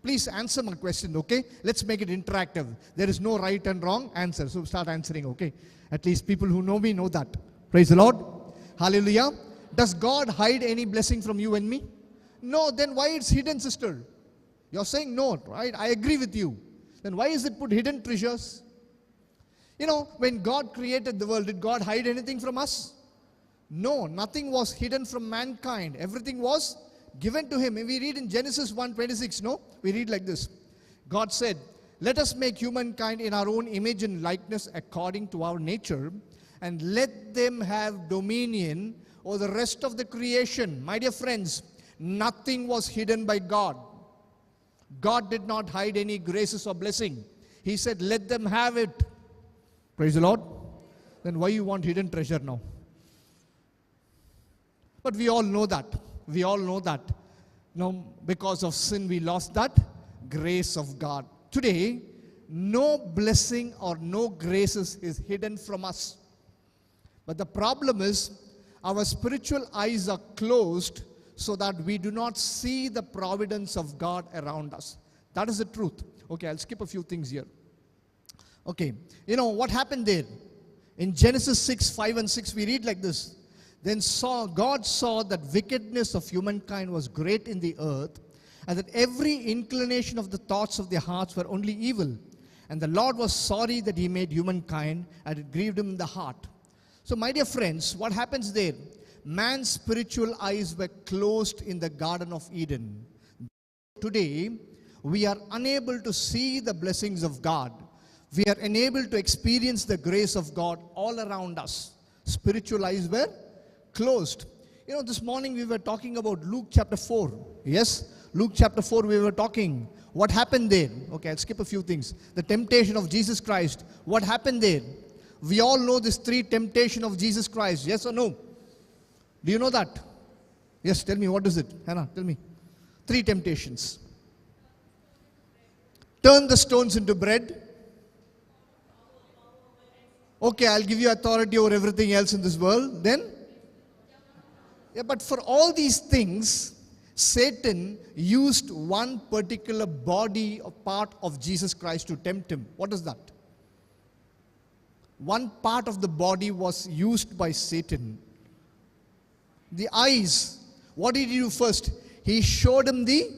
Speaker 4: Please answer my question, okay? Let's make it interactive. There is no right and wrong answer. So start answering, okay? At least people who know me know that. Praise the Lord. Hallelujah. Does God hide any blessing from you and me? No, then why it's hidden, sister? You're saying no, right? I agree with you. Then why is it put hidden treasures? When God created the world, did God hide anything from us? No, nothing was hidden from mankind. Everything was given to Him. And we read in Genesis 1:26, no? We read like this. God said, let us make humankind in our own image and likeness according to our nature, and let them have dominion over the rest of the creation. My dear friends, nothing was hidden by God. God did not hide any graces or blessing. He said, let them have it. Praise the Lord. Then why you want hidden treasure now? But we all know that. We all know that. Because of sin, we lost that grace of God. Today, no blessing or no graces is hidden from us. But the problem is, our spiritual eyes are closed so that we do not see the providence of God around us. That is the truth. Okay, I'll skip a few things here. Okay, what happened there? In Genesis 6, 5 and 6, we read like this. Then God saw that wickedness of humankind was great in the earth, and that every inclination of the thoughts of their hearts were only evil. And the Lord was sorry that He made humankind, and it grieved Him in the heart. So my dear friends, what happens there? Man's spiritual eyes were closed in the Garden of Eden. Today, we are unable to see the blessings of God. We are unable to experience the grace of God all around us. Spiritual eyes were closed. This morning we were talking about Luke chapter 4. Yes, Luke chapter 4 we were talking. What happened there? Okay, I'll skip a few things. The temptation of Jesus Christ. What happened there? We all know this 3 temptation of Jesus Christ. Yes or no? Do you know that? Yes, tell me, what is it? Hannah, tell me. 3 temptations. Turn the stones into bread. Okay, I'll give you authority over everything else in this world. Then? Yeah, but for all these things, Satan used one particular body or part of Jesus Christ to tempt Him. What is that? One part of the body was used by Satan. The eyes. What did he do first? He showed him the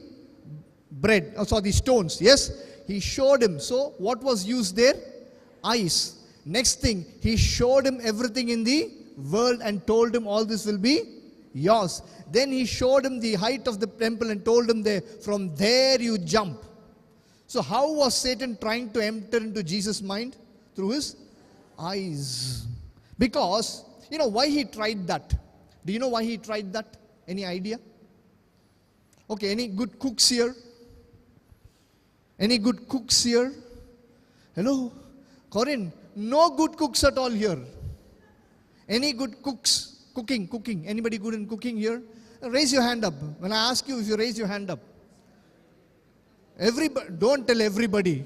Speaker 4: bread. The stones. Yes? He showed him. So, what was used there? Eyes. Next thing, he showed him everything in the world and told him all this will be yours. Then he showed him the height of the temple and told him there, from there you jump. So how was Satan trying to enter into Jesus' mind? Through his eyes. Because, you know why he tried that? Do you know why he tried that? Any idea? Okay, any good cooks here? Any good cooks here? Hello? Corinne, no good cooks at all here. Any good cooks? Cooking. Anybody good in cooking here? Raise your hand up. When I ask you, if you raise your hand up. Everybody, don't tell everybody.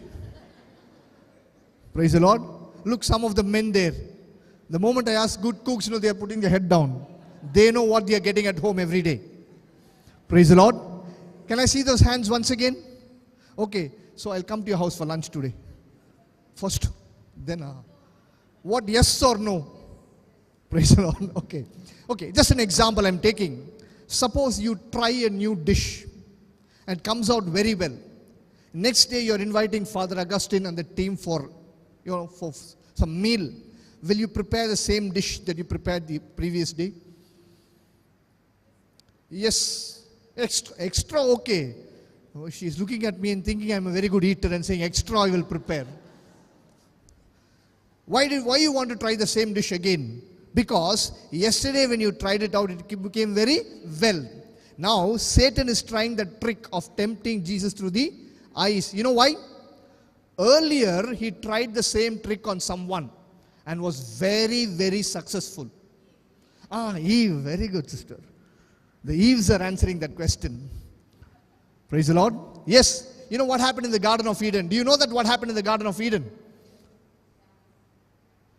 Speaker 4: Praise the Lord. Look, some of the men there. The moment I ask good cooks, they are putting their head down. They know what they are getting at home every day. Praise the Lord. Can I see those hands once again? Okay, so I'll come to your house for lunch today. First, then what, yes or no? Praise the Lord. Okay, just an example I'm taking. Suppose you try a new dish and comes out very well. Next day you're inviting Father Augustine and the team for some meal. Will you prepare the same dish that you prepared the previous day? Yes, extra okay. Oh, she's looking at me and thinking I'm a very good eater and saying extra I will prepare. Why you want to try the same dish again? Because yesterday when you tried it out, it became very well. Now Satan is trying the trick of tempting Jesus through the eyes. You know why? Earlier he tried the same trick on someone and was very, very successful. Eve, very good sister. The Eves are answering that question. Praise the Lord. Yes, you know what happened in the Garden of Eden? Do you know that what happened in the Garden of Eden?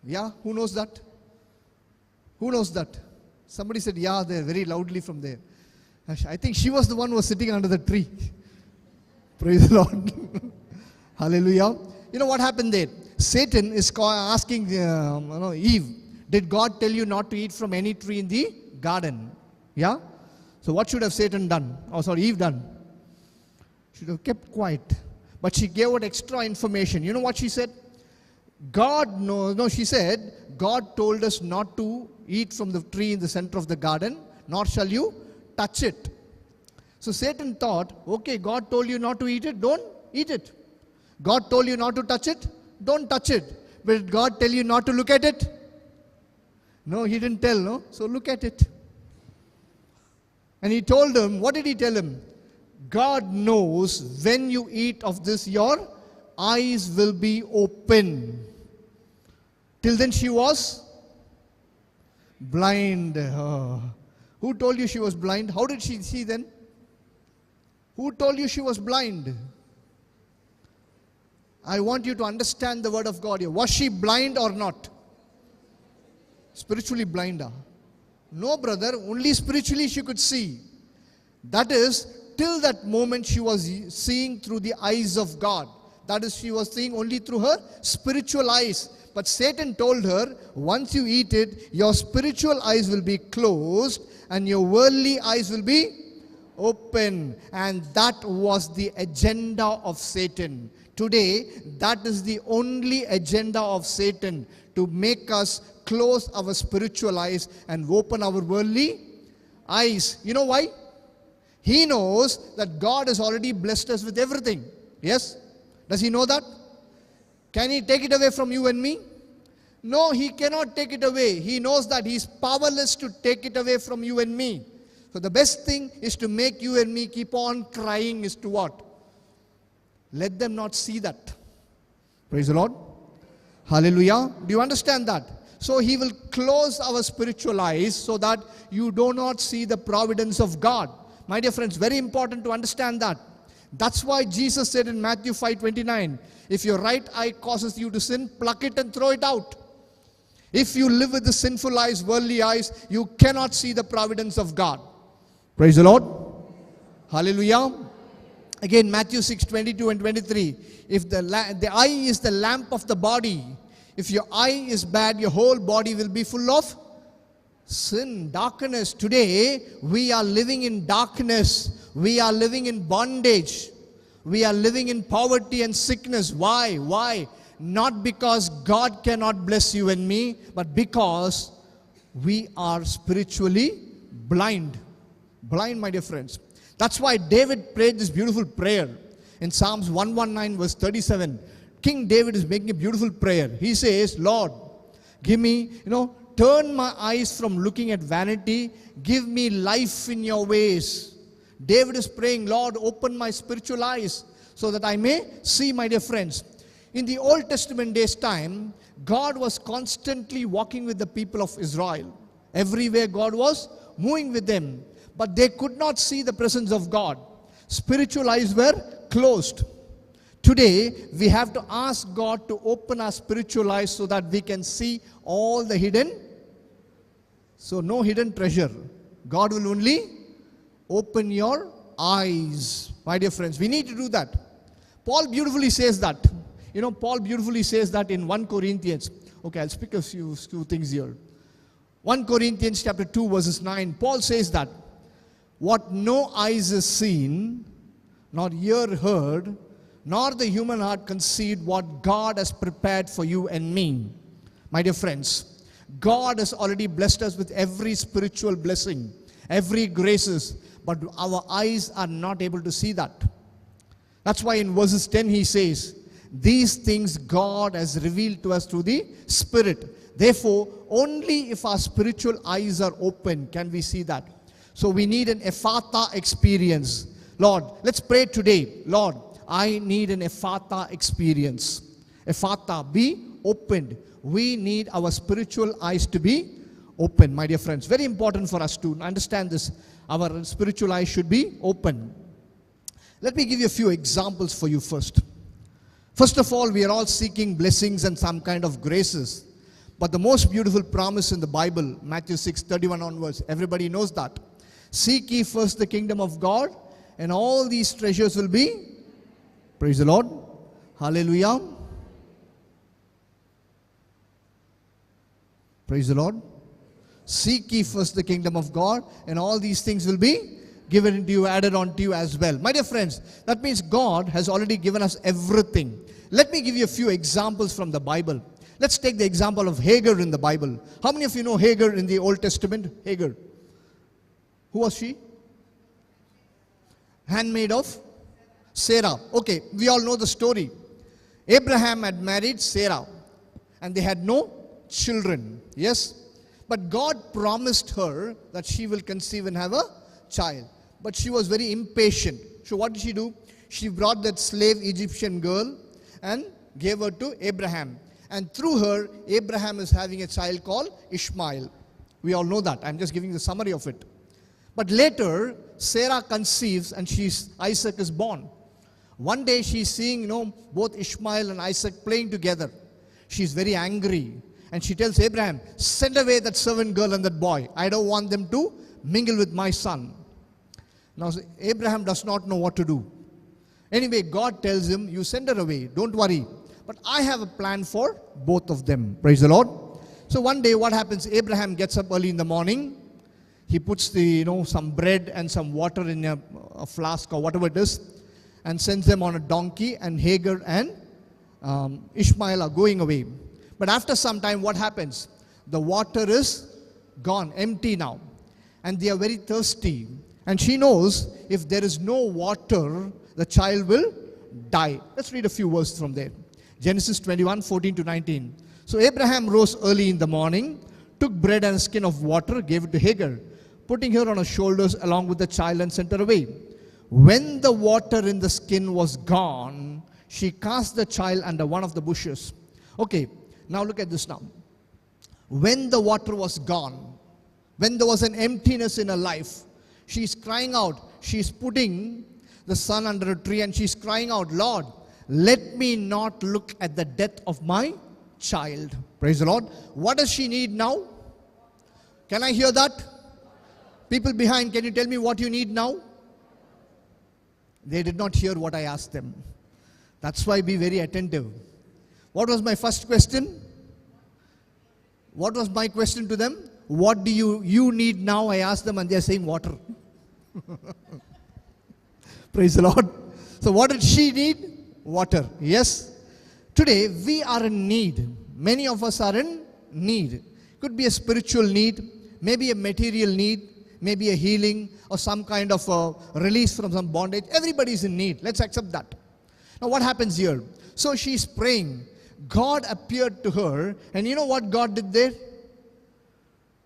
Speaker 4: Yeah, who knows that? Who knows that? Somebody said, yeah, there, very loudly from there. I think she was the one who was sitting under the tree. Praise the Lord. Hallelujah. You know what happened there? Satan is asking Eve, did God tell you not to eat from any tree in the garden? Yeah? So what should have Satan done? Eve done? Should have kept quiet. But she gave out extra information. You know what she said? She said, God told us not to eat from the tree in the center of the garden, nor shall you touch it. So Satan thought, okay, God told you not to eat it, don't eat it. God told you not to touch it, don't touch it. But did God tell you not to look at it? No, he didn't tell, no? So look at it. And he told him, what did he tell him? God knows when you eat of this, your eyes will be open. Till then she was blind. Who told you she was blind? How did she see then? Who told you she was blind? I want you to understand the word of God here. Was she blind or not? Spiritually blind. No, brother, only spiritually she could see. That is, till that moment she was seeing through the eyes of God. That is, she was seeing only through her spiritual eyes. But Satan told her, once you eat it, your spiritual eyes will be closed and your worldly eyes will be open. And that was the agenda of Satan. Today, that is the only agenda of Satan, to make us close our spiritual eyes and open our worldly eyes. You know why? He knows that God has already blessed us with everything. Yes? Does he know that? Can he take it away from you and me? No, he cannot take it away. He knows that he is powerless to take it away from you and me. So the best thing is to make you and me keep on crying is to what? Let them not see that. Praise the Lord. Hallelujah. Do you understand that? So he will close our spiritual eyes so that you do not see the providence of God. My dear friends, very important to understand that. That's why Jesus said in Matthew 5:29, if your right eye causes you to sin, pluck it and throw it out. If you live with the sinful eyes, worldly eyes, you cannot see the providence of God. Praise the Lord. Hallelujah. Again, Matthew 6:22 and 23. If the eye is the lamp of the body, if your eye is bad, your whole body will be full of sin, darkness. Today, we are living in darkness. We are living in bondage. We are living in poverty and sickness. Why? Why? Not because God cannot bless you and me, but because we are spiritually blind. Blind, my dear friends. That's why David prayed this beautiful prayer. In Psalms 119 verse 37, King David is making a beautiful prayer. He says, Lord, give me, turn my eyes from looking at vanity. Give me life in your ways. David is praying, Lord, open my spiritual eyes so that I may see, my dear friends. In the Old Testament days time, God was constantly walking with the people of Israel. Everywhere God was moving with them. But they could not see the presence of God. Spiritual eyes were closed. Today, we have to ask God to open our spiritual eyes so that we can see all the hidden. So no hidden treasure. God will only open your eyes. My dear friends, we need to do that. Paul beautifully says that. Paul beautifully says that in 1 Corinthians. Okay, I'll speak a few things here. 1 Corinthians chapter 2 verses 9. Paul says that what no eyes has seen, nor ear heard, nor the human heart conceived what God has prepared for you and me. My dear friends, God has already blessed us with every spiritual blessing, every graces, but our eyes are not able to see that. That's why in verses 10 he says, these things God has revealed to us through the Spirit. Therefore, only if our spiritual eyes are open can we see that. So we need an Ephphatha experience. Lord, let's pray today. Lord, I need an Ephphatha experience. Ephphatha, be opened. We need our spiritual eyes to be open, my dear friends. Very important for us to understand this. Our spiritual eyes should be open. Let me give you a few examples for you first. First of all, we are all seeking blessings and some kind of graces. But the most beautiful promise in the Bible, Matthew 6:31 onwards, everybody knows that. Seek ye first the kingdom of God, and all these treasures will be. Praise the Lord. Hallelujah. Praise the Lord. Seek ye first the kingdom of God, and all these things will be given unto you, added unto you as well. My dear friends, that means God has already given us everything. Let me give you a few examples from the Bible. Let's take the example of Hagar in the Bible. How many of you know Hagar in the Old Testament? Hagar. Who was she? Handmaid of Sarah. Okay, we all know the story. Abraham had married Sarah and they had no children. Yes? But God promised her that she will conceive and have a child. But she was very impatient. So what did she do? She brought that slave Egyptian girl and gave her to Abraham. And through her, Abraham is having a child called Ishmael. We all know that. I'm just giving the summary of it. But later, Sarah conceives and Isaac is born. One day she's seeing, both Ishmael and Isaac playing together. She's very angry. And she tells Abraham, send away that servant girl and that boy. I don't want them to mingle with my son. Now, Abraham does not know what to do. Anyway, God tells him, you send her away. Don't worry. But I have a plan for both of them. Praise the Lord. So one day what happens? Abraham gets up early in the morning. He puts some bread and some water in a flask or whatever it is, and sends them on a donkey, and Hagar and Ishmael are going away. But after some time, what happens? The water is gone, empty now. And they are very thirsty. And she knows if there is no water, the child will die. Let's read a few verses from there. Genesis 21:14-19. So Abraham rose early in the morning, took bread and a skin of water, gave it to Hagar, putting her on her shoulders along with the child, and sent her away. When the water in the skin was gone, she cast the child under one of the bushes. Okay, now look at this now. When the water was gone, when there was an emptiness in her life, she's crying out. She's putting the son under a tree and she's crying out, Lord, let me not look at the death of my child. Praise the Lord. What does she need now? Can I hear that? People behind, can you tell me what you need now? They did not hear what I asked them. That's why be very attentive. What was my first question? What was my question to them? What do you need now? I asked them and they are saying water. Praise the Lord. So what did she need? Water. Yes. Today we are in need. Many of us are in need. Could be a spiritual need, maybe a material need, maybe a healing or some kind of a release from some bondage. Everybody is in need. Let's accept that. Now what happens here? So she's praying. God appeared to her, and you know what God did there?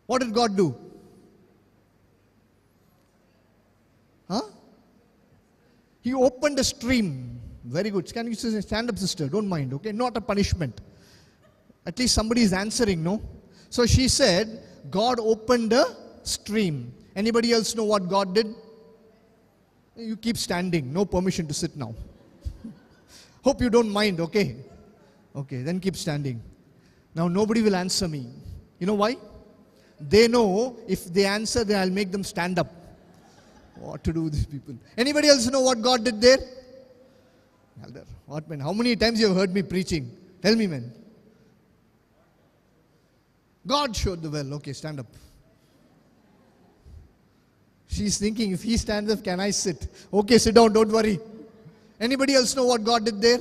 Speaker 4: What did God do? Huh? He opened a stream. Very good. Can you stand up, sister? Don't mind, okay? Not a punishment. At least somebody is answering, no? So she said, God opened a stream. Anybody else know what God did? You keep standing. No permission to sit now. Hope you don't mind, okay? Okay, then keep standing. Now nobody will answer me. You know why? They know if they answer, then I'll make them stand up. What to do with these people? Anybody else know what God did there? Elder, what man? How many times you have heard me preaching? Tell me, man. God showed the well. Okay, stand up. She's thinking, if he stands up, can I sit? Okay, sit down, don't worry. Anybody else know what God did there?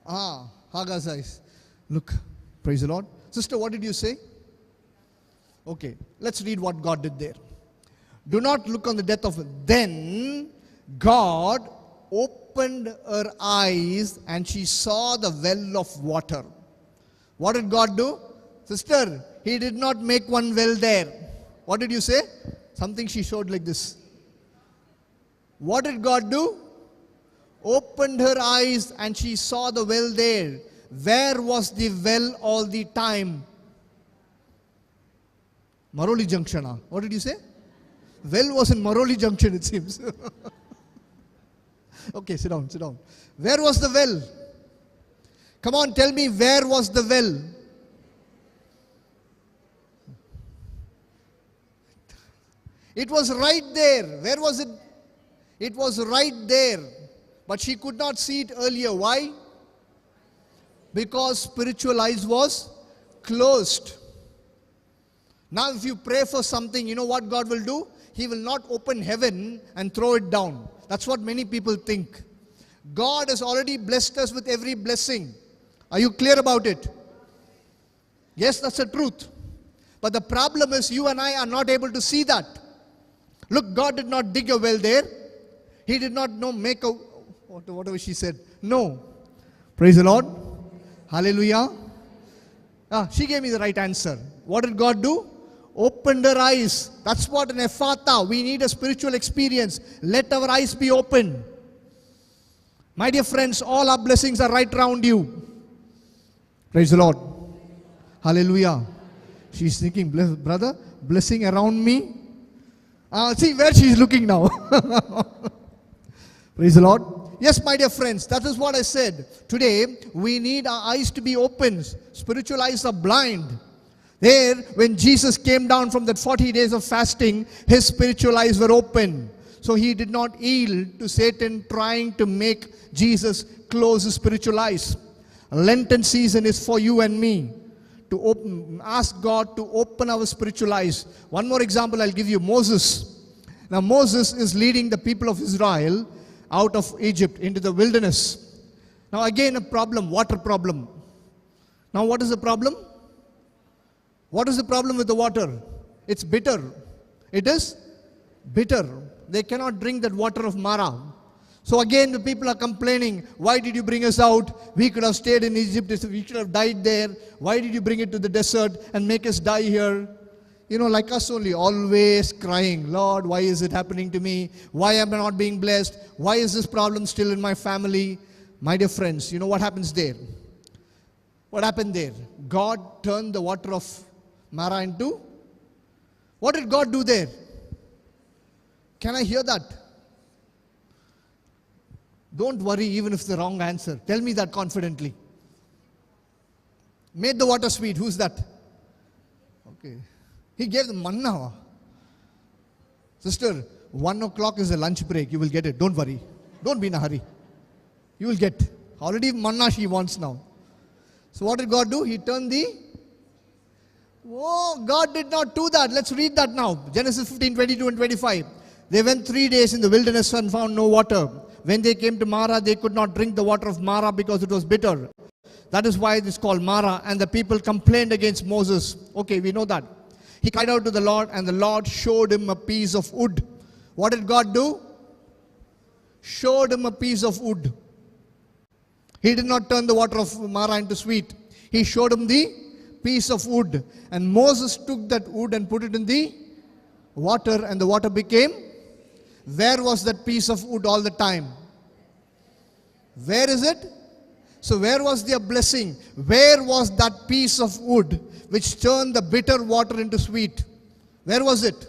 Speaker 4: Hagga's eyes. Look, praise the Lord. Sister, what did you say? Okay, let's read what God did there. Do not look on the death of it. Then God opened her eyes and she saw the well of water. What did God do? Sister, he did not make one well there. What did you say? Something she showed like this. What did God do? Opened her eyes and she saw the well there. Where was the well all the time? Maroli Junction. What did you say? Well was in Maroli Junction, it seems. Okay, sit down, sit down. Where was the well? Come on, tell me, where was the well? It was right there. Where was it? It was right there. But she could not see it earlier. Why? Because spiritual eyes was closed. Now if you pray for something, you know what God will do? He will not open heaven and throw it down. That's what many people think. God has already blessed us with every blessing. Are you clear about it? Yes, that's the truth. But the problem is you and I are not able to see that. Look, God did not dig a well there. He did not make a, whatever she said. No. Praise the Lord. Hallelujah. She gave me the right answer. What did God do? Opened her eyes. That's what an Ephphatha. We need a spiritual experience. Let our eyes be open. My dear friends, all our blessings are right around you. Praise the Lord. Hallelujah. She's thinking, brother, blessing around me. See where she's looking now. Praise the Lord. Yes, my dear friends, that is what I said. Today, we need our eyes to be open. Spiritual eyes are blind. There, when Jesus came down from that 40 days of fasting, his spiritual eyes were open. So he did not yield to Satan trying to make Jesus close his spiritual eyes. Lenten season is for you and me to ask God to open our spiritual eyes. One more example I'll give you. Moses. Now Moses is leading the people of Israel out of Egypt into the wilderness. Now again a problem, water problem. Now what is the problem? What is the problem with the water? It's bitter. It is bitter. They cannot drink that water of Mara. So again the people are complaining, why did you bring us out? We could have stayed in Egypt, we should have died there. Why did you bring it to the desert and make us die here? You know, like us only, always crying, Lord, why is it happening to me? Why am I not being blessed? Why is this problem still in my family? My dear friends, you know what happens there? What happened there? God turned the water of Mara into, what did God do there? Can I hear that? Don't worry even if it's the wrong answer. Tell me that confidently. Made the water sweet. Who's that? Okay. He gave them manna. Sister, 1 o'clock is a lunch break. You will get it. Don't worry. Don't be in a hurry. You will get. Already manna she wants now. So what did God do? He turned the... Oh, God did not do that. Let's read that now. Genesis 15, 22 and 25. They went 3 days in the wilderness and found no water. When they came to Mara, they could not drink the water of Mara because it was bitter. That is why it is called Mara. And the people complained against Moses. Okay, we know that. He cried out to the Lord, and the Lord showed him a piece of wood. What did God do? Showed him a piece of wood. He did not turn the water of Mara into sweet. He showed him the piece of wood. And Moses took that wood and put it in the water, and the water became. Where was that piece of wood all the time? Where is it? So where was their blessing? Where was that piece of wood which turned the bitter water into sweet? Where was it?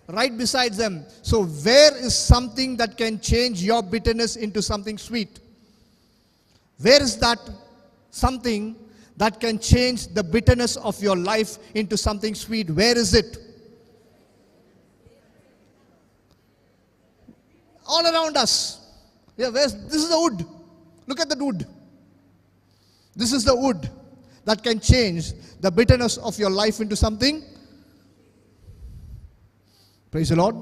Speaker 4: Right beside them. So where is something that can change your bitterness into something sweet? Where is that something that can change the bitterness of your life into something sweet? Where is it? All around us. Yeah, this is the wood. Look at the wood. This is the wood that can change the bitterness of your life into something. Praise the Lord.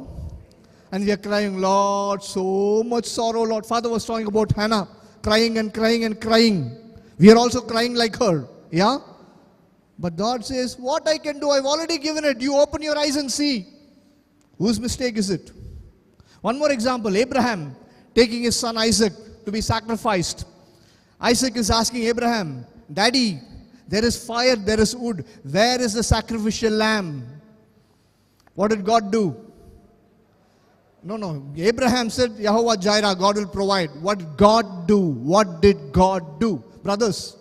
Speaker 4: And we are crying, Lord, so much sorrow, Lord. Father was talking about Hannah, crying and crying and crying. We are also crying like her. Yeah? But God says, what I can do, I've already given it. You open your eyes and see. Whose mistake is it? One more example, Abraham taking his son Isaac to be sacrificed. Isaac is asking Abraham, Daddy, there is fire, there is wood. Where is the sacrificial lamb? What did God do? No. Abraham said, Jehovah Jireh, God will provide. What did God do? What did God do? Brothers,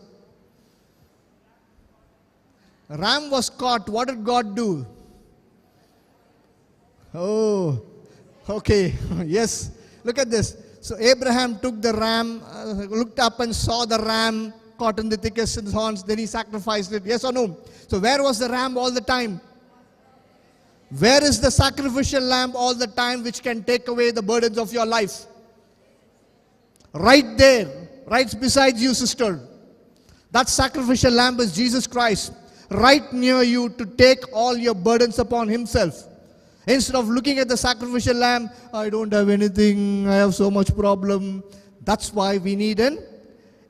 Speaker 4: ram was caught. What did God do? Oh, okay. Yes. Look at this. So Abraham took the ram, looked up and saw the ram caught in the thickest horns. Then he sacrificed it. Yes or no? So where was the ram all the time? Where is the sacrificial lamb all the time which can take away the burdens of your life? Right there, right beside you, sister. That sacrificial lamb is Jesus Christ. Right near you to take all your burdens upon himself. Instead of looking at the sacrificial lamb, I don't have anything, I have so much problem. That's why we need an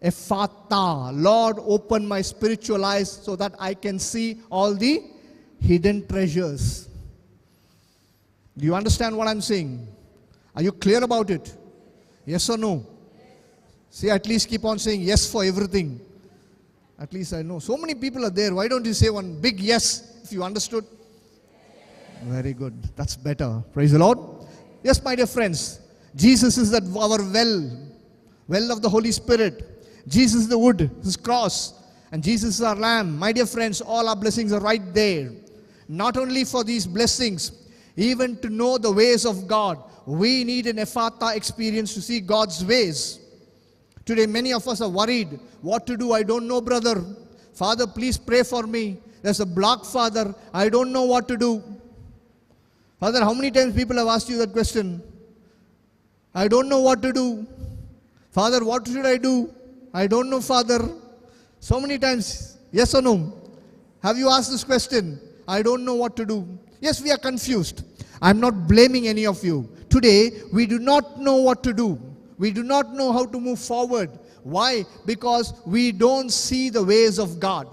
Speaker 4: Ephata. Lord, open my spiritual eyes so that I can see all the hidden treasures. Do you understand what I'm saying? Are you clear about it? Yes or no? See, at least keep on saying yes for everything. At least I know. So many people are there. Why don't you say one big yes if you understood? Very good. That's better. Praise the Lord. Yes, my dear friends. Jesus is that our well of the Holy Spirit. Jesus is the wood, his cross. And Jesus is our lamb. My dear friends, all our blessings are right there. Not only for these blessings, even to know the ways of God, we need an Ephata experience to see God's ways. Today, many of us are worried. What to do? I don't know, brother. Father, please pray for me. There's a block, Father. I don't know what to do. Father, how many times people have asked you that question? I don't know what to do. Father, what should I do? I don't know, Father. So many times, yes or no? Have you asked this question? I don't know what to do. Yes, we are confused. I'm not blaming any of you. Today, we do not know what to do. We do not know how to move forward. Why? Because we don't see the ways of God.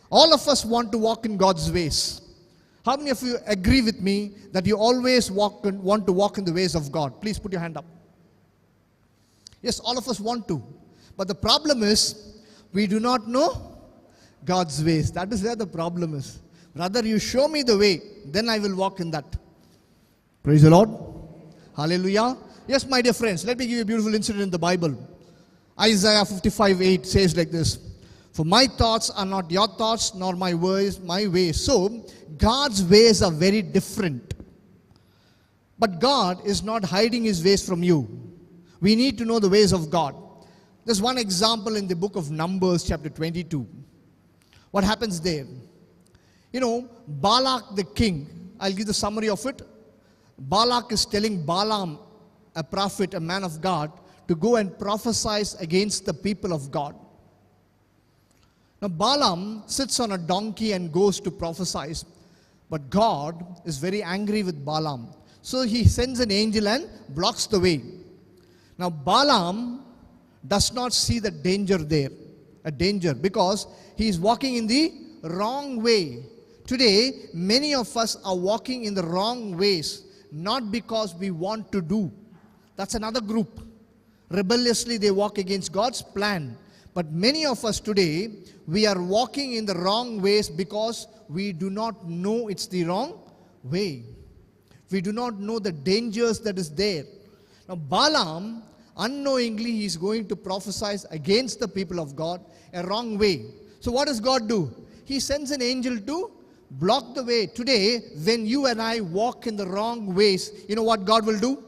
Speaker 4: All of us want to walk in God's ways. How many of you agree with me that you always want to walk in the ways of God? Please put your hand up. Yes, all of us want to. But the problem is, we do not know God's ways. That is where the problem is. Brother, you show me the way, then I will walk in that. Praise the Lord. Hallelujah. Yes, my dear friends, let me give you a beautiful incident in the Bible. Isaiah 55:8 says like this. For my thoughts are not your thoughts, nor my ways my ways. So, God's ways are very different. But God is not hiding his ways from you. We need to know the ways of God. There's one example in the book of Numbers, chapter 22. What happens there? You know, Balak the king, I'll give the summary of it. Balak is telling Balaam, a prophet, a man of God, to go and prophesy against the people of God. Now Balaam sits on a donkey and goes to prophesy, but God is very angry with Balaam. So he sends an angel and blocks the way. Now Balaam does not see the danger there, a danger, because he is walking in the wrong way. Today, many of us are walking in the wrong ways, not because we want to do. That's another group. Rebelliously, they walk against God's plan. But many of us today, we are walking in the wrong ways because we do not know it's the wrong way. We do not know the dangers that is there. Now, Balaam, unknowingly, he is going to prophesy against the people of God a wrong way. So what does God do? He sends an angel to block the way. Today, when you and I walk in the wrong ways, you know what God will do?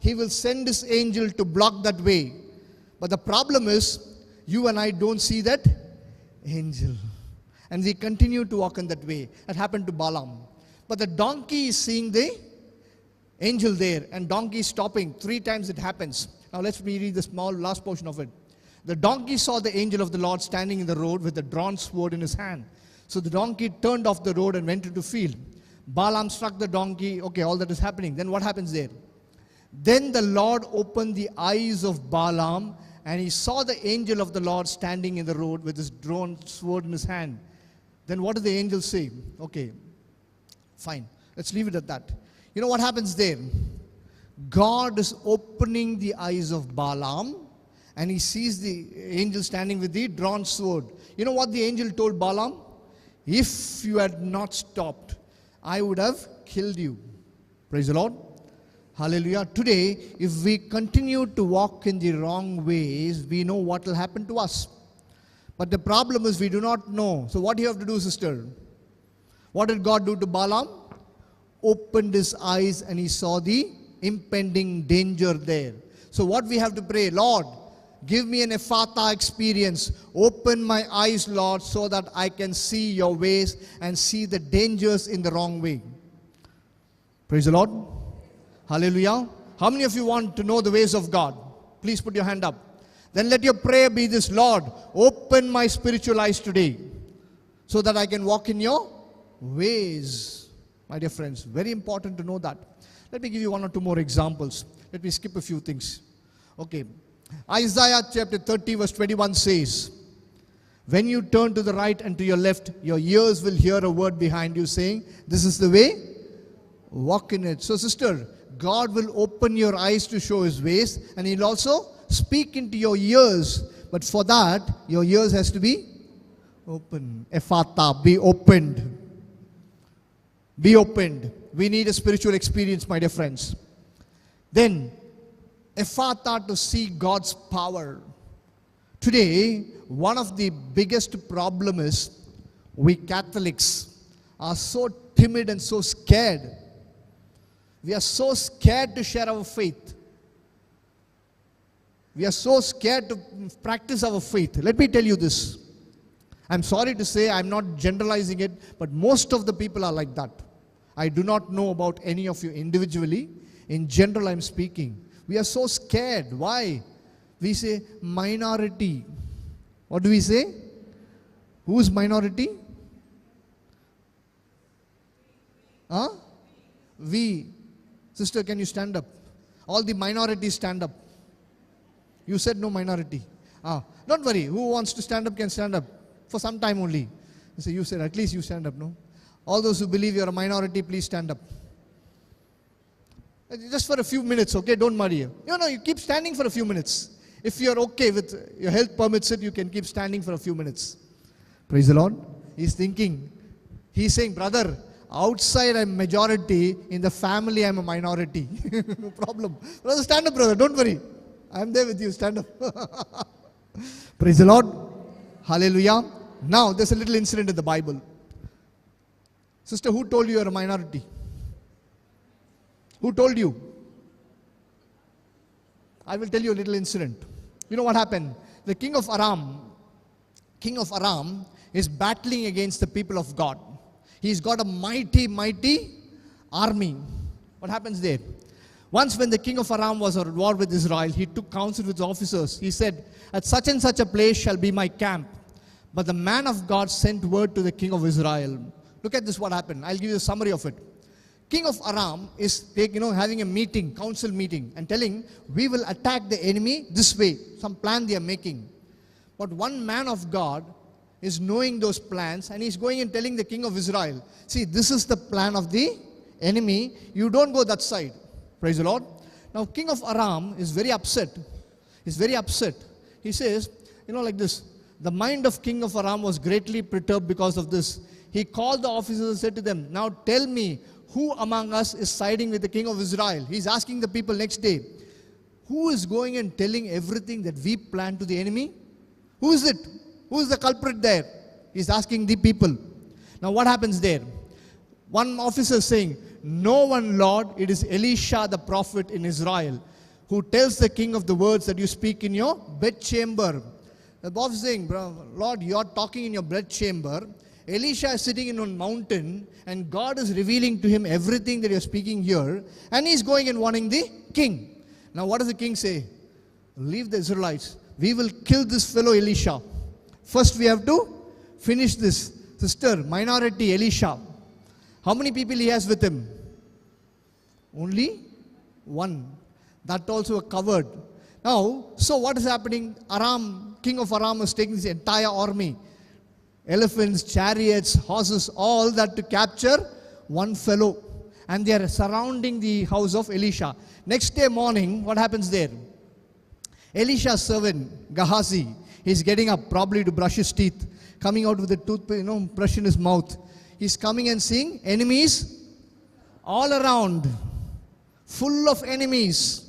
Speaker 4: He will send his angel to block that way. But the problem is, you and I don't see that angel. And we continue to walk in that way. That happened to Balaam. But the donkey is seeing the angel there, and donkey is stopping. 3 times it happens. Now let's read the small last portion of it. The donkey saw the angel of the Lord standing in the road with a drawn sword in his hand. So the donkey turned off the road and went into the field. Balaam struck the donkey. Okay, all that is happening. Then what happens there? Then the Lord opened the eyes of Balaam, and he saw the angel of the Lord standing in the road with his drawn sword in his hand. Then what did the angel say? Okay, fine. Let's leave it at that. You know what happens there? God is opening the eyes of Balaam, and he sees the angel standing with the drawn sword. You know what the angel told Balaam? If you had not stopped, I would have killed you. Praise the Lord. Hallelujah. Today, if we continue to walk in the wrong ways, we know what will happen to us. But the problem is we do not know. So what do you have to do, sister? What did God do to Balaam? Opened his eyes and he saw the impending danger there. So what we have to pray, Lord, give me an Ephphatha experience. Open my eyes, Lord, so that I can see your ways and see the dangers in the wrong way. Praise the Lord. Hallelujah. How many of you want to know the ways of God? Please put your hand up. Then let your prayer be this: Lord, open my spiritual eyes today so that I can walk in your ways. My dear friends, very important to know that. Let me give you 1 or 2 more examples. Let me skip a few things. Okay. Isaiah chapter 30 verse 21 says, when you turn to the right and to your left, your ears will hear a word behind you saying, this is the way, walk in it. So sister, God will open your eyes to show his ways, and he'll also speak into your ears. But for that, your ears has to be open. Ephphatha, be opened. Be opened. We need a spiritual experience, my dear friends. Then, Ephphatha, to see God's power. Today, one of the biggest problem is we Catholics are so timid and so scared. We are so scared to share our faith. We are so scared to practice our faith. Let me tell you this. I'm sorry to say, I'm not generalizing it, but most of the people are like that. I do not know about any of you individually. In general, I'm speaking. We are so scared. Why? We say minority. What do we say? Who's minority? Huh? We. Sister, can you stand up? All the minorities stand up. You said no minority. Don't worry. Who wants to stand up can stand up. For some time only. So you said, at least you stand up, no? All those who believe you're a minority, please stand up. Just for a few minutes, okay? Don't worry. You keep standing for a few minutes. If you're okay with, your health permits it, you can keep standing for a few minutes. Praise the Lord. He's thinking. He's saying, brother, outside I'm majority, in the family I'm a minority. No problem. Brother, stand up, brother. Don't worry. I'm there with you. Stand up. Praise the Lord. Hallelujah. Now, there's a little incident in the Bible. Sister, who told you you're a minority? Who told you? I will tell you a little incident. You know what happened? The king of Aram is battling against the people of God. He's got a mighty, mighty army. What happens there? Once when the king of Aram was at war with Israel, he took counsel with his officers. He said, at such and such a place shall be my camp. But the man of God sent word to the king of Israel. Look at this, what happened. I'll give you a summary of it. King of Aram is having a meeting, council meeting, and telling, we will attack the enemy this way. Some plan they are making. But one man of God is knowing those plans, and he's going and telling the king of Israel, see, this is the plan of the enemy. You don't go that side. Praise the Lord. Now, king of Aram is very upset. He's very upset. He says, like this, the mind of king of Aram was greatly perturbed because of this. He called the officers and said to them, now tell me, who among us is siding with the king of Israel? He's asking the people next day, who is going and telling everything that we plan to the enemy? Who is it? Who is the culprit there? He's asking the people. Now what happens there? One officer is saying, no one, Lord, it is Elisha the prophet in Israel, who tells the king of the words that you speak in your bedchamber. The boss is saying, Lord, you are talking in your bedchamber. Elisha is sitting in a mountain, and God is revealing to him everything that you're speaking here, and he's going and warning the king. Now what does the king say? Leave the Israelites. We will kill this fellow Elisha. First we have to finish this. Sister, minority Elisha. How many people he has with him? Only one. That also covered. Now, so what is happening? Aram, king of Aram is taking this entire army. Elephants, chariots, horses, all that to capture one fellow. And they are surrounding the house of Elisha. Next day morning, what happens there? Elisha's servant, Gehazi, he's getting up probably to brush his teeth, coming out with a toothpick, brush in his mouth. He's coming and seeing enemies all around, full of enemies.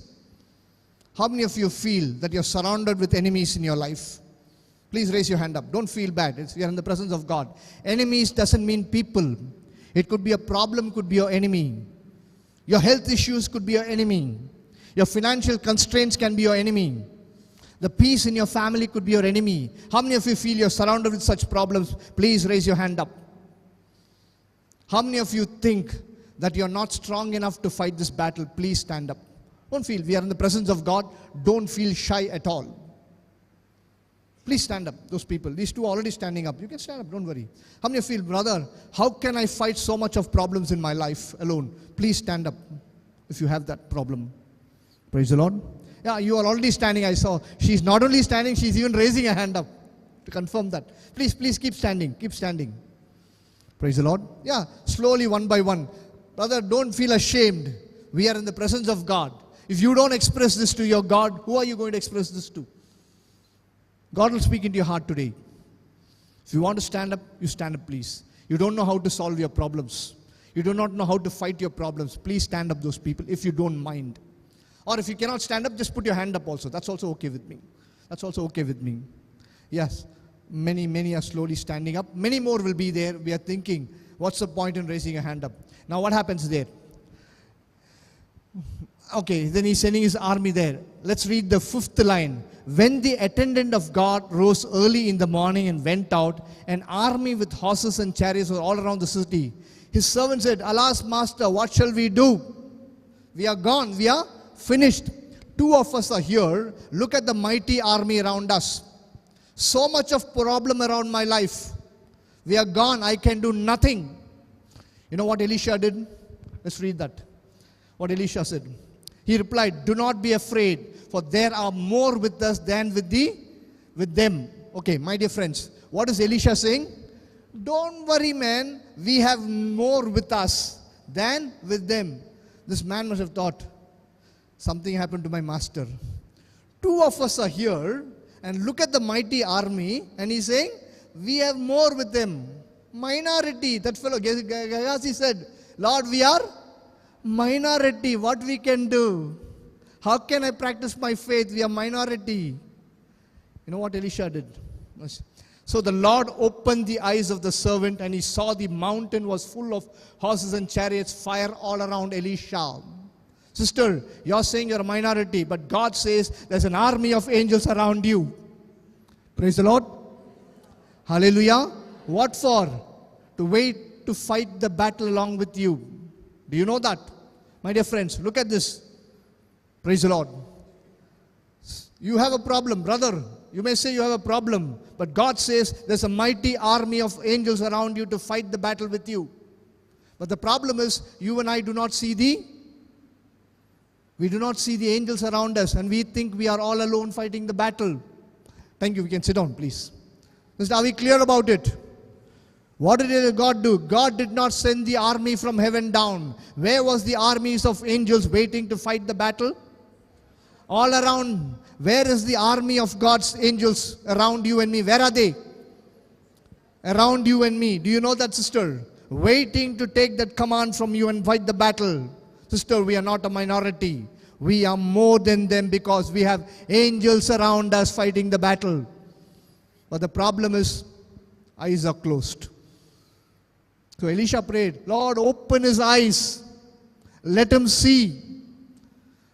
Speaker 4: How many of you feel that you're surrounded with enemies in your life? Please raise your hand up. Don't feel bad. We are in the presence of God. Enemies doesn't mean people. It could be a problem, could be your enemy. Your health issues could be your enemy. Your financial constraints can be your enemy. The peace in your family could be your enemy. How many of you feel you're surrounded with such problems? Please raise your hand up. How many of you think that you're not strong enough to fight this battle? Please stand up. Don't feel, we are in the presence of God. Don't feel shy at all. Please stand up, those people. These two are already standing up. You can stand up, don't worry. How many of you feel, brother, how can I fight so much of problems in my life alone? Please stand up if you have that problem. Praise the Lord. Yeah, you are already standing, I saw. She's not only standing, she's even raising a hand up to confirm that. Please keep standing, keep standing. Praise the Lord. Yeah, slowly one by one. Brother, don't feel ashamed. We are in the presence of God. If you don't express this to your God, who are you going to express this to? God will speak into your heart today. If you want to stand up, you stand up, please. You don't know how to solve your problems. You do not know how to fight your problems. Please stand up, those people, if you don't mind. Or if you cannot stand up, just put your hand up also. That's also okay with me. That's also okay with me. Yes, many are slowly standing up. Many more will be there. We are thinking, what's the point in raising a hand up? Now what happens there? Okay, then he's sending his army there. Let's read the 5th line. When the attendant of God rose early in the morning and went out, an army with horses and chariots was all around the city. His servant said, alas, master, what shall we do? We are gone. We are finished. 2 of us are here. Look at the mighty army around us. So much of problem around my life. We are gone. I can do nothing. You know what Elisha did? Let's read that. What Elisha said. He replied, do not be afraid, for there are more with us than with them. Okay, my dear friends, what is Elisha saying? Don't worry, man. We have more with us than with them. This man must have thought, something happened to my master. 2 of us are here, and look at the mighty army, and he's saying, we have more with them. Minority. That fellow, Gehazi said, Lord, we are minority. What we can do? How can I practice my faith? We are minority. You know what Elisha did? So the Lord opened the eyes of the servant, and he saw the mountain was full of horses and chariots, fire all around Elisha. Sister, you're saying you're a minority, but God says there's an army of angels around you. Praise the Lord. Hallelujah. What for? To wait to fight the battle along with you. Do you know that? My dear friends, look at this. Praise the Lord. You have a problem, brother. You may say you have a problem, but God says there's a mighty army of angels around you to fight the battle with you. But the problem is, you and I do not see the angels around us, and we think we are all alone fighting the battle. Thank you. We can sit down, please. Are we clear about it? What did God do? God did not send the army from heaven down. Where was the armies of angels waiting to fight the battle? All around. Where is the army of God's angels around you and me? Where are they? Around you and me. Do you know that, sister? Waiting to take that command from you and fight the battle. Sister, we are not a minority. We are more than them because we have angels around us fighting the battle. But the problem is, eyes are closed. So Elisha prayed, Lord, open his eyes. Let him see.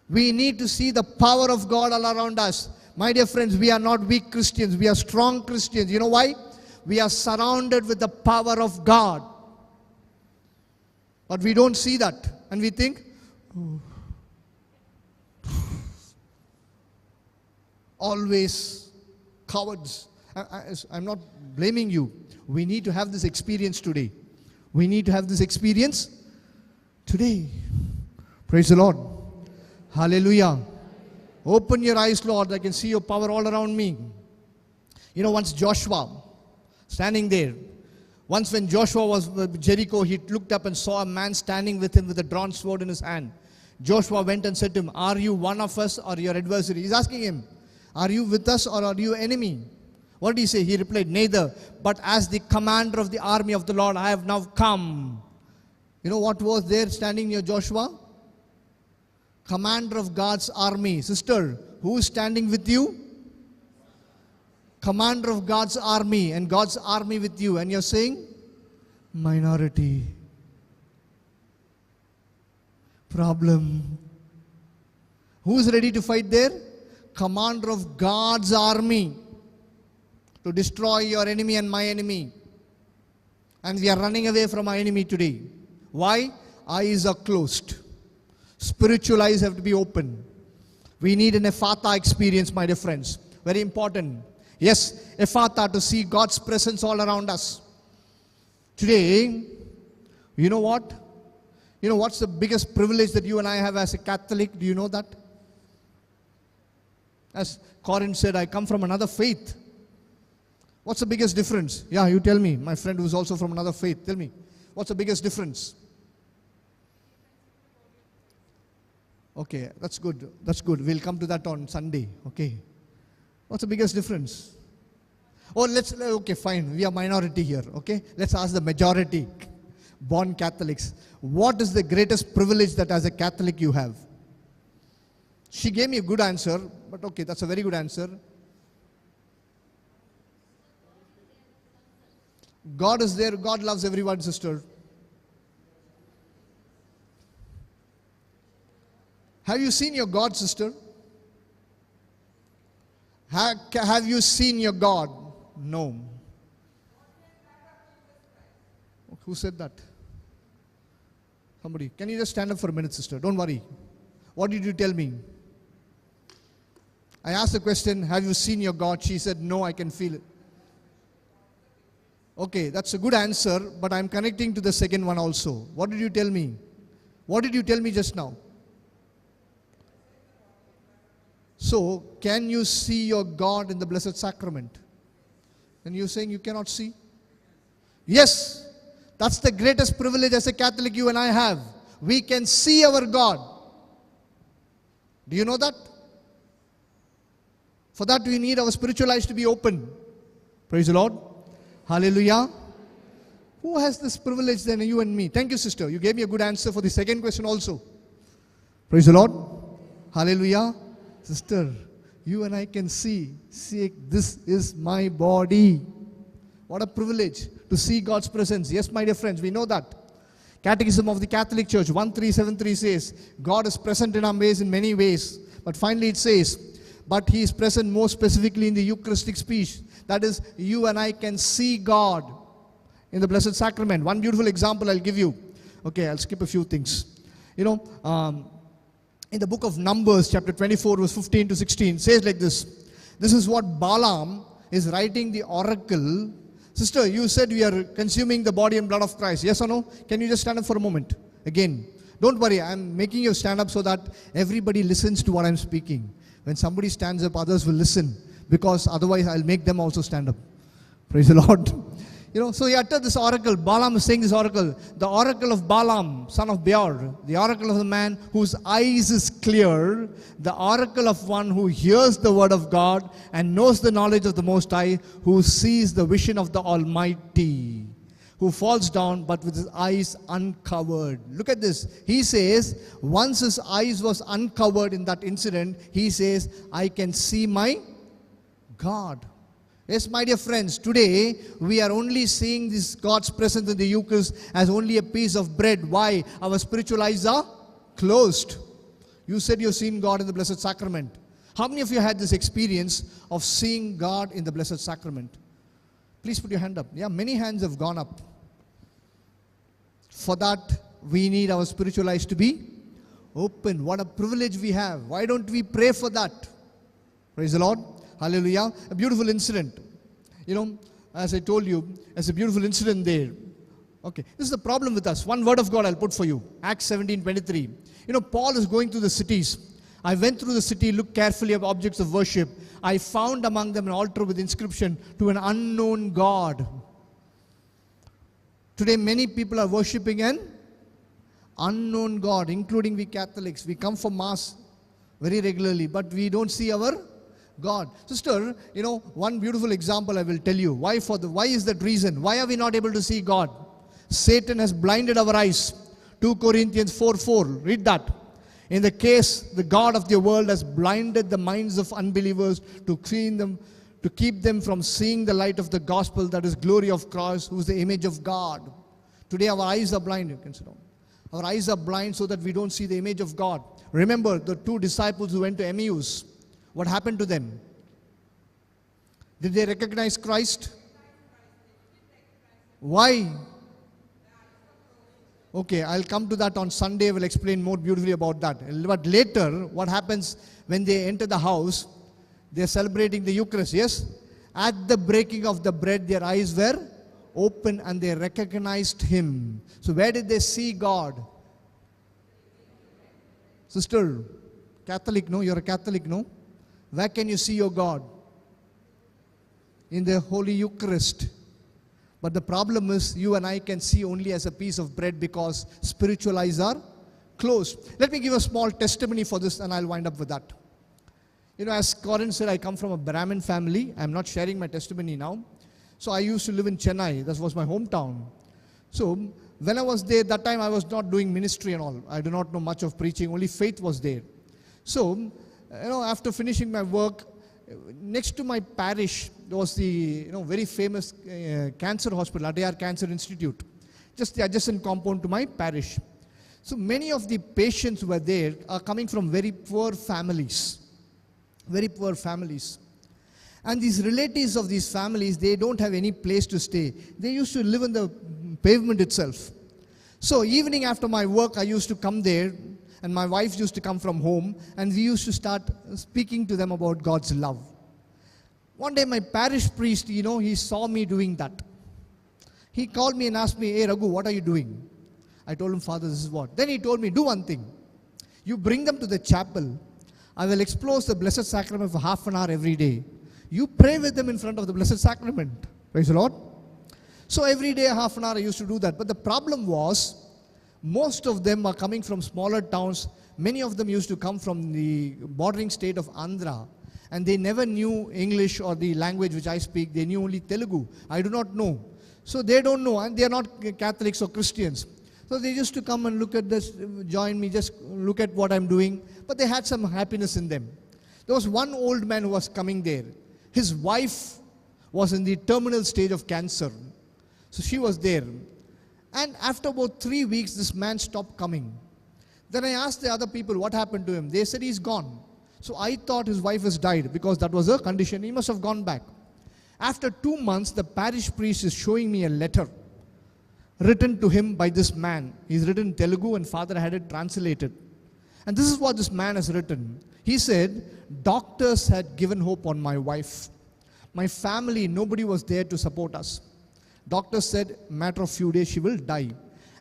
Speaker 4: We need to see the power of God all around us. My dear friends, we are not weak Christians. We are strong Christians. You know why? We are surrounded with the power of God. But we don't see that. And we think, always cowards. I'm not blaming you. We need to have this experience today. We need to have this experience today. Praise the Lord. Hallelujah. Open your eyes, Lord. I can see your power all around me. You know, once Joshua, standing there, once when Joshua was with Jericho, he looked up and saw a man standing with him with a drawn sword in his hand. Joshua went and said to him, are you one of us or your adversary? He's asking him, are you with us or are you enemy? What did he say? He replied, neither, but as the commander of the army of the Lord, I have now come. You know what was there standing near Joshua? Commander of God's army. Sister, who is standing with you? Commander of God's army, and God's army with you. And you're saying, minority. Problem. Who's ready to fight there? Commander of God's army to destroy your enemy and my enemy. And we are running away from our enemy today. Why? Eyes are closed. Spiritual eyes have to be open. We need an Ephphatha experience, my dear friends. Very important. Yes, Ephphatha, to see God's presence all around us. Today, you know what? You know what's the biggest privilege that you and I have as a Catholic? Do you know that? As Corinne said, I come from another faith. What's the biggest difference? Yeah, you tell me. My friend who's also from another faith, tell me. What's the biggest difference? Okay, that's good. That's good. We'll come to that on Sunday. Okay. What's the biggest difference? Oh, okay, fine. We are minority here. Okay. Let's ask the majority, born Catholics. What is the greatest privilege that as a Catholic you have? She gave me a good answer, but okay, that's a very good answer. God is there. God loves everyone, sister. Have you seen your God, sister? Have you seen your God? No. Who said that? Somebody. Can you just stand up for a minute, sister? Don't worry. What did you tell me? I asked the question, have you seen your God? She said, no, I can feel it. Okay, that's a good answer, but I'm connecting to the second one also. What did you tell me? What did you tell me just now? So, can you see your God in the Blessed Sacrament? And you're saying you cannot see? Yes, that's the greatest privilege as a Catholic you and I have. We can see our God. Do you know that? For that we need our spiritual eyes to be open. Praise the Lord. Hallelujah. Who has this privilege then, you and me? Thank you, sister. You gave me a good answer for the second question also. Praise the Lord. Hallelujah. Sister, you and I can see, this is my body. What a privilege to see God's presence. Yes, my dear friends, we know that. Catechism of the Catholic Church 1373 says, God is present in our ways in many ways. But finally it says, but He is present more specifically in the Eucharistic speech. That is, you and I can see God in the Blessed Sacrament. One beautiful example I'll give you. Okay, I'll skip a few things. You know, in the book of Numbers, chapter 24, verse 15 to 16, says like this. This is what Balaam is writing the oracle. Sister, you said we are consuming the body and blood of Christ. Yes or no? Can you just stand up for a moment? Again, don't worry. I'm making you stand up so that everybody listens to what I'm speaking. When somebody stands up, others will listen. Because otherwise, I'll make them also stand up. Praise the Lord. So he uttered this oracle. Balaam is saying this oracle. The oracle of Balaam, son of Beor. The oracle of the man whose eyes is clear. The oracle of one who hears the word of God and knows the knowledge of the Most High, who sees the vision of the Almighty, who falls down but with his eyes uncovered. Look at this. He says, once his eyes was uncovered in that incident, he says, I can see my God. Yes, my dear friends, today we are only seeing this God's presence in the Eucharist as only a piece of bread. Why? Our spiritual eyes are closed. You said you've seen God in the Blessed Sacrament. How many of you had this experience of seeing God in the Blessed Sacrament? Please put your hand up. Yeah, many hands have gone up. For that, we need our spiritual eyes to be open. What a privilege we have. Why don't we pray for that? Praise the Lord. Hallelujah. A beautiful incident. As I told you, there's a beautiful incident there. Okay. This is the problem with us. One word of God I'll put for you. Acts 17:23. Paul is going through the cities. I went through the city, looked carefully at objects of worship. I found among them an altar with inscription, to an unknown God. Today many people are worshipping an unknown God, including we Catholics. We come for Mass very regularly, but we don't see our God. Sister, one beautiful example I will tell you. Why is that reason? Why are we not able to see God? Satan has blinded our eyes. 2 Corinthians 4:4. Read that. In the case, the God of the world has blinded the minds of unbelievers to keep them from seeing the light of the gospel, that is glory of Christ, who is the image of God. Today our eyes are blind. You can sit down. Our eyes are blind so that we don't see the image of God. Remember the 2 disciples who went to Emmaus. What happened to them? Did they recognize Christ? Why? Okay, I'll come to that on Sunday. I will explain more beautifully about that. But later, what happens when they enter the house? They're celebrating the Eucharist, yes? At the breaking of the bread, their eyes were open and they recognized Him. So where did they see God? Sister, Catholic, no? You're a Catholic, no? Where can you see your God? In the Holy Eucharist. But the problem is, you and I can see only as a piece of bread because spiritual eyes are closed. Let me give a small testimony for this and I'll wind up with that. As Corin said, I come from a Brahmin family. I'm not sharing my testimony now. So I used to live in Chennai. That was my hometown. So when I was there, that time I was not doing ministry and all. I do not know much of preaching. Only faith was there. So, after finishing my work, next to my parish, there was the very famous cancer hospital, Adayar Cancer Institute, just the adjacent compound to my parish. So many of the patients who were there are coming from very poor families. Very poor families. And these relatives of these families, they don't have any place to stay. They used to live on the pavement itself. So evening after my work, I used to come there, and my wife used to come from home, and we used to start speaking to them about God's love. One day my parish priest, he saw me doing that. He called me and asked me, "Hey Raghu, what are you doing?" I told him, "Father, this is what." Then he told me, "Do one thing. You bring them to the chapel. I will expose the Blessed Sacrament for half an hour every day. You pray with them in front of the Blessed Sacrament." Praise the Lord. So every day, half an hour, I used to do that. But the problem was, most of them are coming from smaller towns. Many of them used to come from the bordering state of Andhra. And they never knew English or the language which I speak. They knew only Telugu. I do not know. So they don't know. And they are not Catholics or Christians. So they used to come and look at this, join me, just look at what I'm doing. But they had some happiness in them. There was one old man who was coming there. His wife was in the terminal stage of cancer. So she was there. And after about 3 weeks, this man stopped coming. Then I asked the other people what happened to him. They said he's gone. So I thought his wife has died because that was her condition. He must have gone back. After 2 months, the parish priest is showing me a letter written to him by this man. He's written Telugu and father had it translated. And this is what this man has written. He said, "Doctors had given hope on my wife. My family, nobody was there to support us. Doctors said, matter of few days, she will die.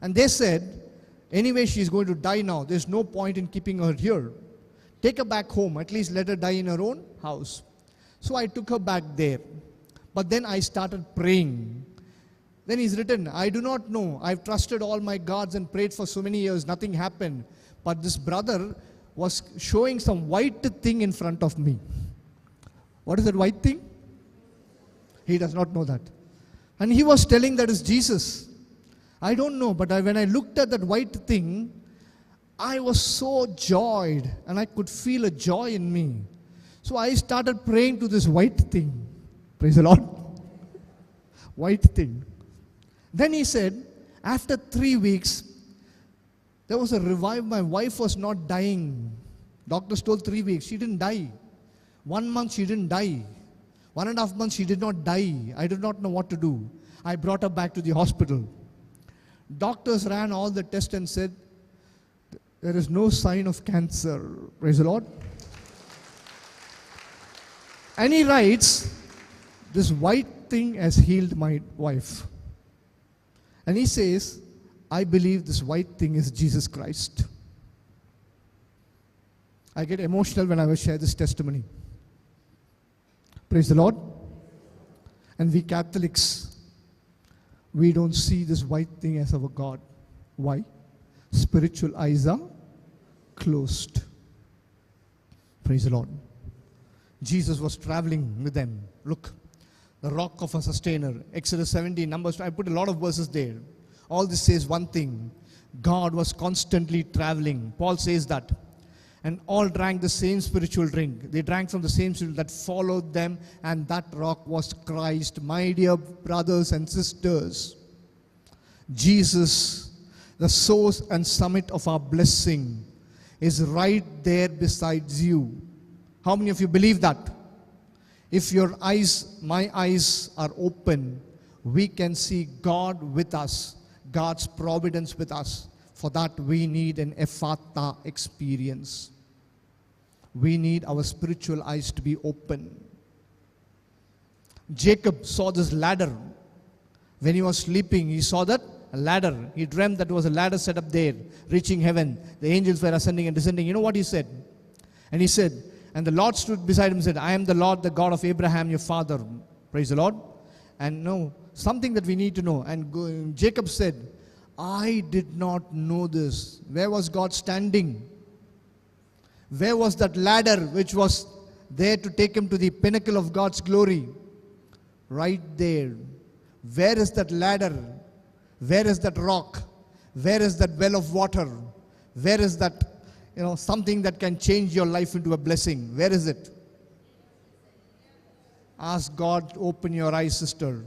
Speaker 4: And they said, anyway, she's going to die now. There's no point in keeping her here. Take her back home. At least let her die in her own house." So I took her back there. But then I started praying. Then he's written, I do not know. I've trusted all my gods and prayed for so many years. Nothing happened. But this brother was showing some white thing in front of me. What is that white thing? He does not know that. And he was telling that is Jesus. I don't know, but when I looked at that white thing, I was so joyed and I could feel a joy in me. So I started praying to this white thing. Praise the Lord. White thing. Then he said, after 3 weeks, there was a revival. My wife was not dying. Doctors told 3 weeks. She didn't die. 1 month she didn't die. 1.5 months she did not die. I did not know what to do. I brought her back to the hospital. Doctors ran all the tests and said, there is no sign of cancer. Praise the Lord. And he writes, this white thing has healed my wife. And he says, I believe this white thing is Jesus Christ. I get emotional when I will share this testimony. Praise the Lord. And we Catholics, we don't see this white thing as our God. Why? Spiritual eyes are closed. Praise the Lord. Jesus was traveling with them. Look, the rock of a sustainer. Exodus 17, Numbers, I put a lot of verses there. All this says one thing. God was constantly traveling. Paul says that. And all drank the same spiritual drink. They drank from the same spiritual that followed them, and that rock was Christ. My dear brothers and sisters, Jesus, the source and summit of our blessing, is right there besides you. How many of you believe that? If your eyes, my eyes are open, we can see God with us, God's providence with us. For that we need an Ephphatha experience. We need our spiritual eyes to be open. Jacob saw this ladder. When he was sleeping, he saw that ladder. He dreamt that there was a ladder set up there, reaching heaven. The angels were ascending and descending. You know what he said? And he said, and the Lord stood beside him and said, I am the Lord, the God of Abraham, your father. Praise the Lord. And no, something that we need to know. And Jacob said, I did not know this. Where was God standing? Where was that ladder which was there to take him to the pinnacle of God's glory? Right there. Where is that ladder? Where is that rock? Where is that well of water? Where is that, something that can change your life into a blessing? Where is it? Ask God to open your eyes, sister,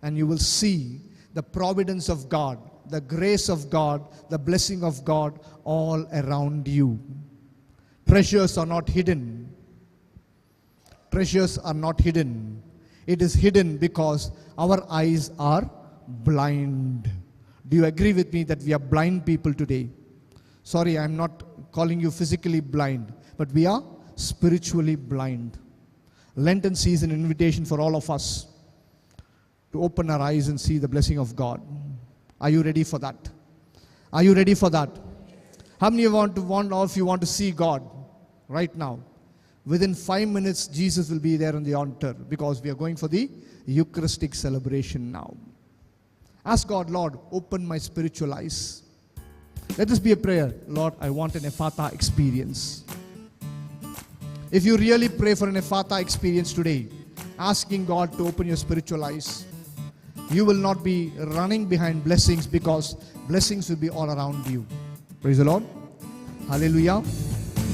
Speaker 4: and you will see the providence of God, the grace of God, the blessing of God all around you. Treasures are not hidden. Treasures are not hidden. It is hidden because our eyes are blind. Do you agree with me that we are blind people today? Sorry, I'm not calling you physically blind, but we are spiritually blind. Lenten season invitation for all of us to open our eyes and see the blessing of God. Are you ready for that? Are you ready for that? How many all of you want to see God right now? Within 5 minutes, Jesus will be there on the altar because we are going for the Eucharistic celebration now. Ask God, Lord, open my spiritual eyes. Let this be a prayer. Lord, I want an Ephphatha experience. If you really pray for an Ephphatha experience today, asking God to open your spiritual eyes, you will not be running behind blessings because blessings will be all around you. Praise the Lord. Hallelujah.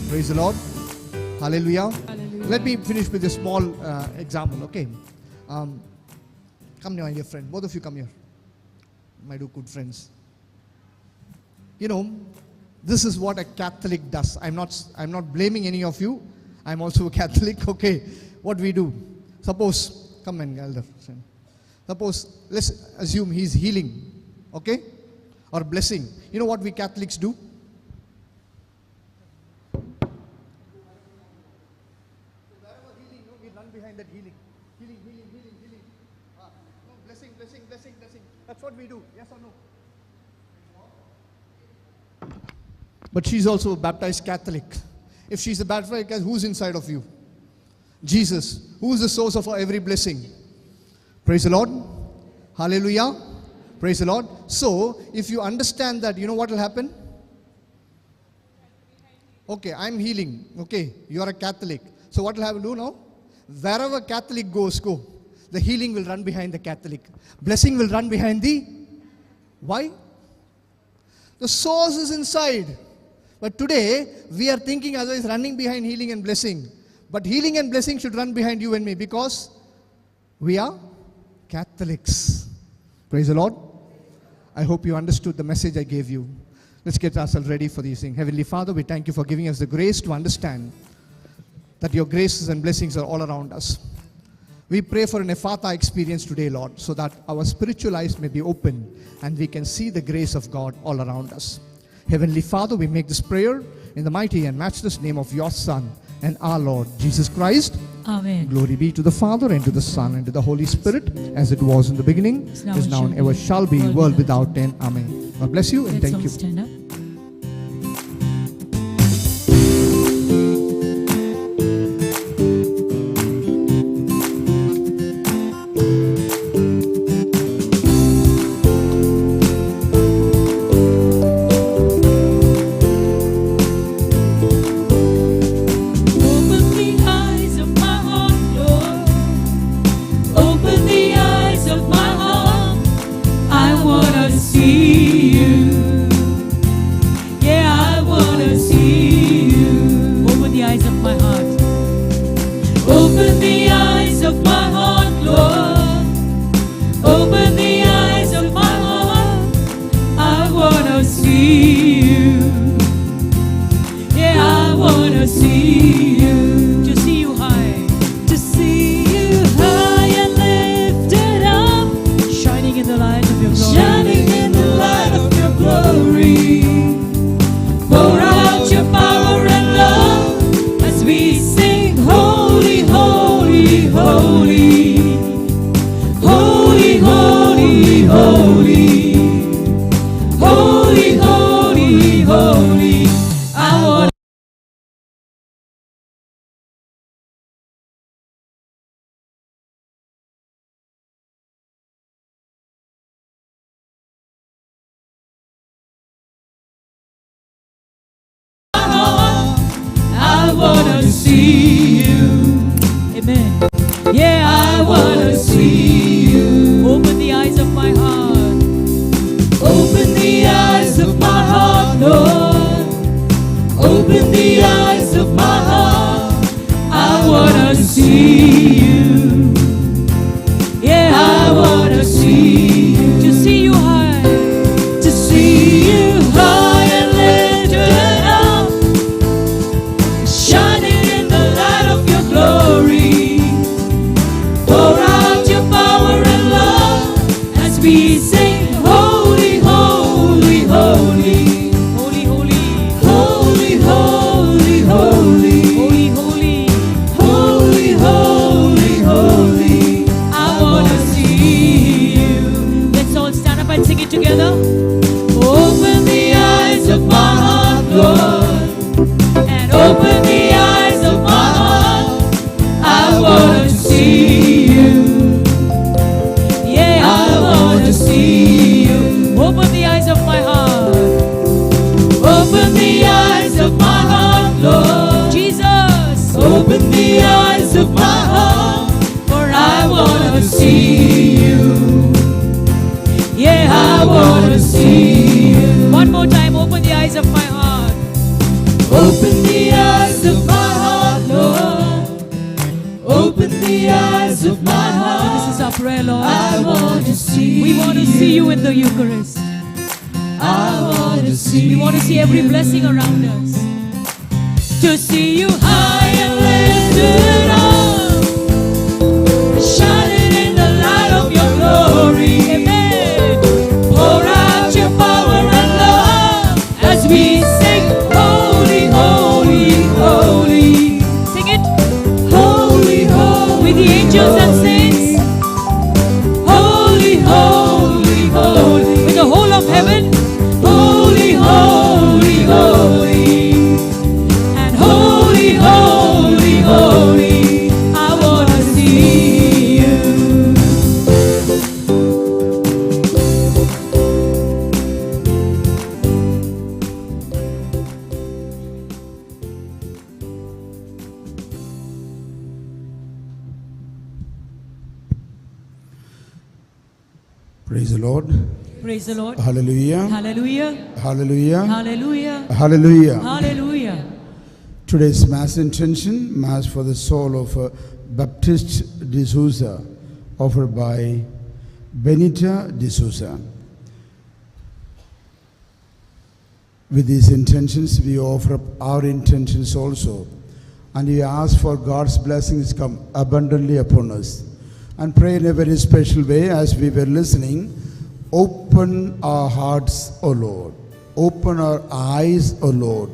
Speaker 4: Praise the Lord. Hallelujah.
Speaker 1: Hallelujah.
Speaker 4: Let me finish with a small example, okay? Come here, my dear friend. Both of you come here. My two good friends. This is what a Catholic does. I'm not blaming any of you. I'm also a Catholic. Okay, what we do? Suppose, come and elder. Suppose, let's assume he's healing, okay? Or blessing. You know what we Catholics do? Wherever healing, we run behind that healing. Healing. Blessing. That's what we do. Yes or no? But she's also a baptized Catholic. If she's a baptized Catholic, who's inside of you? Jesus. Who is the source of every blessing? Praise the Lord. Hallelujah. Praise the Lord. So, if you understand that, you know what will happen? Okay, I'm healing. Okay, you are a Catholic. So what will happen? Do now? Wherever Catholic goes, go. The healing will run behind the Catholic. Blessing will run behind the... Why? The source is inside. But today, we are thinking as is running behind healing and blessing. But healing and blessing should run behind you and me because we are Catholics. Praise the Lord. I hope you understood the message I gave you. Let's get ourselves ready for these things. Heavenly Father, we thank you for giving us the grace to understand that your graces and blessings are all around us. We pray for an Ephphatha experience today, Lord, so that our spiritual eyes may be open and we can see the grace of God all around us. Heavenly Father, we make this prayer in the mighty and matchless name of your Son and our Lord, Jesus Christ.
Speaker 1: Amen.
Speaker 4: Glory be to the Father, and to the Son, and to the Holy Spirit, as it was in the beginning, is now, and ever shall be, world without end. Amen. God bless you, and
Speaker 1: Let's
Speaker 4: thank
Speaker 1: all
Speaker 4: you.
Speaker 1: stand up.
Speaker 3: Praise the Lord.
Speaker 1: Praise the Lord.
Speaker 3: Hallelujah.
Speaker 1: Hallelujah.
Speaker 3: Hallelujah.
Speaker 1: Hallelujah.
Speaker 3: Hallelujah.
Speaker 1: Hallelujah.
Speaker 3: Today's Mass intention, Mass for the soul of Baptiste D'Souza, offered by Benita D'Souza. With these intentions, we offer up our intentions also. And we ask for God's blessings come abundantly upon us. And pray in a very special way as we were listening. Open our hearts, O Lord. Open our eyes, O Lord,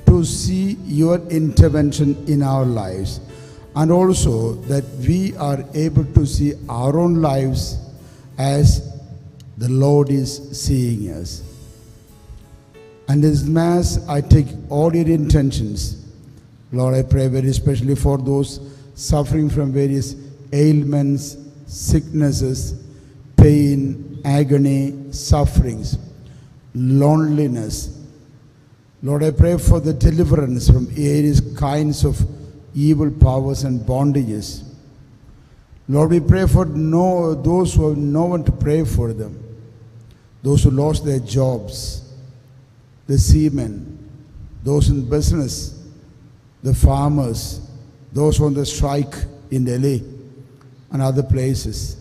Speaker 3: to see your intervention in our lives. And also that we are able to see our own lives as the Lord is seeing us. And this Mass, I take all your intentions. Lord, I pray very especially for those suffering from various ailments, sicknesses, pain, agony, sufferings, loneliness. Lord, I pray for the deliverance from various kinds of evil powers and bondages. Lord, we pray for those who have no one to pray for them, those who lost their jobs, the seamen, those in business, the farmers, those on the strike in Delhi and other places.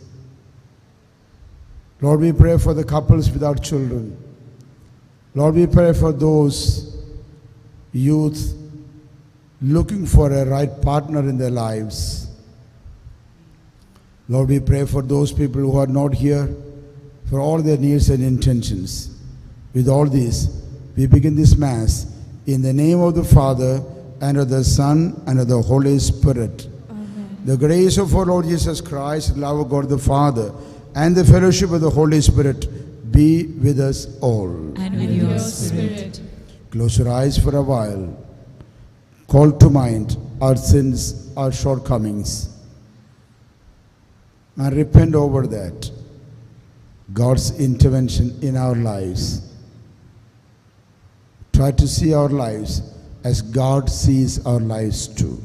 Speaker 3: Lord, we pray for the couples without children. Lord, we pray for those youth looking for a right partner in their lives. Lord, we pray for those people who are not here, for all their needs and intentions. With all these, we begin this Mass in the name of the Father, and of the Son, and of the Holy Spirit.
Speaker 2: Amen.
Speaker 3: The grace of our Lord Jesus Christ, the love of God the Father, and the fellowship of the Holy Spirit be with us all.
Speaker 1: And with your spirit.
Speaker 3: Close your eyes for a while. Call to mind our sins, our shortcomings, and repent over that. God's intervention in our lives. Try to see our lives as God sees our lives too.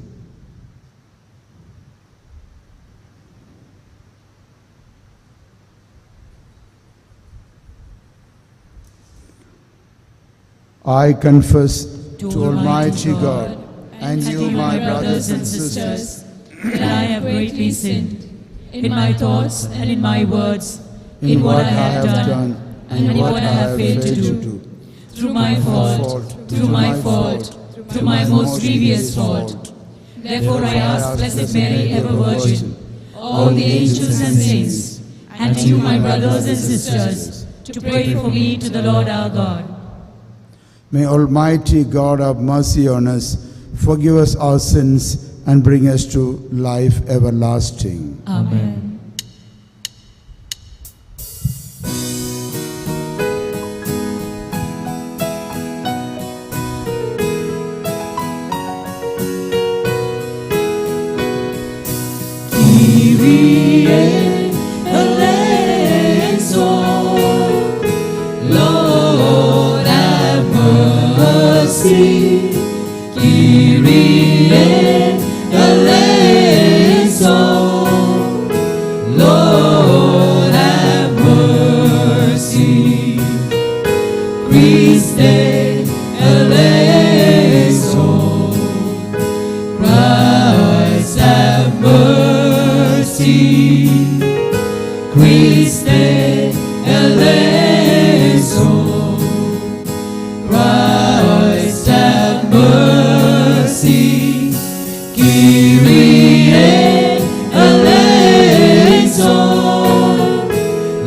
Speaker 3: I confess to Almighty God and you, my brothers and sisters,
Speaker 1: that I have greatly sinned in my thoughts and in my words, in what I have done and in what I have failed to do. Through my fault, through my most grievous fault. Therefore I ask Blessed Mary, ever Virgin, all the angels and saints, and you, my brothers and sisters, to pray for me to the Lord our God.
Speaker 3: May Almighty God have mercy on us, forgive us our sins, and bring us to life everlasting.
Speaker 1: Amen.
Speaker 2: Kyrie eleison, Lord have mercy. Kyrie eleison, Lord have mercy. Christe eleison, Christ have mercy. Christe eleison, Christ have mercy. Kyrie eleison,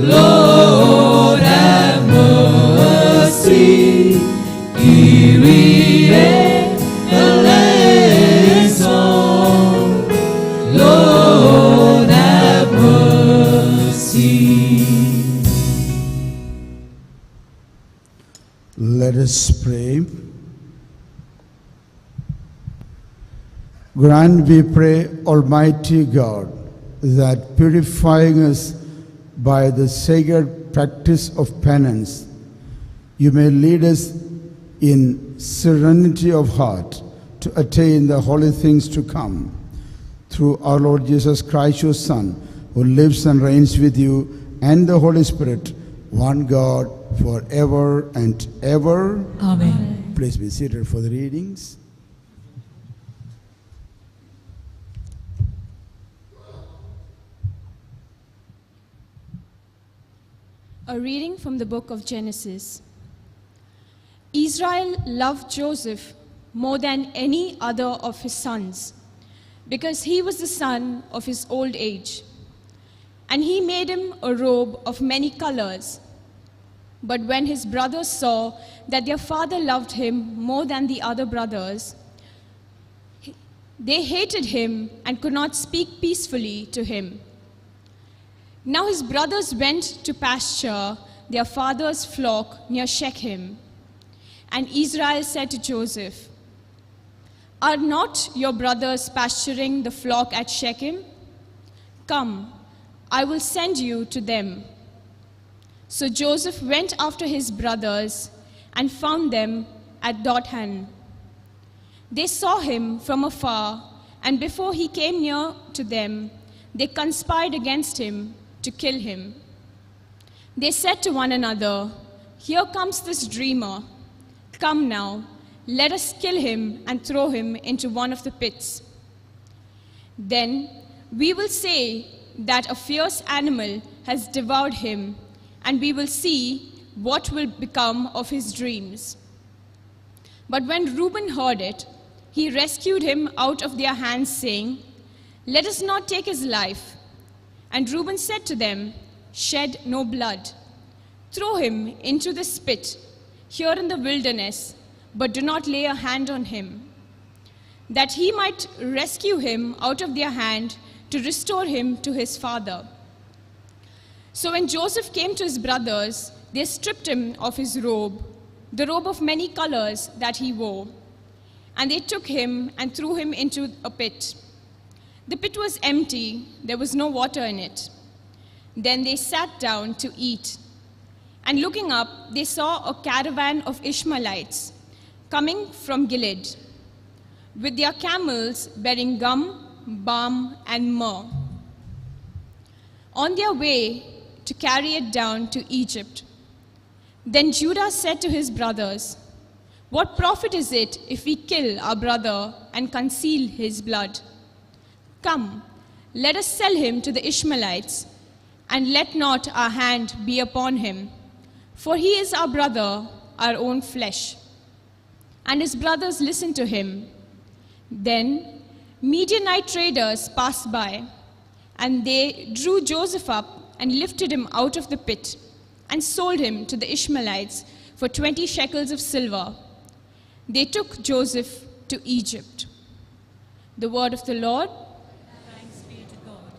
Speaker 2: Lord have mercy. Kyrie eleison, Lord have mercy.
Speaker 3: Let us pray. Grant, we pray, Almighty God, that purifying us by the sacred practice of penance, you may lead us in serenity of heart to attain the holy things to come. Through our Lord Jesus Christ, your Son, who lives and reigns with you and the Holy Spirit, one God, forever and ever.
Speaker 1: Amen.
Speaker 3: Please be seated for the readings.
Speaker 5: A reading from the book of Genesis. Israel loved Joseph more than any other of his sons, because he was the son of his old age. And he made him a robe of many colors. But when his brothers saw that their father loved him more than the other brothers, they hated him and could not speak peacefully to him. Now his brothers went to pasture their father's flock near Shechem. And Israel said to Joseph, "Are not your brothers pasturing the flock at Shechem? Come, I will send you to them." So Joseph went after his brothers and found them at Dothan. They saw him from afar, and before he came near to them, they conspired against him to kill him. They said to one another, "Here comes this dreamer. Come now, let us kill him and throw him into one of the pits. Then we will say that a fierce animal has devoured him, and we will see what will become of his dreams." But when Reuben heard it, he rescued him out of their hands, saying, "Let us not take his life." And Reuben said to them, "Shed no blood. Throw him into this pit here in the wilderness, but do not lay a hand on him, that he might rescue him out of their hand to restore him to his father." So when Joseph came to his brothers, they stripped him of his robe, the robe of many colors that he wore, and they took him and threw him into a pit. The pit was empty, there was no water in it. Then they sat down to eat. And looking up, they saw a caravan of Ishmaelites coming from Gilead, with their camels bearing gum, balm, and myrrh, on their way to carry it down to Egypt. Then Judah said to his brothers, "What profit is it if we kill our brother and conceal his blood? Come, let us sell him to the Ishmaelites, and let not our hand be upon him, for he is our brother, our own flesh." And his brothers listened to him. Then Midianite traders passed by, and they drew Joseph up and lifted him out of the pit, and sold him to the Ishmaelites for 20 shekels of silver. They took Joseph to Egypt. The word of the Lord.
Speaker 1: Thanks be to God.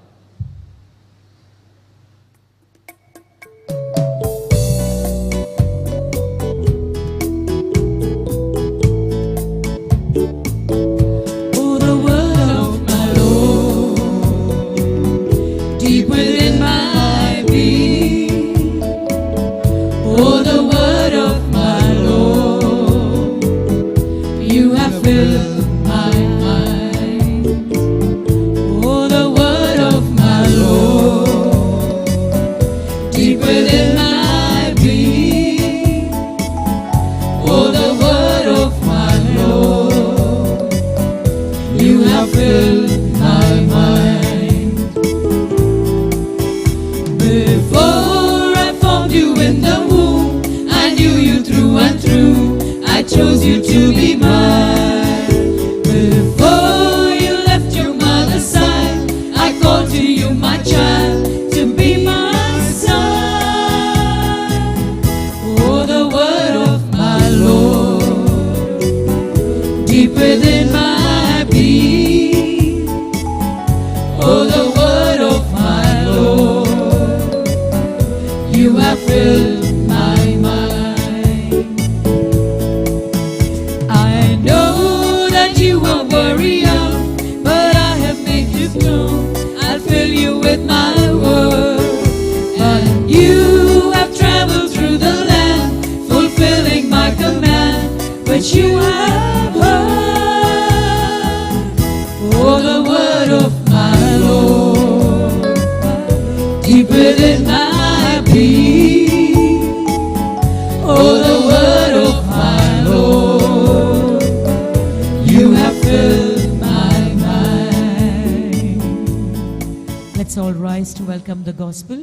Speaker 2: Oh, the word of my Lord, deep within my being. Oh, the word of my Lord, you have filled my mind. Oh, the word of my Lord, deep within my being. Oh, the word of my Lord, you have filled my mind. Before I formed you in the womb, I knew you through and through. I chose you to be mine. Before you left your mother's side, I called to you, my child, to be my son. Oh, the word of my Lord, deep within my being. Oh, the word of my Lord, you have filled my mind. I know that you are very young, but I have made you known. I'll fill you with my word. But you have traveled through the land, fulfilling my command, which you have heard. Oh, the word of my Lord, deep within my
Speaker 1: Let's all rise to welcome the gospel.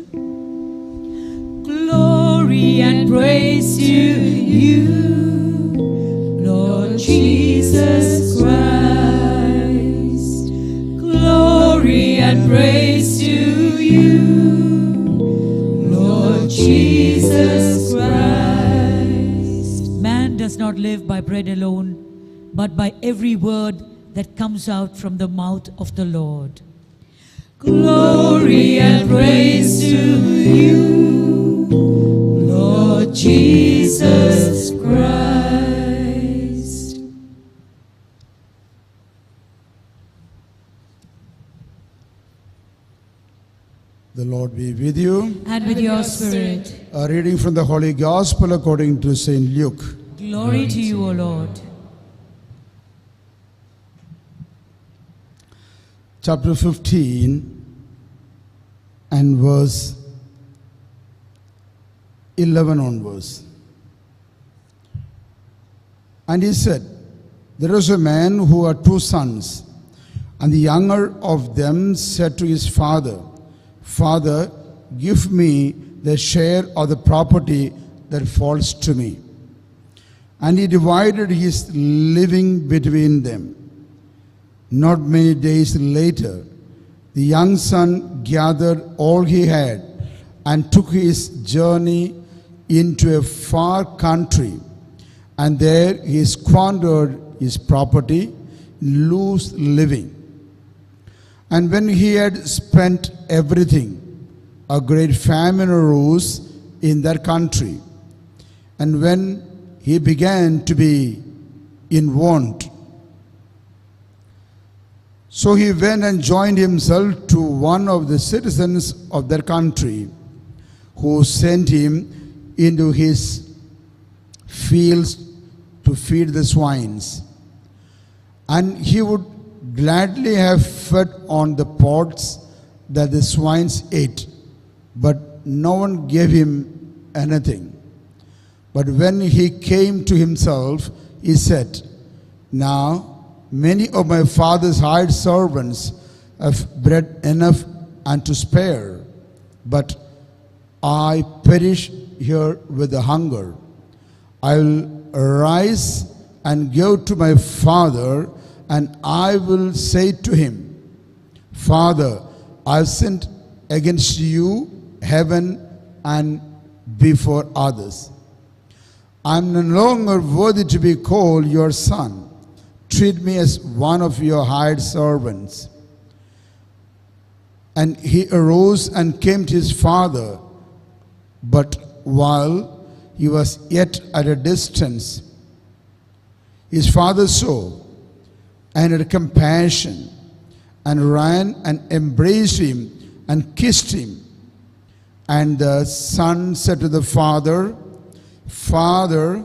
Speaker 1: Glory and praise to you, Lord Jesus Christ. Glory and praise to you, Lord Jesus Christ. Man does not live by bread alone, but by every word that comes out from the mouth of the Lord. Glory and praise to you, Lord Jesus Christ.
Speaker 3: The Lord be with you.
Speaker 1: And with your spirit.
Speaker 3: A reading from the Holy Gospel according to St. Luke.
Speaker 1: Glory to you, O Lord.
Speaker 3: Chapter 15 and verse 11 onwards. And he said, there was a man who had 2 sons, and the younger of them said to his father, Father, give me the share of the property that falls to me. And he divided his living between them. Not many days later, the young son gathered all he had and took his journey into a far country, and there he squandered his property in loose living. And when he had spent everything, a great famine arose in that country. And when he began to be in want, so he went and joined himself to one of the citizens of that country, who sent him into his fields to feed the swines. And he would gladly have fed on the pods that the swines ate, but no one gave him anything. But when he came to himself, he said, now many of my father's hired servants have bread enough and to spare, but I perish here with the hunger. I will arise and go to my father, and I will say to him, Father, I have sinned against you, heaven, and before others. I am no longer worthy to be called your son. Treat me as one of your hired servants. And he arose and came to his father. But while he was yet at a distance, his father saw and had compassion, and ran and embraced him and kissed him. And the son said to the father, Father,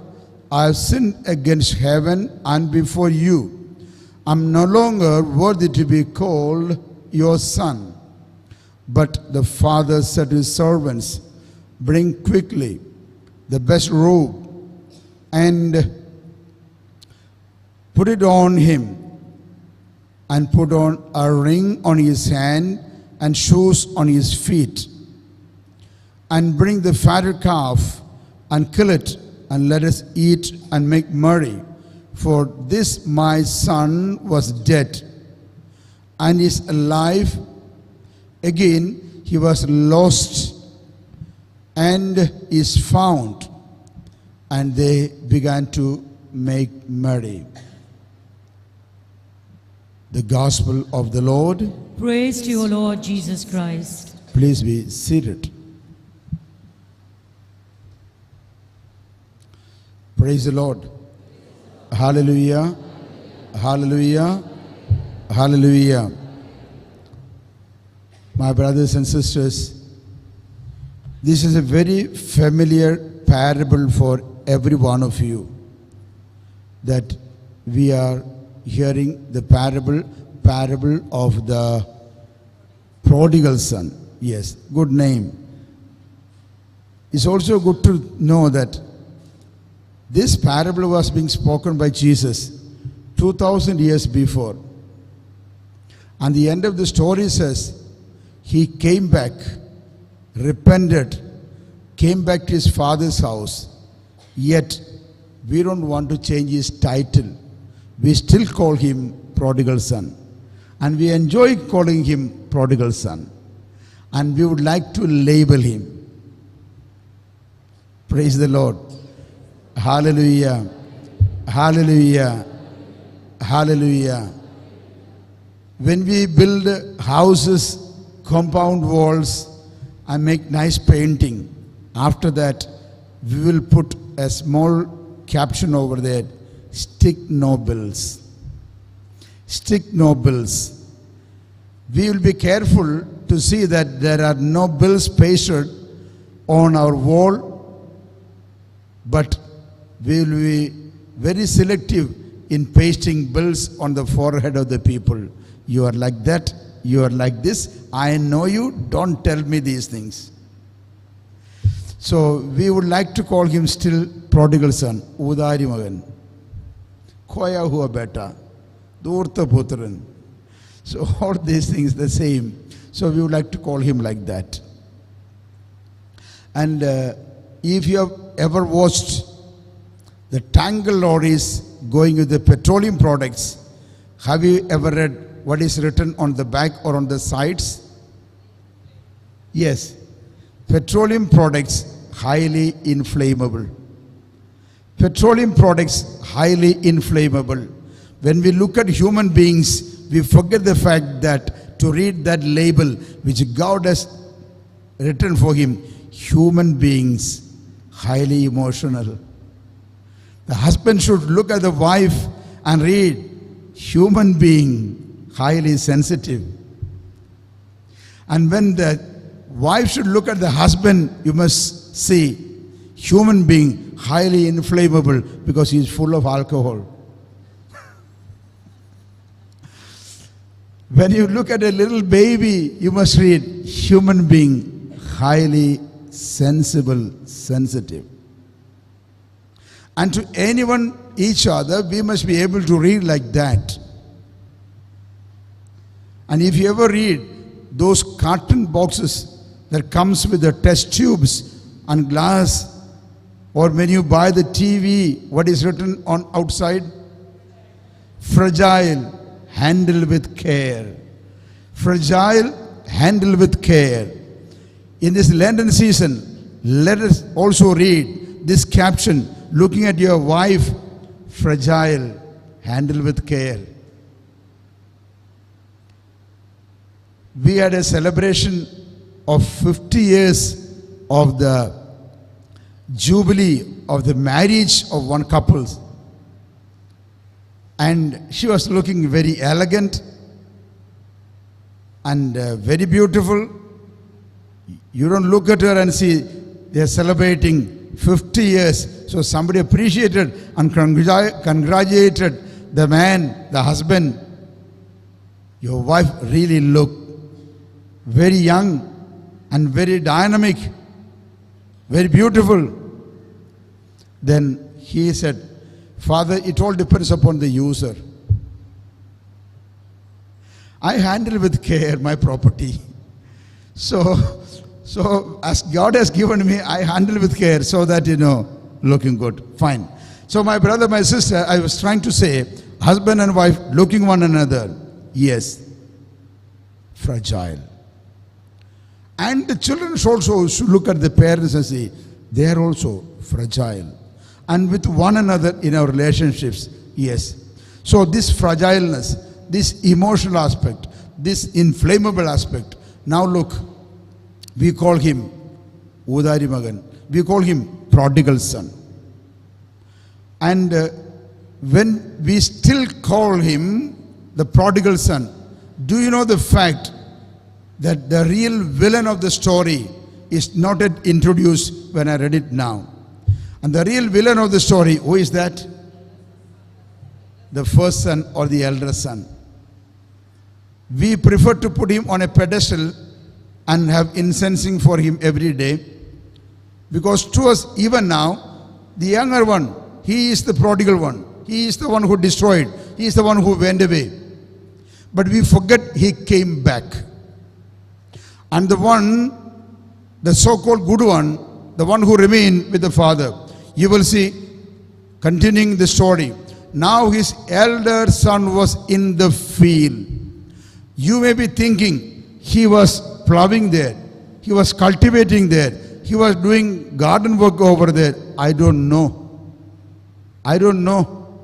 Speaker 3: I have sinned against heaven and before you. I am no longer worthy to be called your son. But the father said to his servants, bring quickly the best robe and put it on him, and put on a ring on his hand and shoes on his feet. And bring the fatted calf and kill it, and let us eat and make merry. For this my son was dead and is alive. Again he was lost and is found. And they began to make merry. The Gospel of the Lord.
Speaker 1: Praise to you, O Lord Jesus Christ.
Speaker 3: Please be seated. Praise the Lord. Hallelujah. Hallelujah. Hallelujah. My brothers and sisters, this is a very familiar parable for every one of you, that we are hearing the parable of the prodigal son. Yes, good name. It's also good to know that this parable was being spoken by Jesus 2000 years before. And the end of the story says, he came back, repented, came back to his father's house. Yet, we don't want to change his title. We still call him prodigal son. And we enjoy calling him prodigal son. And we would like to label him. Praise the Lord. Hallelujah. Hallelujah. Hallelujah. When we build houses, compound walls, and make nice painting, after that, we will put a small caption over there, stick no bills. Stick no bills. We will be careful to see that there are no bills pasted on our wall, but we will be very selective in pasting bills on the forehead of the people. You are like that, you are like this, I know you, don't tell me these things. So we would like to call him still prodigal son, Udari Magan, Koya hua beta, Durta Putran. So all these things the same. So we would like to call him like that. And if you have ever watched the tangle lorries going with the petroleum products, have you ever read what is written on the back or on the sides? Yes. Petroleum products, highly inflammable. Petroleum products, highly inflammable. When we look at human beings, we forget the fact that to read that label which God has written for him, human beings, highly emotional. The husband should look at the wife and read, human being, highly sensitive. And when the wife should look at the husband, you must see, human being, highly inflammable because he is full of alcohol. When you look at a little baby, you must read, human being, highly sensible, sensitive. And to anyone, each other, we must be able to read like that. And if you ever read those carton boxes that comes with the test tubes and glass, or when you buy the TV, what is written on outside? Fragile, handle with care. Fragile, handle with care. In this Lenten season, let us also read this caption, looking at your wife, fragile, handle with care. We had a celebration of 50 years of the jubilee of the marriage of one couple. And she was looking very elegant and very beautiful. You don't look at her and see they are celebrating 50 years. So somebody appreciated and congratulated the man, the husband. Your wife really looked very young and very dynamic, very beautiful. Then he said, Father, it all depends upon the user. I handle with care my property. So as God has given me, I handle with care so that, looking good. Fine. So my brother, my sister, I was trying to say, husband and wife looking one another. Yes. Fragile. And the children also should look at the parents and say, they are also fragile. And with one another in our relationships, yes. So this fragileness, this emotional aspect, this inflammable aspect, now look, we call him Udari Magan. We call him prodigal son. And when we still call him the prodigal son, do you know the fact that the real villain of the story is not yet introduced when I read it now? And the real villain of the story, who is that? The first son or the elder son. We prefer to put him on a pedestal and have incensing for him every day. Because to us, even now, the younger one, he is the prodigal one. He is the one who destroyed. He is the one who went away. But we forget he came back. And the so-called good one, the one who remained with the father. You will see, continuing the story. Now his elder son was in the field. You may be thinking he was plowing there. He was cultivating there. He was doing garden work over there. I don't know. I don't know.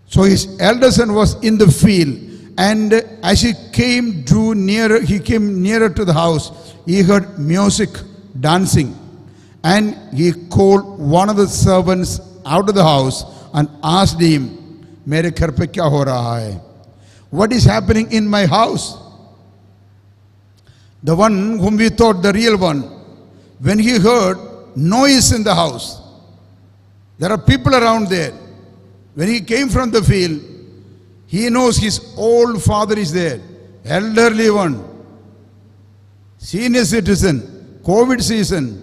Speaker 3: So his elder son was in the field. And as he came nearer to the house, he heard music, dancing. And he called one of the servants out of the house and asked him, Mere ghar pe kya ho raha hai? What is happening in my house? The one whom we thought the real one, when he heard noise in the house, there are people around there. When he came from the field, he knows his old father is there, elderly one, senior citizen, COVID season.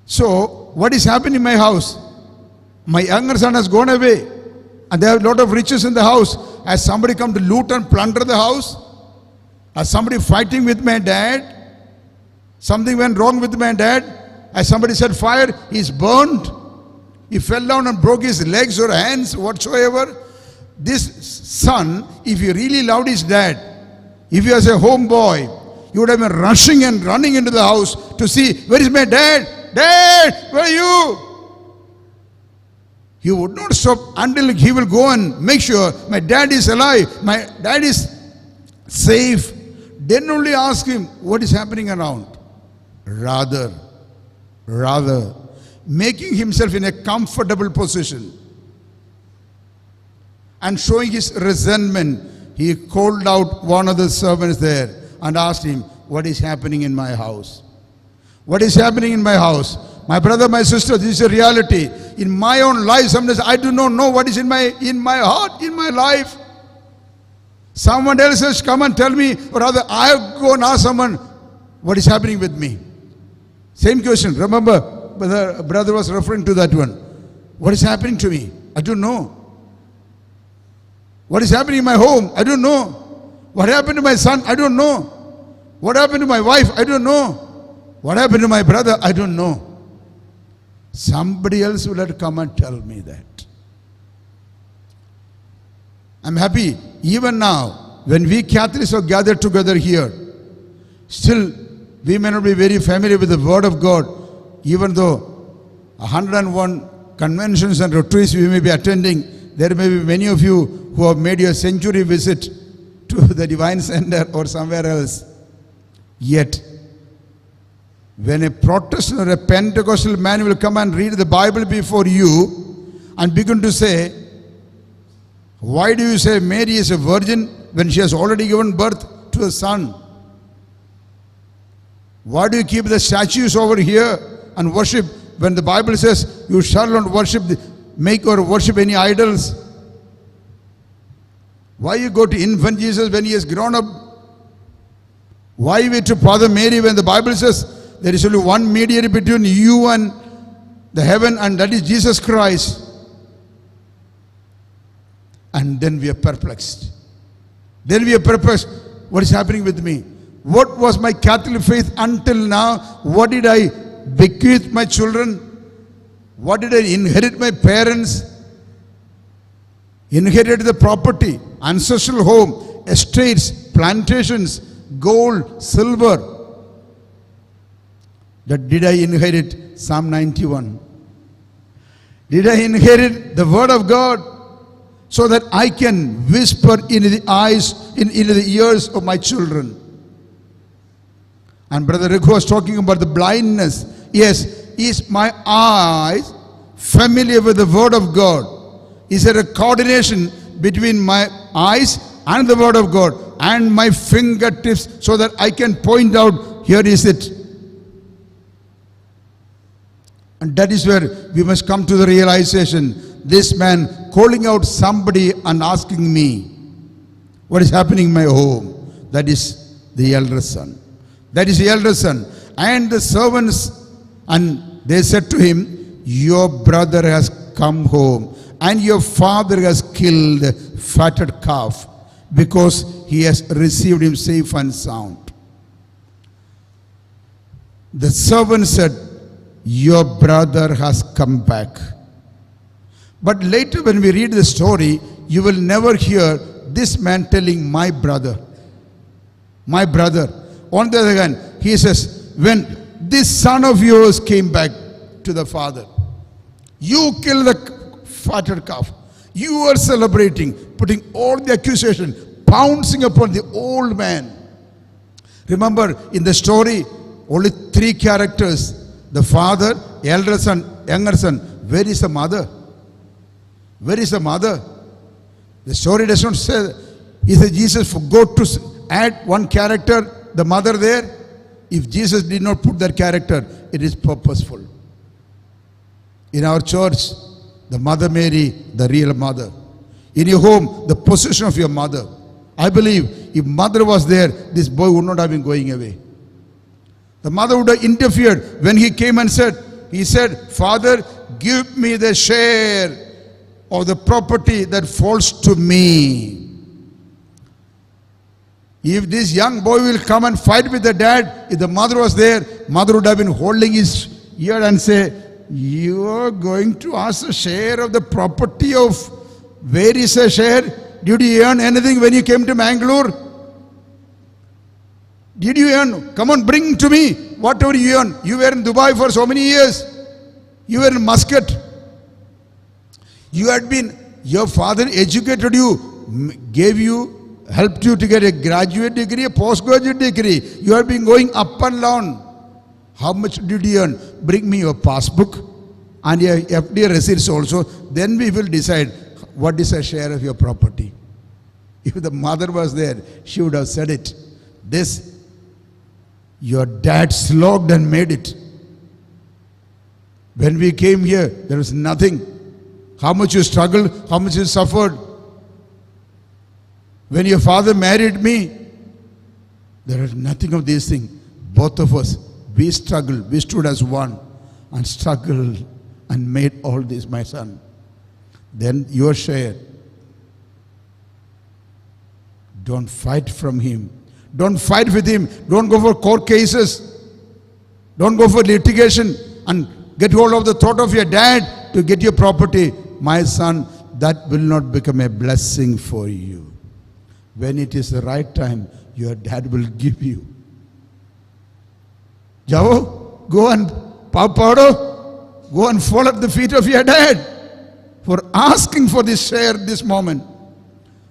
Speaker 3: So, what is happening in my house? My younger son has gone away, and there are a lot of riches in the house. Has somebody come to loot and plunder the house? Has somebody fighting with my dad? Something went wrong with my dad? Has somebody set fire? He's burned. He fell down and broke his legs or hands, whatsoever. This son, if he really loved his dad, if he was a homeboy, he would have been rushing and running into the house to see, where is my dad? Dad, where are you? He would not stop until he will go and make sure my dad is alive, my dad is safe. Then only ask him what is happening around. Rather, making himself in a comfortable position and showing his resentment, he called out one of the servants there and asked him, what is happening in my house? What is happening in my house? My brother, my sister, this is a reality. In my own life, sometimes I do not know what is in my heart, in my life. Someone else has come and tell me, or rather I go and ask someone, what is happening with me? Same question. Remember, brother was referring to that one. What is happening to me? I don't know. What is happening in my home? I don't know. What happened to my son? I don't know. What happened to my wife? I don't know. What happened to my brother? I don't know. Somebody else will have to come and tell me that. I'm happy, even now, when we Catholics are gathered together here, still we may not be very familiar with the Word of God, even though 101 conventions and retreats we may be attending. There may be many of you who have made your century visit to the Divine Center or somewhere else. Yet, when a Protestant or a Pentecostal man will come and read the Bible before you and begin to say, why do you say Mary is a virgin when she has already given birth to a son? Why do you keep the statues over here and worship when the Bible says you shall not make or worship any idols? Why you go to infant Jesus when he has grown up? Why wait to Father Mary when the Bible says there is only one mediator between you and the heaven, and that is Jesus Christ? And then we are perplexed. Then we are perplexed. What is happening with me? What was my Catholic faith until now? What did I bequeath my children? What did I inherit my parents? Inherited the property, ancestral home, estates, plantations, gold, silver. That did I inherit Psalm 91? Did I inherit the Word of God so that I can whisper into the ears of my children? And Brother Rick was talking about the blindness. Yes, is my eyes familiar with the Word of God? Is there a coordination between my eyes and the Word of God and my fingertips so that I can point out, here is it? And that is where we must come to the realization. This man calling out somebody and asking me, what is happening in my home? That is the elder son. That is the elder son. And the servants, and they said to him, your brother has come home, and your father has killed a fatted calf, because he has received him safe and sound. The servant said, your brother has come back. But later when we read the story, you will never hear this man telling my brother. My brother. On the other hand, he says, when this son of yours came back to the father, you killed the fatted calf. You are celebrating, putting all the accusation, pouncing upon the old man. Remember, in the story, only three characters. The father, elder son, younger son. Where is the mother? Where is the mother? The story does not say. He said Jesus forgot to add one character, the mother there. If Jesus did not put that character, it is purposeful. In our church, the Mother Mary, the real mother. In your home, the possession of your mother. I believe if mother was there, this boy would not have been going away. The mother would have interfered when he came and said, he said, Father, give me the share of the property that falls to me. If this young boy will come and fight with the dad, if the mother was there, mother would have been holding his ear and say, you are going to ask a share of the property of, where is a share? Did you earn anything when you came to Mangalore? Did you earn? Come on, bring to me whatever you earn. You were in Dubai for so many years. You were in Muscat. You had been, your father educated you, gave you, helped you to get a graduate degree, a postgraduate degree. You have been going up and down. How much did you earn? Bring me your passbook and your FD receipts also. Then we will decide what is a share of your property. If the mother was there, she would have said it. This, your dad slogged and made it. When we came here, there was nothing. How much you struggled, how much you suffered. When your father married me, there was nothing of these things. Both of us, we struggled, we stood as one and struggled and made all this, my son. Then your share. Don't fight from him. Don't fight with him. Don't go for court cases. Don't go for litigation and get hold of the thought of your dad to get your property. My son, that will not become a blessing for you. When it is the right time, your dad will give you. Jao, go and Papado, go and fall at the feet of your dad for asking for this share this moment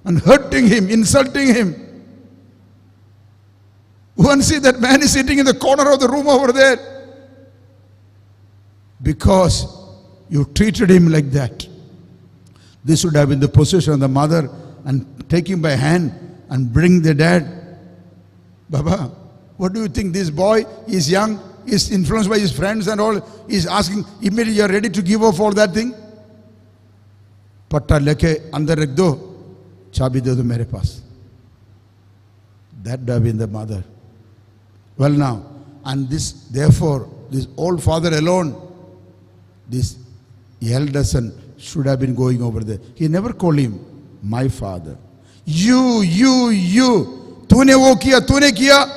Speaker 3: and hurting him, insulting him. Go and see that man is sitting in the corner of the room over there because you treated him like that. This would have been the position of the mother and take him by hand and bring the dad. Baba, what do you think? This boy is young, is influenced by his friends and all. He's asking, immediately you are ready to give up all that thing? Patta leke andar rakh do, chabi de do mere paas. That would have been the mother. Well now, and this, therefore, this old father alone, this elder son should have been going over there. He never called him, my father. You. Tune wo kiya, tune kiya.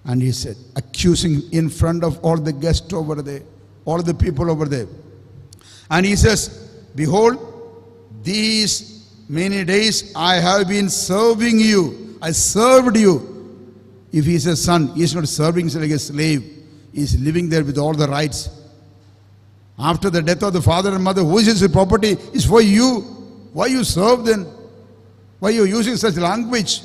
Speaker 3: And he said, accusing in front of all the guests over there, all the people over there. And he says, behold, these many days I have been serving you. I served you. If he is a son, he is not serving like a slave. He is living there with all the rights. After the death of the father and mother, who is his property is for you. Why you serve then? Why you using such language?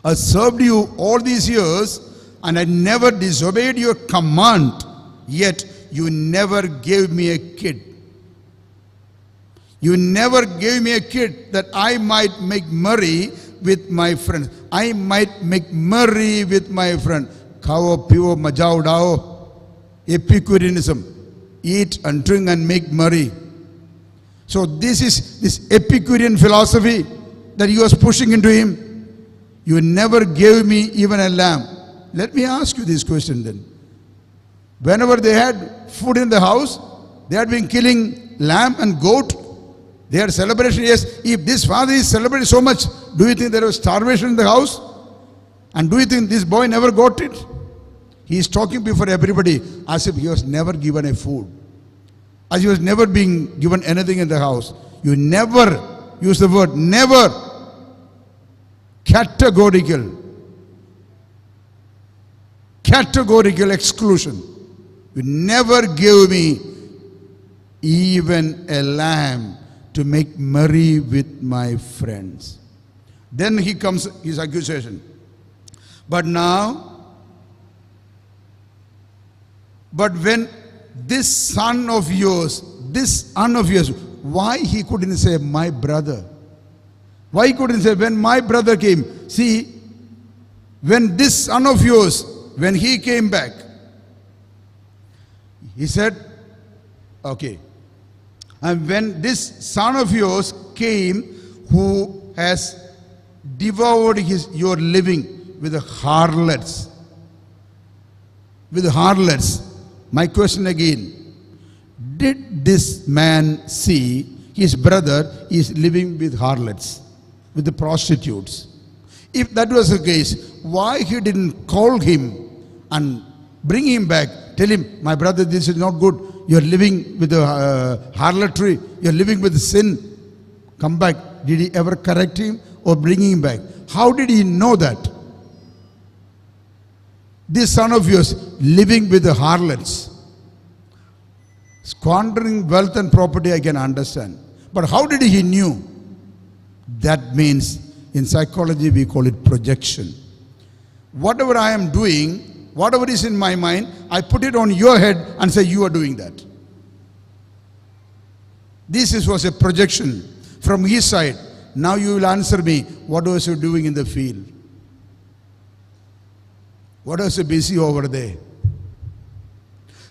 Speaker 3: I served you all these years and I never disobeyed your command. Yet you never gave me a kid. You never gave me a kid that I might make merry with my friends. I might make merry with my friend. Khao, pivo, majao, dao. Epicureanism. Eat and drink and make merry. So this is this Epicurean philosophy that he was pushing into him. You never gave me even a lamb. Let me ask you this question then. Whenever they had food in the house, they had been killing lamb and goat. They had celebration. Yes, if this father is celebrating so much, do you think there was starvation in the house? And do you think this boy never got it? He is talking before everybody as if he was never given a food. As he was never being given anything in the house. You never, use the word never, categorical exclusion. You never gave me even a lamb to make merry with my friends. Then he comes, his accusation. But when this son of yours, why he couldn't say my brother? Why he couldn't say when my brother came? See, when this son of yours, when he came back, he said, okay. And when this son of yours came, who has devoured your living with the harlots. My question again, did this man see his brother is living with harlots, with the prostitutes? If that was the case, why he didn't call him and bring him back? Tell him, my brother, this is not good. You're living with the harlotry. You're living with sin. Come back. Did he ever correct him or bring him back? How did he know that? This son of yours living with the harlots, squandering wealth and property, I can understand. But how did he knew? That means in psychology we call it projection. Whatever I am doing, whatever is in my mind, I put it on your head and say you are doing that. This was a projection from his side. Now you will answer me, what was you doing in the field? What was you busy over there?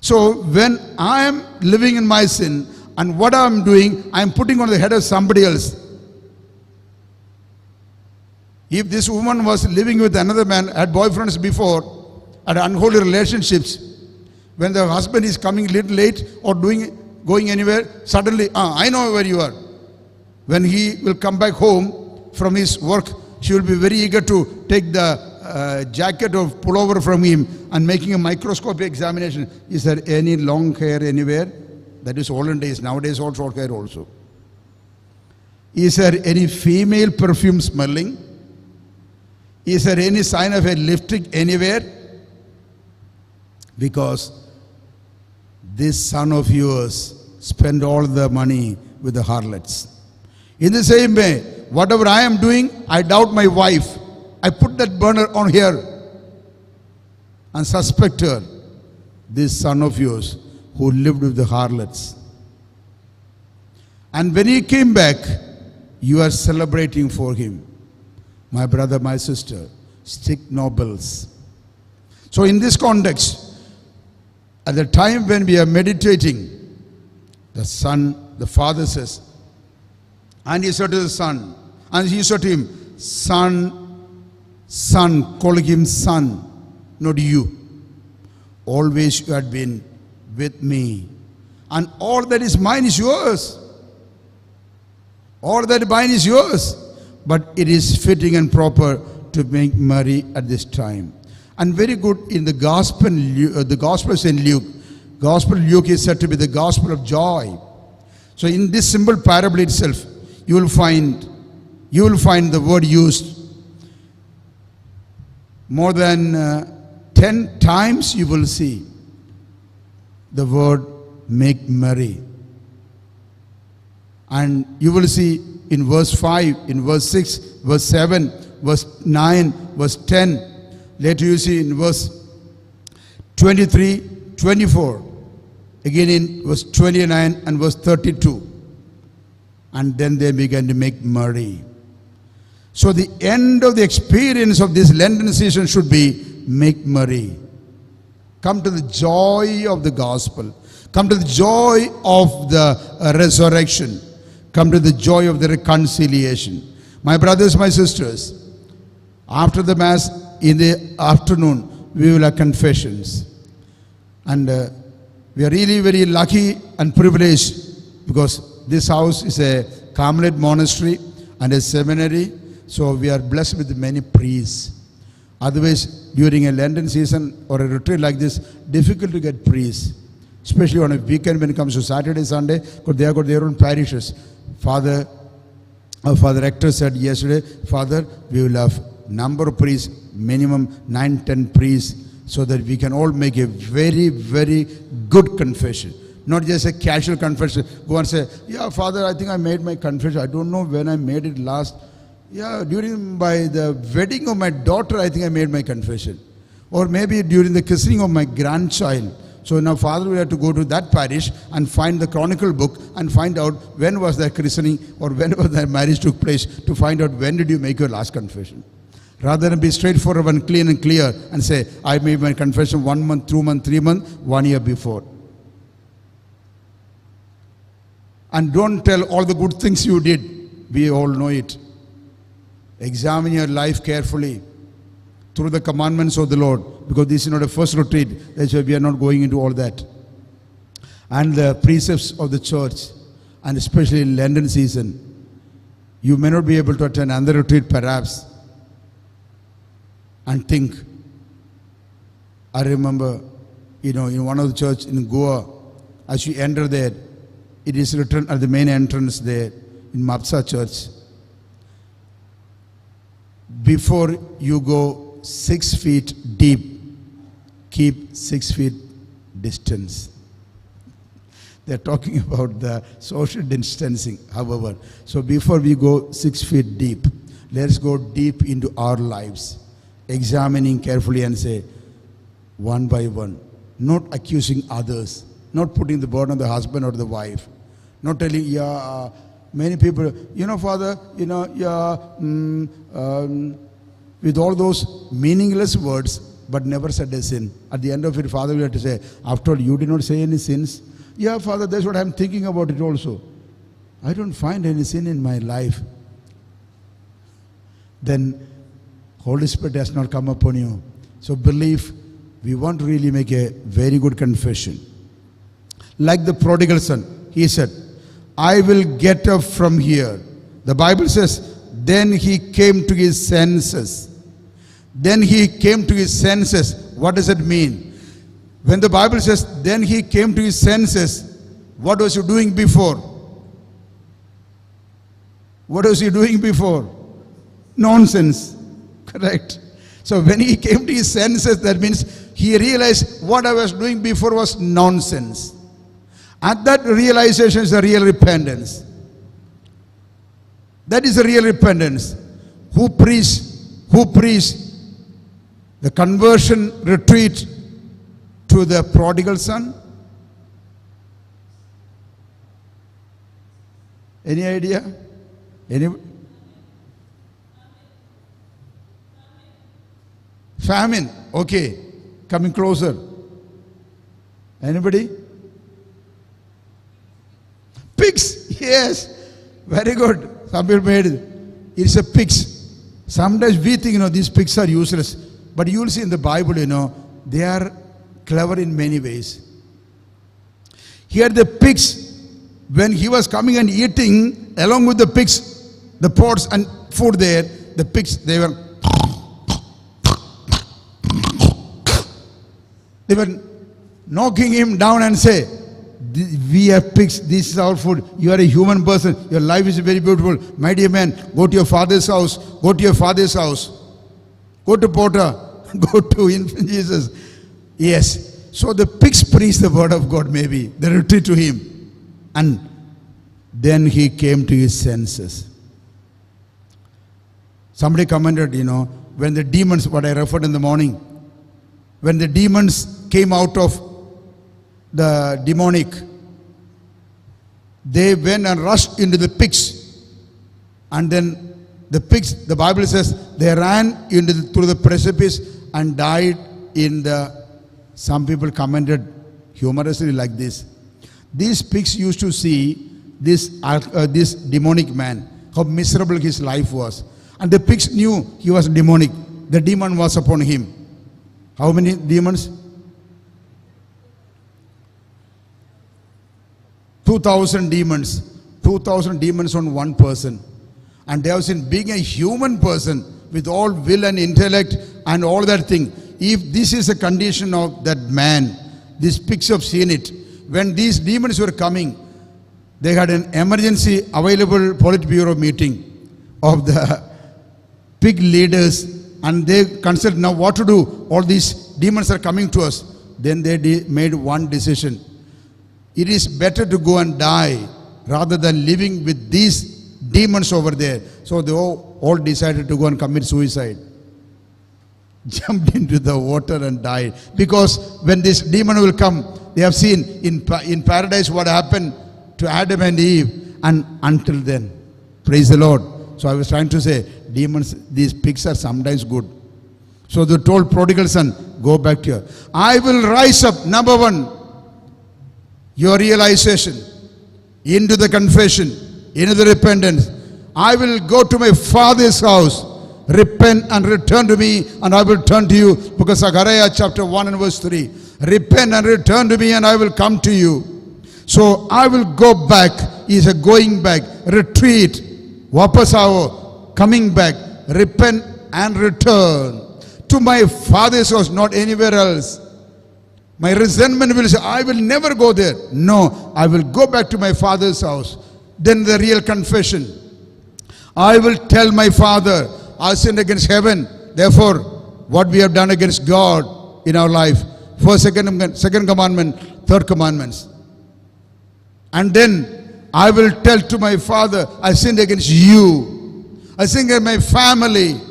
Speaker 3: So when I am living in my sin and what I am doing, I am putting on the head of somebody else. If this woman was living with another man, had boyfriends before, had unholy relationships, when the husband is coming a little late or going anywhere, suddenly, I know where you are. When he will come back home from his work, she will be very eager to take the jacket or pullover from him and making a microscopic examination. Is there any long hair anywhere? That is olden days. Nowadays all short hair also. Is there any female perfume smelling? Is there any sign of a lipstick anywhere? Because this son of yours spent all the money with the harlots. In the same way, whatever I am doing, I doubt my wife. I put that burner on her and suspect her. This son of yours who lived with the harlots. And when he came back, you are celebrating for him. My brother, my sister, stick nobles. So in this context, at the time when we are meditating, the father says, and he said to the son, and he said to him, son, calling him son, not you. Always you had been with me. And all that is mine is yours. All that mine is yours. But it is fitting and proper to make merry at this time. And very good in the gospel is in Luke. Gospel Luke is said to be the gospel of joy. So in this simple parable itself, you will find the word used more than 10 times. You will see the word make merry. And you will see in verse 5, in verse 6, verse 7, verse 9, verse 10. Later you see in verse 23, 24. Again in verse 29 and verse 32. And then they began to make merry. So the end of the experience of this Lenten season should be make merry. Come to the joy of the gospel. Come to the joy of the resurrection. Come to the joy of the reconciliation. My brothers, my sisters, after the Mass in the afternoon, we will have confessions. And we are really very lucky and privileged because this house is a Carmelite monastery and a seminary. So we are blessed with many priests. Otherwise, during a Lenten season or a retreat like this, difficult to get priests. Especially on a weekend when it comes to Saturday, Sunday, because they have got their own parishes. Father Rector said yesterday, Father, we will have number of priests, minimum 9-10 priests, so that we can all make a very, very good confession. Not just a casual confession. Go and say, yeah, Father, I think I made my confession. I don't know when I made it last. Yeah, by the wedding of my daughter, I think I made my confession. Or maybe during the christening of my grandchild. So now Father will have to go to that parish and find the chronicle book and find out when was that christening or when was that marriage took place, to find out when did you make your last confession. Rather than be straightforward and clear and say, I made my confession 1 month, 2 months, 3 months, 1 year before. And don't tell all the good things you did. We all know it. Examine your life carefully through the commandments of the Lord, because this is not a first retreat. That's why we are not going into all that. And the precepts of the church, and especially in Lenten season. You may not be able to attend another retreat perhaps and think. I remember, in one of the church in Goa, as you enter there, it is written at the main entrance there in Mapsa Church, before you go 6 feet deep, keep 6 feet distance. They're talking about the social distancing, however. So before we go 6 feet deep, let's go deep into our lives, examining carefully and say, one by one, not accusing others, not putting the burden on the husband or the wife, not telling, many people, Father, with all those meaningless words, but never said a sin. At the end of it, Father will have to say, after all, you did not say any sins. Yeah, Father, that's what I'm thinking about it also. I don't find any sin in my life. Then Holy Spirit has not come upon you. So believe, we want to really make a very good confession. Like the prodigal son, he said, I will get up from here. The Bible says, then he came to his senses. Then he came to his senses. What does it mean? When the Bible says, then he came to his senses, what was he doing before? What was he doing before? Nonsense. Correct. So when he came to his senses, that means he realized what I was doing before was nonsense. And that realization is a real repentance. That is a real repentance. Who preached the conversion retreat to the prodigal son? Any idea? Any? Famine. Okay. Coming closer. Anybody? Pigs. Yes. Very good. Some people made it. It's a pigs. Sometimes we think, these pigs are useless. But you will see in the Bible, they are clever in many ways. Here the pigs, when he was coming and eating, along with the pigs, the pots and food there, the pigs, they were knocking him down and say, we are pigs, this is our food. You are a human person. Your life is very beautiful. My dear man, go to your father's house. Go to your father's house. Go to Potter. Go to infant Jesus. Yes. So the pigs preached the word of God, maybe. They retreat to him. And then he came to his senses. Somebody commented, when the demons, what I referred in the morning, when the demons came out of the demonic, they went and rushed into the pigs. And then the pigs, the Bible says, they ran through the precipice and died in the, some people commented humorously like this. These pigs used to see this demonic man, how miserable his life was. And the pigs knew he was demonic. The demon was upon him. How many demons? 2,000 demons. 2,000 demons on one person. And they have seen, being a human person, with all will and intellect and all that thing. If this is a condition of that man, these pigs have seen it. When these demons were coming, they had an emergency available Politburo meeting of the pig leaders, and they considered now what to do. All these demons are coming to us. Then they made one decision. It is better to go and die rather than living with these demons over there. So they all decided to go and commit suicide. Jumped into the water and died. Because when this demon will come, they have seen in paradise what happened to Adam and Eve, and until then. Praise the Lord. So I was trying to say, demons, these pigs are sometimes good. So they told prodigal son, go back to your. I will rise up, number one, your realization, into the confession, into the repentance. I will go to my father's house, repent and return to me, and I will turn to you. Because Zechariah chapter 1 and verse 3. Repent and return to me, and I will come to you. So I will go back. Is a going back, retreat, wapas aao, coming back, repent and return to my father's house, not anywhere else. My resentment will say, I will never go there. No, I will go back to my father's house. Then the real confession. I will tell my father, I sinned against heaven. Therefore, what we have done against God in our life. First, second commandment, third commandments. And then I will tell to my father, I sinned against you. I sinned against my family.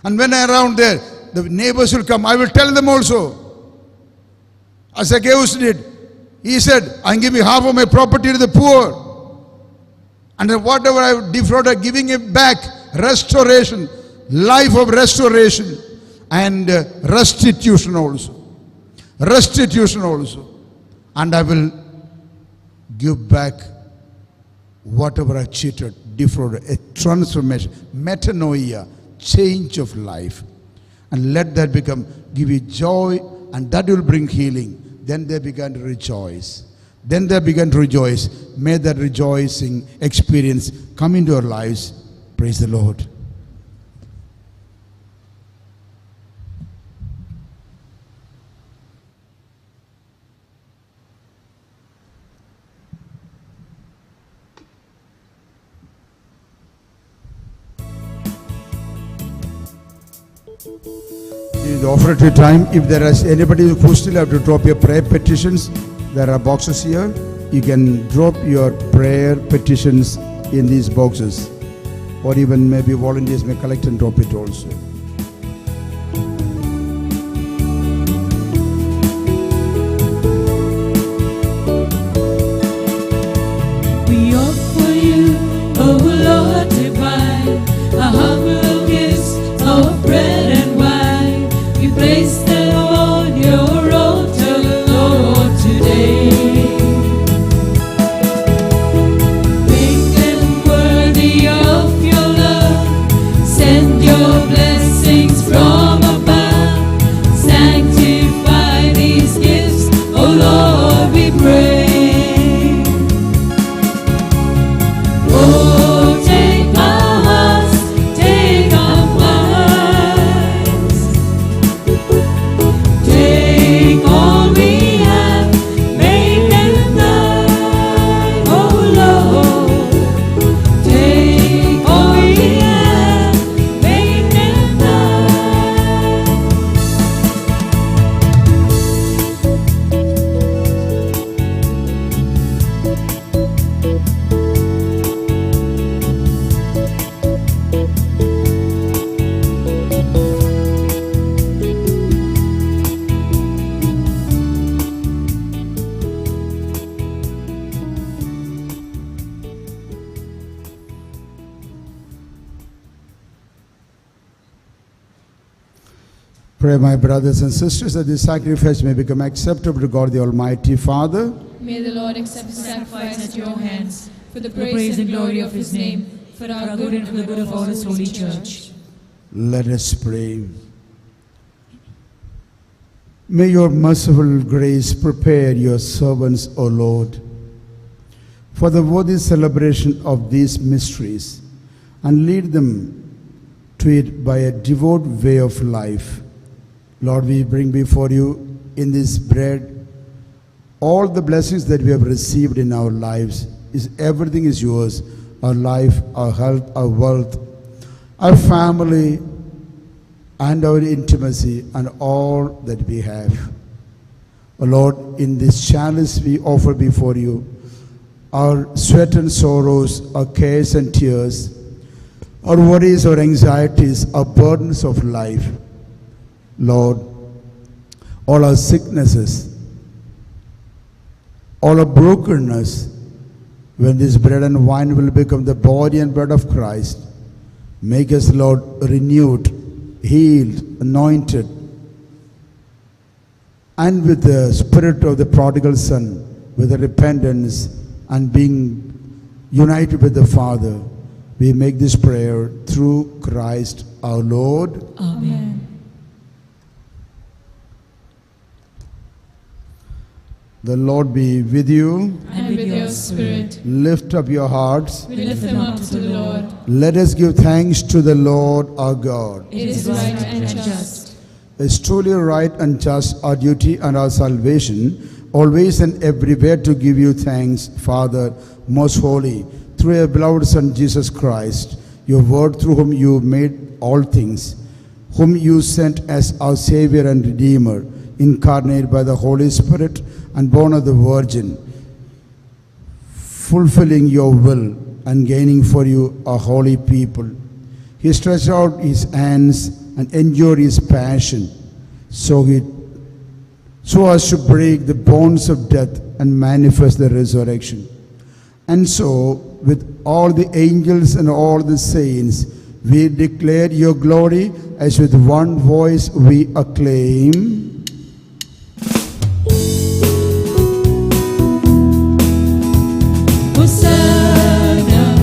Speaker 3: And when I'm around there, the neighbors will come. I will tell them also. As Zacchaeus did. He said, I give you half of my property to the poor. And then whatever I defrauded, giving it back. Restoration. Life of restoration. And restitution also. Restitution also. And I will give back whatever I cheated, defrauded. A transformation. Metanoia. Change of life. And let that give you joy, and that will bring healing. Then they began to rejoice. Then they began to rejoice. May that rejoicing experience come into our lives. Praise the Lord. In the offertory time, if there is anybody who still have to drop your prayer petitions, there are boxes here. You can drop your prayer petitions in these boxes, or even maybe volunteers may collect and drop it also.
Speaker 2: We offer you, O Lord divine, a humble kiss of bread and wine. We place them on your altar, Lord, today. Make them worthy of your love. Send your blessings from above. Sanctify these gifts, O Lord, we pray. Oh, take our hearts, take our minds, take all we have, make them thine. Oh Lord, take all we have, make them thine.
Speaker 3: Pray, my brothers and sisters, that this sacrifice may become acceptable to God the Almighty Father.
Speaker 5: May the Lord accept the sacrifice
Speaker 2: At your hands, for the praise and glory of his name, for our good and for the good of all his holy church.
Speaker 3: Let us pray. May your merciful grace prepare your servants, O Lord, for the worthy celebration of these mysteries, and lead them to it by a devout way of life. Lord, we bring before you in this bread all the blessings that we have received in our lives. Everything is yours. Our life, our health, our wealth, our family, and our intimacy, and all that we have. O Lord, in this chalice we offer before you our sweat and sorrows, our cares and tears, our worries, our anxieties, our burdens of life. Lord, all our sicknesses, all our brokenness, when this bread and wine will become the body and blood of Christ, make us, Lord, renewed, healed, anointed, and with the spirit of the prodigal son, with the repentance and being united with the Father, we make this prayer through Christ our Lord.
Speaker 1: Amen.
Speaker 3: The Lord be with you.
Speaker 2: And with your spirit,
Speaker 3: Lift up your hearts.
Speaker 2: we lift them up to the Lord.
Speaker 3: Let us give thanks to the Lord our God.
Speaker 2: It is right and just.
Speaker 3: It's truly right and just, our duty and our salvation, always and everywhere to give you thanks, Father, most holy, through your beloved Son, Jesus Christ, your word through whom you made all things, whom you sent as our Savior and Redeemer, incarnate by the Holy Spirit and born of the Virgin, fulfilling your will and gaining for you a holy people. He stretched out his hands and endured his passion, so as to break the bonds of death and manifest the resurrection. And so, with all the angels and all the saints, we declare your glory, as with one voice we acclaim.
Speaker 2: Hosanna,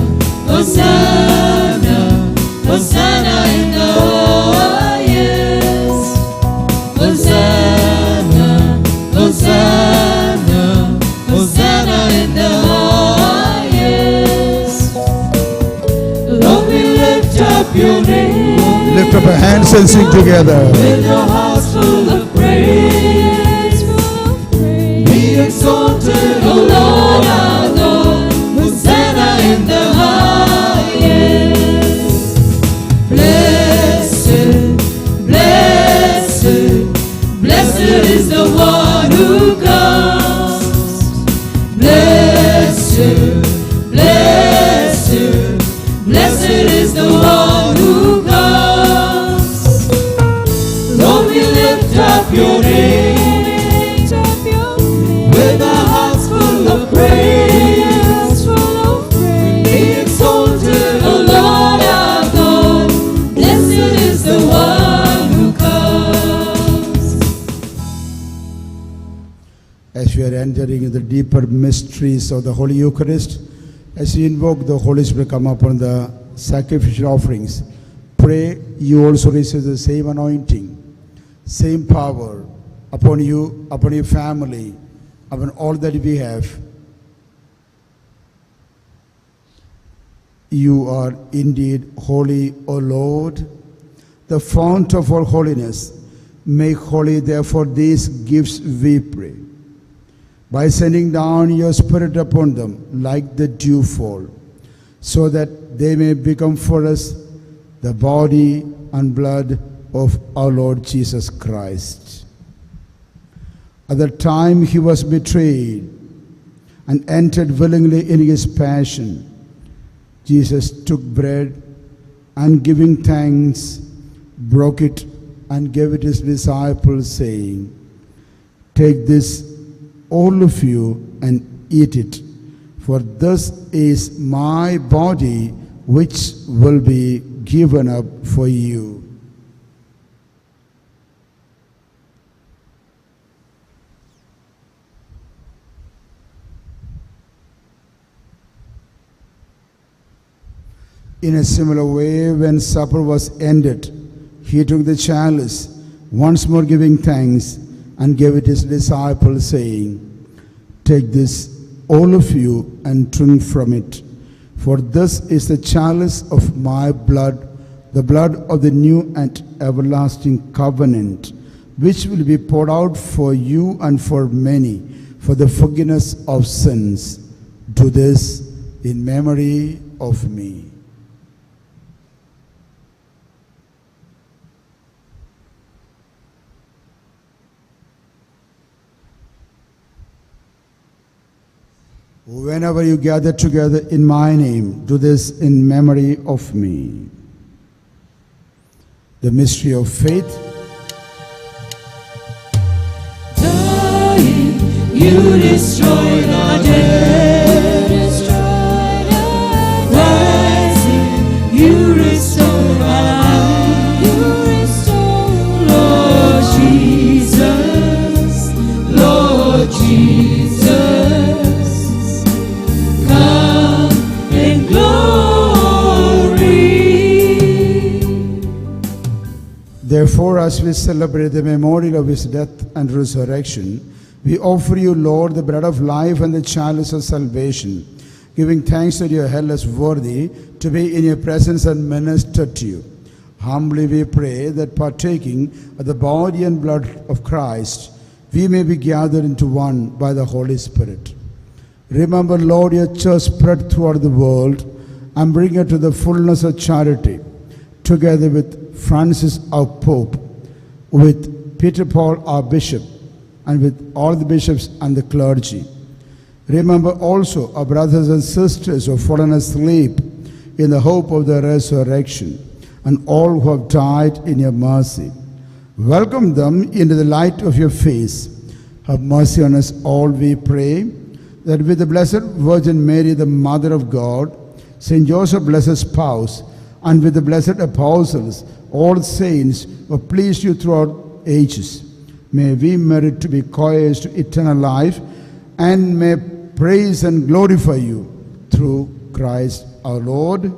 Speaker 2: Hosanna, Hosanna in the highest. Hosanna, Hosanna, Hosanna in the highest. Lord, we lift up your name.
Speaker 3: Lift up your hands and sing together.
Speaker 2: With your hearts full of praise, be exalted, O Lord our God. Hosanna in the highest. Blessed, blessed, blessed is the one who comes. Blessed, blessed, blessed is the one who comes. Lord, we lift up your name with our hearts full of praise. Be exalted, O Lord our God. Blessed is the one who comes.
Speaker 3: As we are entering the deeper mysteries of the Holy Eucharist, as you invoke the Holy Spirit come upon the sacrificial offerings, pray you also receive the same anointing, same power upon you, upon your family, upon all that we have. You are indeed holy, O Lord, the fount of all holiness. Make holy, therefore, these gifts, we pray, by sending down your Spirit upon them like the dewfall, so that they may become for us the body and blood of our Lord Jesus Christ. At the time he was betrayed and entered willingly in his passion, Jesus took bread and, giving thanks, broke it and gave it to his disciples, saying, "Take this, all of you, and eat it, for this is my body which will be given up for you." In a similar way, when supper was ended, he took the chalice, once more giving thanks, and gave it to his disciples, saying, "Take this, all of you, and drink from it, for this is the chalice of my blood the blood of the new and everlasting covenant, which will be poured out for you and for many for the forgiveness of sins. Do this in memory of me. Whenever you gather together in my name, do this in memory of me. The mystery of faith.
Speaker 2: Dying, you destroyed our dead. Rising, you restored our life. Lord Jesus, Lord Jesus, come in glory.
Speaker 3: Therefore, as we celebrate the memorial of his death and resurrection, we offer you, Lord, the bread of life and the chalice of salvation, giving thanks that you are held as worthy to be in your presence and minister to you. Humbly we pray that partaking of the body and blood of Christ, we may be gathered into one by the Holy Spirit. Remember, Lord, your church spread throughout the world and bring her to the fullness of charity, together with Francis our Pope, with Peter Paul our Bishop, and with all the bishops and the clergy. Remember also our brothers and sisters who have fallen asleep in the hope of the resurrection, and all who have died in your mercy. Welcome them into the light of your face. Have mercy on us all, we pray, that with the Blessed Virgin Mary, the Mother of God, Saint Joseph, blessed spouse, and with the blessed apostles, all saints who have pleased you throughout ages, may we merit to be co-heirs to eternal life, and may praise and glorify you through Christ our Lord.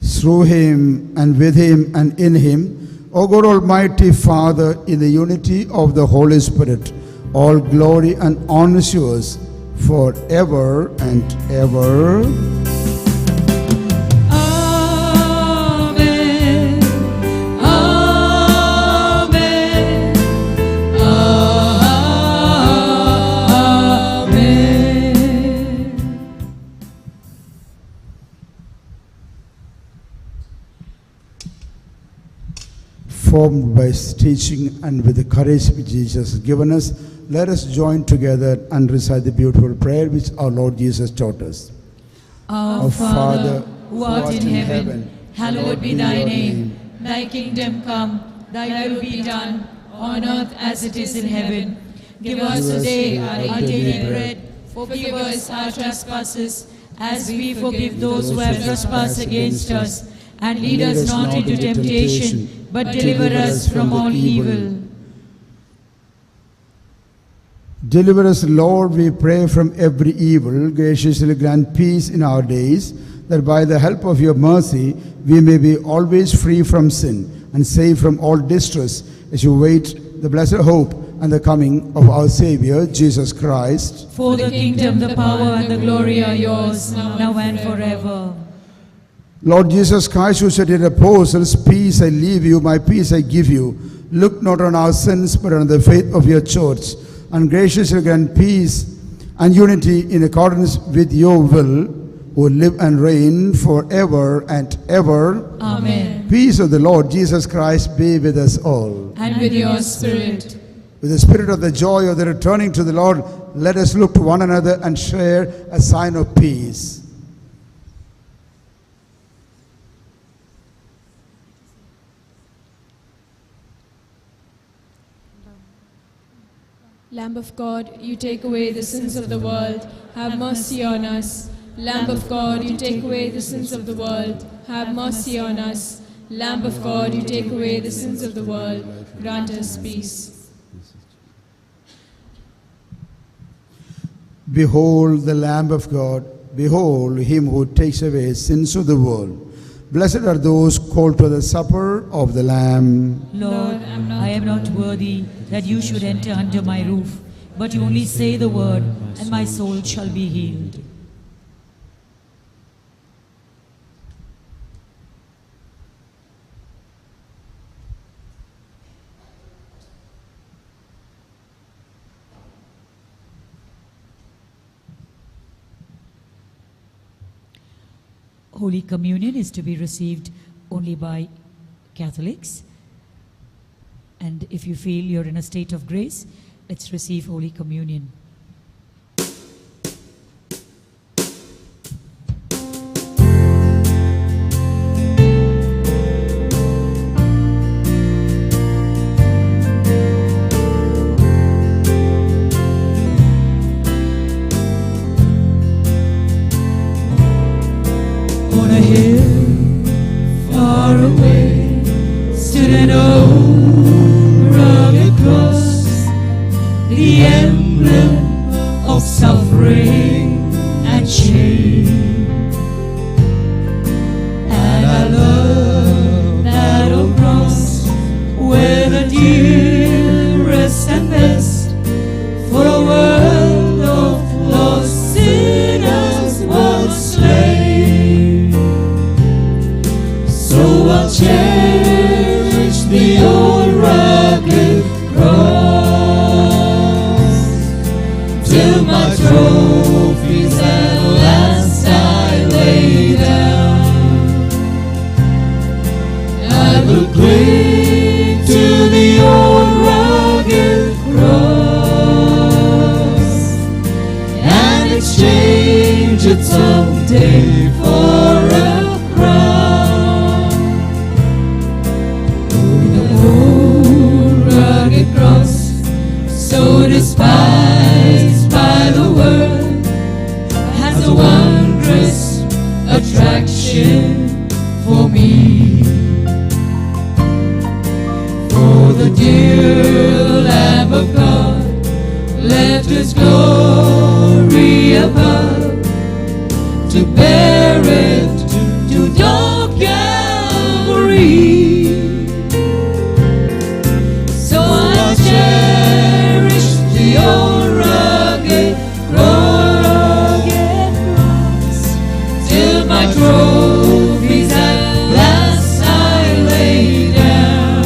Speaker 3: Through him, and with him, and in him, O God Almighty Father, in the unity of the Holy Spirit, all glory and honor is yours forever and ever.
Speaker 2: Amen. Amen. Amen.
Speaker 3: Formed by his teaching and with the courage which Jesus has given us, let us join together and recite the beautiful prayer which our Lord Jesus taught us.
Speaker 1: Our Father, who art in heaven, hallowed be thy name. Thy kingdom come, thy will be done, on earth as it is in heaven. Give us today our daily bread. Forgive us our trespasses, as we forgive those who have trespassed against us. And lead us not into temptation, but deliver us from all evil.
Speaker 3: Deliver us, Lord, we pray, from every evil. Graciously grant peace in our days, that by the help of your mercy we may be always free from sin and safe from all distress, as you wait the blessed hope and the coming of our Savior, Jesus Christ.
Speaker 1: For the kingdom, the power, and the glory are yours, now and forever.
Speaker 3: Lord Jesus Christ, who said to the apostles, peace I leave you, my peace I give you, look not on our sins, but on the faith of your church, and graciously grant peace and unity in accordance with your will, who live and reign forever and ever.
Speaker 1: Amen.
Speaker 3: Peace of the Lord Jesus Christ be with us all.
Speaker 1: And with your spirit.
Speaker 3: With the spirit of the joy of the returning to the Lord, let us look to one another and share a sign of peace.
Speaker 5: Lamb of God, you take away the sins of the world, have mercy on us. Lamb of God, you take away the sins of the world, have mercy on us. Lamb of God, you take away the sins of the world, grant us peace.
Speaker 3: Behold the Lamb of God, behold him who takes away sins of the world. Blessed are those called to the supper of the Lamb.
Speaker 1: Lord, I am not worthy that you should enter under my roof, but you only say the word, and my soul shall be healed. Holy Communion is to be received only by Catholics. And if you feel you're in a state of grace, let's receive Holy Communion.
Speaker 2: On a hill far away stood an old rugged cross, the emblem of suffering and shame. And I love that old cross where the dearest and best for a world of lost sinners was slain. So I'll cherish the old rugged cross till my trophies at last I lay down. I will cling to the old rugged cross and exchange it someday for a crown. The old rugged cross, so despised by the world, has a wondrous attraction for me. For the dear Lamb of God left His glory above to bear it to dark Calvary. So I cherish the old rugged cross till my trophies at last I lay down.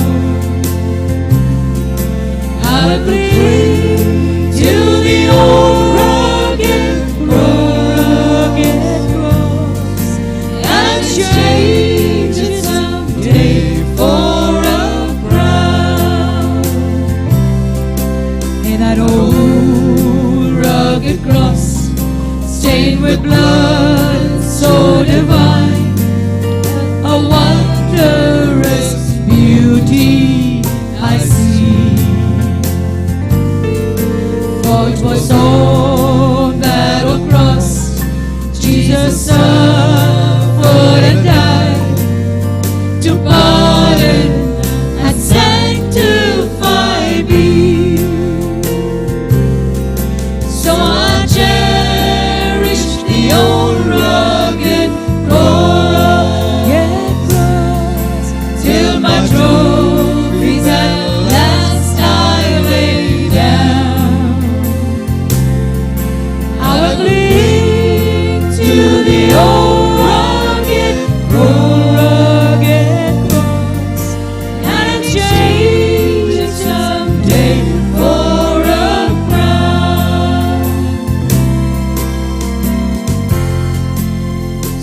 Speaker 2: I will cling to the old rugged cross and exchange it someday for a crown. May that old rugged cross, stained with blood so divine, a wondrous beauty I see. For it was on that old cross Jesus suffered and died to pardon and sanctify me. So I cherish the old rugged cross till my trophies at last I lay down. I will cling to the old rugged cross and exchange it someday for a crown.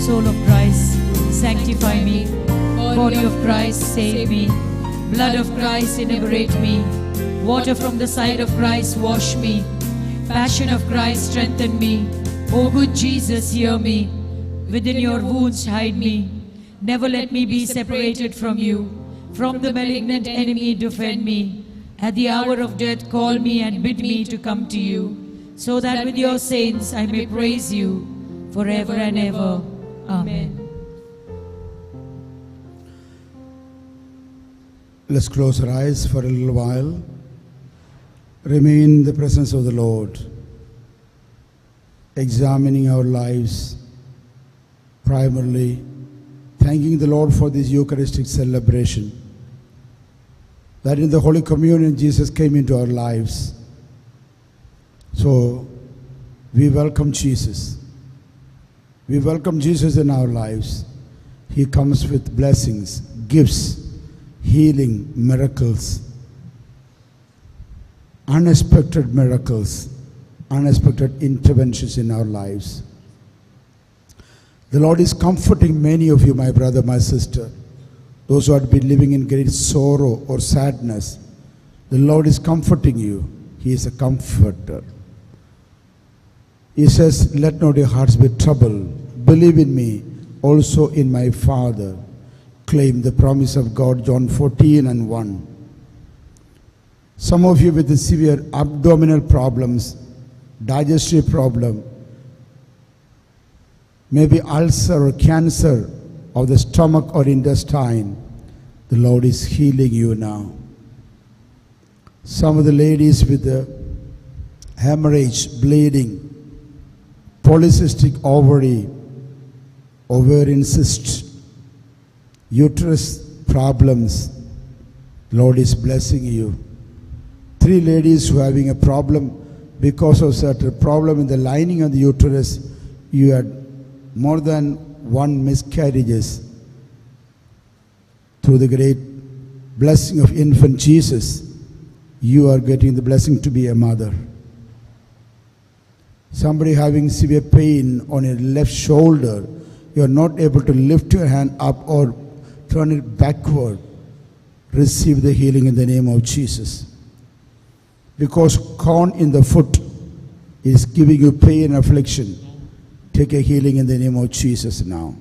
Speaker 1: Soul of Christ, sanctify me. Body of Christ, save me. Blood of Christ, inebriate me. Water from the side of Christ, wash me. Passion of Christ, strengthen me. O good Jesus, hear me. Within your wounds, hide me. Never let me be separated from you. From the malignant enemy, defend me. At the hour of death, call me and bid me to come to you, so that with your saints I may praise you forever and ever. Amen.
Speaker 3: Let's close our eyes for a little while. Remain in the presence of the Lord, examining our lives, primarily thanking the Lord for this Eucharistic celebration, that in the Holy Communion Jesus came into our lives So we welcome Jesus. We welcome Jesus in our lives. He comes with blessings, gifts, healing, miracles, unexpected miracles, unexpected interventions in our lives. The Lord is comforting many of you, my brother, my sister. Those who have been living in great sorrow or sadness, the Lord is comforting you. He is a comforter. He says, let not your hearts be troubled. Believe in me, also in my Father. Claim the promise of God, John 14:1. Some of you with the severe abdominal problems, digestive problem, maybe ulcer or cancer of the stomach or intestine, the Lord is healing you now. Some of the ladies with the hemorrhage, bleeding, polycystic ovary, ovarian cyst, uterus problems, Lord is blessing you. 3 ladies who are having a problem because of certain problem in the lining of the uterus, you had more than 1 miscarriages. Through the great blessing of infant Jesus, you are getting the blessing to be a mother. Somebody having severe pain on your left shoulder, you are not able to lift your hand up or turn it backward. Receive the healing in the name of Jesus. Because corn in the foot is giving you pain and affliction, take a healing in the name of Jesus now.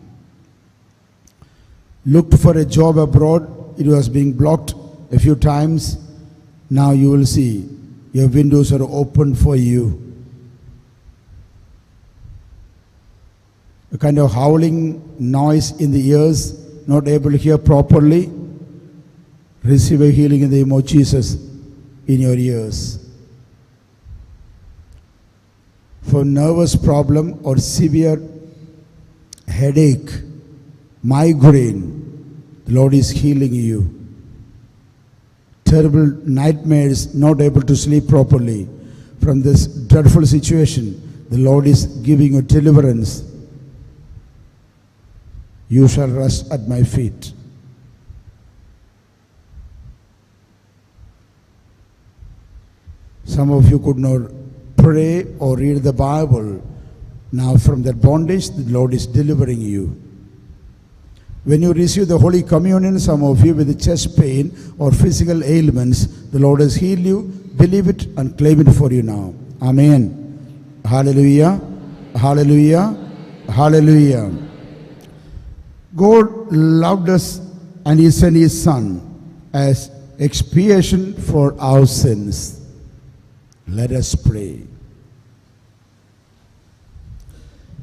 Speaker 3: Looked for a job abroad, it was being blocked a few times. Now you will see your windows are open for you. A kind of howling noise in the ears, not able to hear properly. Receive a healing in the name of Jesus in your ears. For nervous problem or severe headache, migraine, the Lord is healing you. Terrible nightmares, not able to sleep properly. From this dreadful situation, the Lord is giving you deliverance. You shall rest at my feet. Some of you could not pray or read the Bible. Now from that bondage, the Lord is delivering you. When you receive the Holy Communion, some of you with chest pain or physical ailments, the Lord has healed you. Believe it and claim it for you now. Amen. Hallelujah. Hallelujah. Hallelujah. God loved us and He sent His Son as expiation for our sins. Let us pray.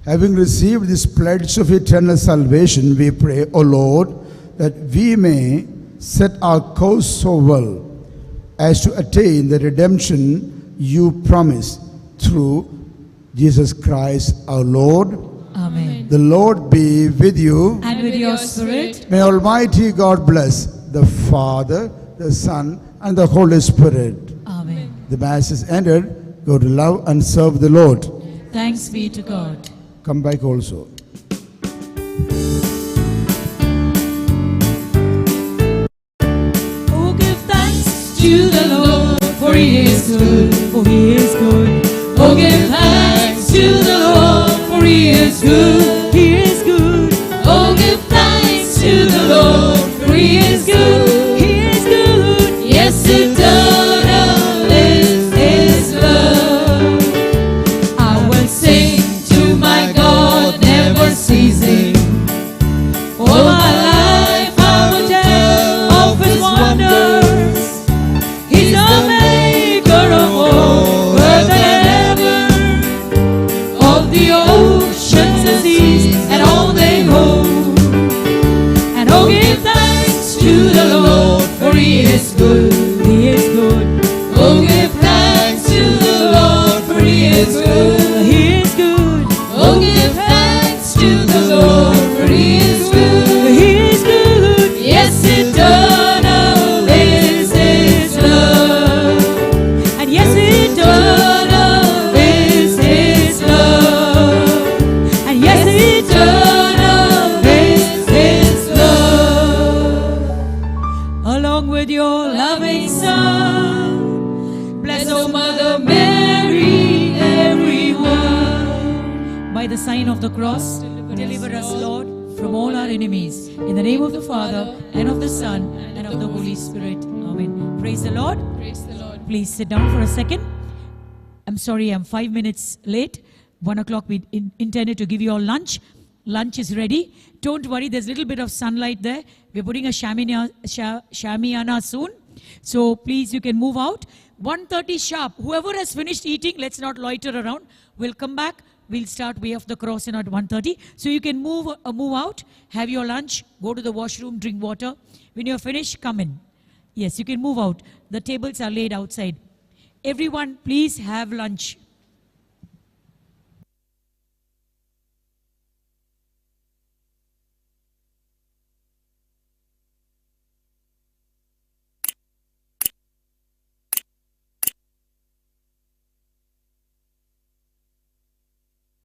Speaker 3: Having received this pledge of eternal salvation, we pray, O Lord, that we may set our course so well as to attain the redemption you promise through Jesus Christ our Lord.
Speaker 1: Amen.
Speaker 3: The Lord be with you.
Speaker 1: And with your spirit.
Speaker 3: May Almighty God bless the Father, the Son, and the Holy Spirit.
Speaker 1: Amen.
Speaker 3: The Mass is ended. Go to love and serve the Lord.
Speaker 1: Thanks be to God.
Speaker 3: Come back also.
Speaker 1: Oh, give thanks to the Lord, for He is good. For He is good.
Speaker 2: Oh, give thanks to the Lord, for He is good.
Speaker 1: He is good.
Speaker 2: Oh, give thanks to the Lord, for He is good.
Speaker 1: He is good.
Speaker 2: Yes, eternal is His love. I will sing to my God, never ceasing. All my life I will tell of His wonders. He's the maker of all earth and heaven, of the oceans and seas and all they hold. And oh, give thanks to the Lord, for He is good.
Speaker 1: He is good.
Speaker 2: Oh, give thanks to the Lord, for He is good.
Speaker 1: He is good.
Speaker 2: Oh, give thanks to the Lord, for He is good.
Speaker 1: He is good.
Speaker 2: Yes, eternal is His love.
Speaker 1: And yes, eternal sign of the cross, deliver us, Lord, from all our enemies. In the name of the Father, and of the Son, and of the Holy Spirit. Amen. Praise the Lord.
Speaker 5: Praise the Lord.
Speaker 1: Please sit down for a second. I'm sorry, I'm 5 minutes late. 1 o'clock we intended to give you all lunch. Lunch is ready. Don't worry, there's a little bit of sunlight there. We're putting a shamiana soon. So please, you can move out. 1:30 sharp. Whoever has finished eating, let's not loiter around. We'll come back. We'll start Way of the Cross at 1:30. So you can move out, have your lunch, go to the washroom, drink water. When you're finished, come in. Yes, you can move out. The tables are laid outside. Everyone, please have lunch.